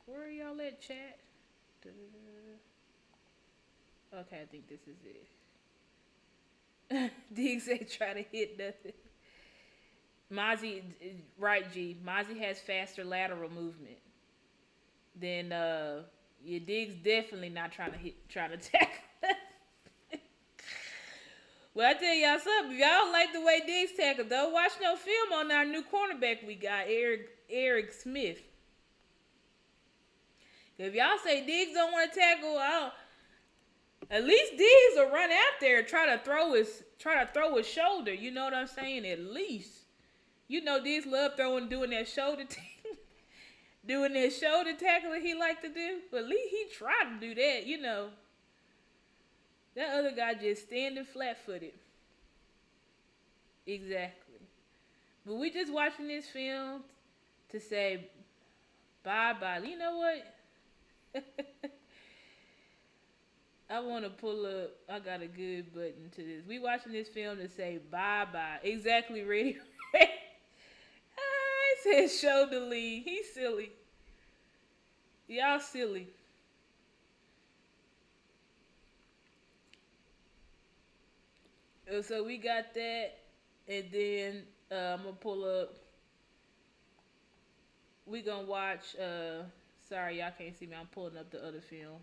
Where are y'all at, chat? Okay, I think this is it. Dig said try to hit nothing. Mozzie, right, G. Mozzie has faster lateral movement. Then your Dig's definitely not trying to tackle. Well, I tell y'all something. If y'all like the way Diggs tackled, don't watch no film on our new cornerback we got, Eric Smith. If y'all say Diggs don't want to tackle, at least Diggs will run out there and try to throw his shoulder. You know what I'm saying? At least. You know Diggs love doing that shoulder doing that shoulder tackling he like to do. But at least he tried to do that, you know. That other guy just standing flat-footed. Exactly. But we just watching this film to say bye-bye. You know what? I want to pull up. I got a good button to this. We watching this film to say bye-bye. Exactly, ready? Hi, said shoulder lead. He's silly. Y'all silly. So we got that, and then I'm gonna pull up. We gonna watch. Sorry, y'all can't see me. I'm pulling up the other film.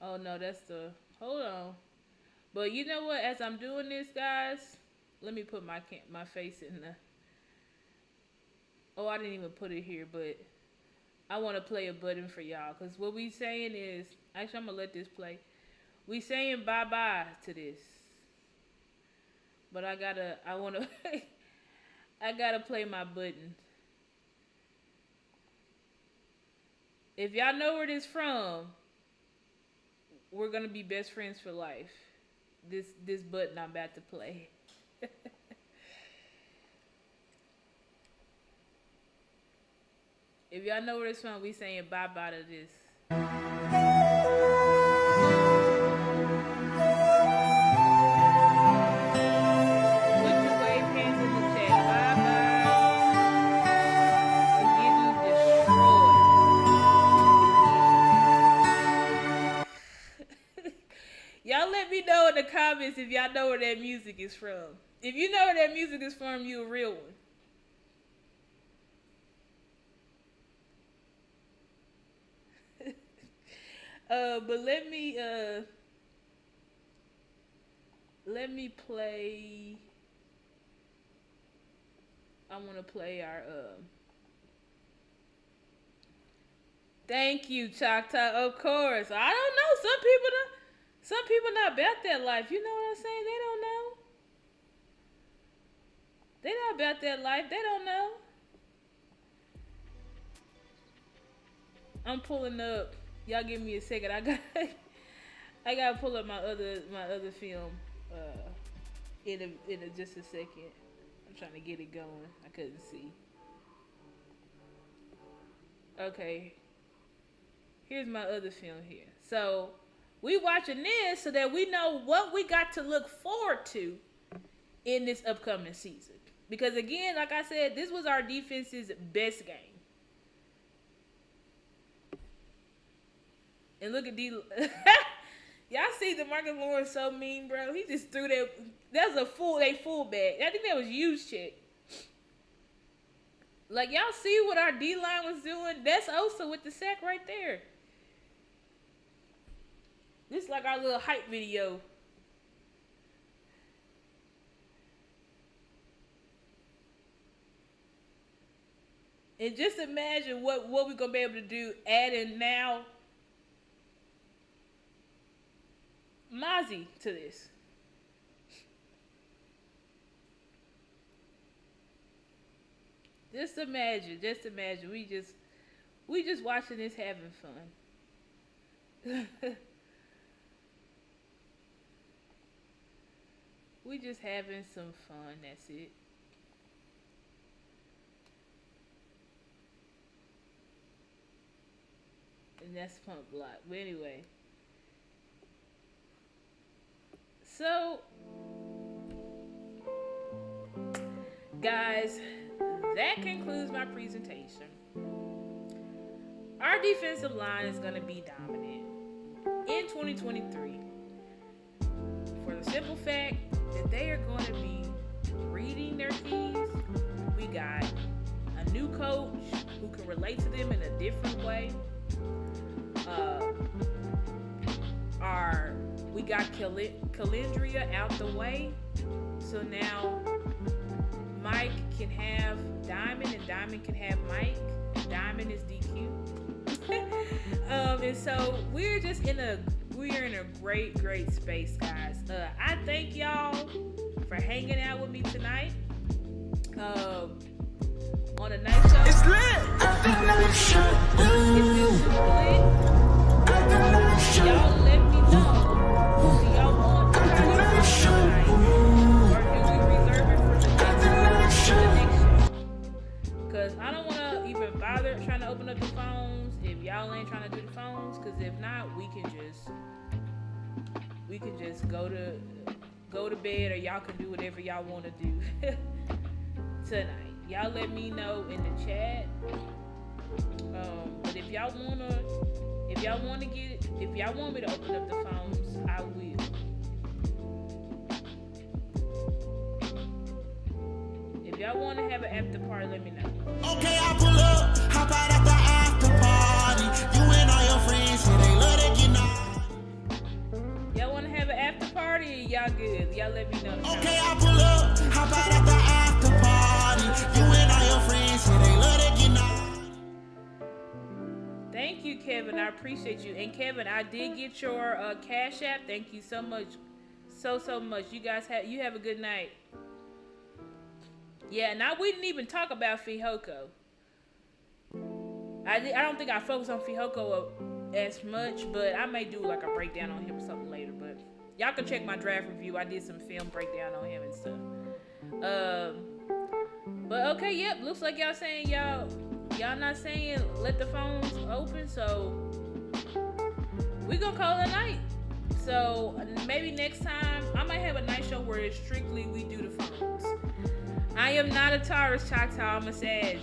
Oh no, that's the. Hold on. But you know what? As I'm doing this, guys, let me put my face in the. Oh, I didn't even put it here, but I want to play a button for y'all, cause what we saying is, actually, I'm gonna let this play. We saying bye bye to this, but I wanna, I gotta play my button. If y'all know where this from, we're gonna be best friends for life. This button I'm about to play. If y'all know where this from, we saying bye bye to this. Y'all let me know in the comments if y'all know where that music is from. If you know where that music is from, you a real one. But let me play. I want to play our Thank you, Choctaw. Of course. I don't know. Some people not about that life. You know what I'm saying? They don't know. They not about that life. They don't know. I'm pulling up. Y'all give me a second. I gotta pull up my other film. In just a second. I'm trying to get it going. I couldn't see. Okay. Here's my other film here. So we watching this so that we know what we got to look forward to in this upcoming season. Because again, like I said, this was our defense's best game. And look at D. Y'all see DeMarcus Lawrence so mean, bro. He just threw that. That was a fullback. I think that was used check. Like, y'all see what our D-line was doing? That's Osa with the sack right there. This is like our little hype video. And just imagine what we're going to be able to do adding now Mozzie to this. Just imagine. We just watching this having fun. We just having some fun, that's it. And that's pump block. But anyway. So, guys, that concludes my presentation. Our defensive line is going to be dominant in 2023 for the simple fact that they are going to be reading their keys. We got a new coach who can relate to them in a different way. We got Calendria out the way, so now Mike can have Diamond and Diamond can have Mike, and Diamond is DQ. And so we're in a great space, guys. I thank y'all for hanging out with me tonight. On a nice show. It's lit. It's been super lit. Y'all let me know. Do y'all want to try this tonight, or do we reserve it for the next show? Because I don't want to even bother trying to open up the phones if y'all ain't trying to do the phones. Because if not, we can just go to bed, or y'all can do whatever y'all want to do. tonight. Y'all let me know in the chat. But if y'all want me to open up the phones, I will. If y'all want to have an after party, let me know. Okay, I pull up, hop out at the after party. You and all your friends, so they love to get naughty. Y'all want to have an after party? Y'all good? Y'all let me know. Okay, I pull up, hop out at the after party. You and all your friends, so they love to get naughty. Thank you, Kevin. I appreciate you. And Kevin, I did get your Cash App. Thank you so much, so much. You guys have a good night. Yeah, now we didn't even talk about Fihoko. I don't think I focused on Fihoko as much, but I may do like a breakdown on him or something later. But y'all can check my draft review. I did some film breakdown on him and stuff. But okay, yep. Looks like y'all saying y'all not saying let the phones open, so we gonna call it a night. So maybe next time I might have a night show where it's strictly we do the phones. I am not a Taurus, Choctaw. I'm a Sag.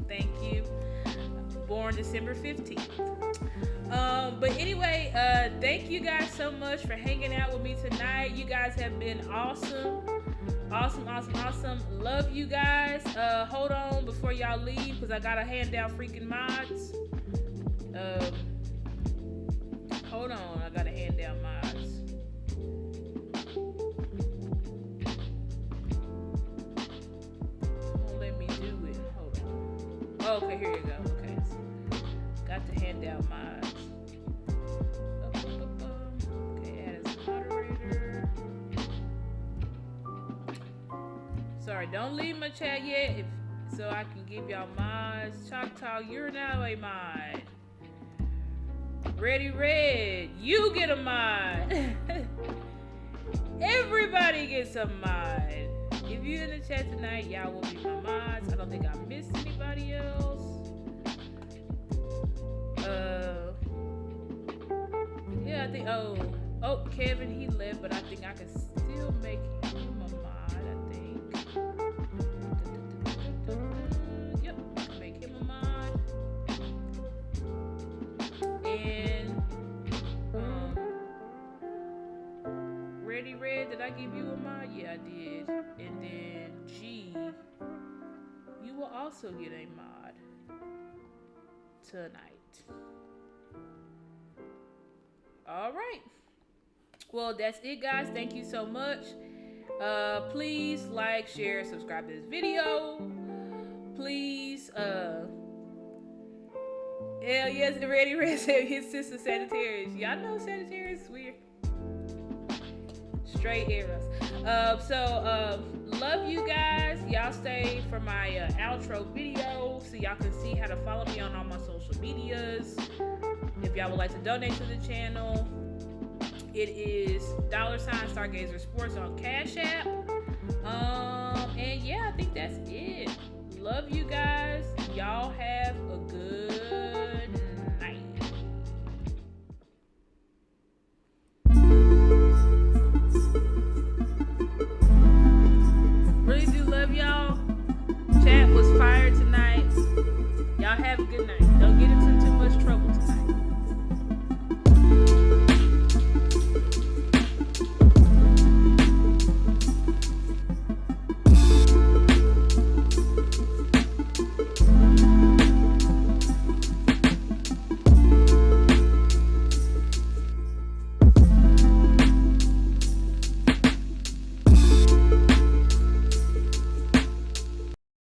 Thank you. Born December 15th. But anyway, thank you guys so much for hanging out with me tonight. You guys have been awesome. Awesome. Love you guys. Hold on before y'all leave because I gotta hand out freaking mods. Hold on, I gotta hand down mods. Okay, here you go. Okay, so got to hand out mods. Okay, add as a moderator. Sorry, don't leave my chat yet, so I can give y'all mods. Choctaw, you're now a mod. Ready Red, you get a mod. Everybody gets a mod. If you're in the chat tonight, y'all will be my mods. I don't think I missed anybody else. Yeah, I think, oh, Kevin, he left, but I think I can still make him a mod, I think. Yep, I can make him a mod. And, Ready Red, did I give you a mod? Yeah, I did. And then G, you will also get a mod tonight. All right. Well, that's it, guys. Thank you so much. Please like, share, subscribe to this video. Please, hell yes, the Ready Red said his sister Sagittarius. Y'all know Sagittarius is weird. Straight arrows. Love you guys. Y'all stay for my outro video so y'all can see how to follow me on all my social medias. If y'all would like to donate to the channel, it is $Stargazer Sports on Cash App. And yeah, I think that's it. Love you guys. Y'all have a good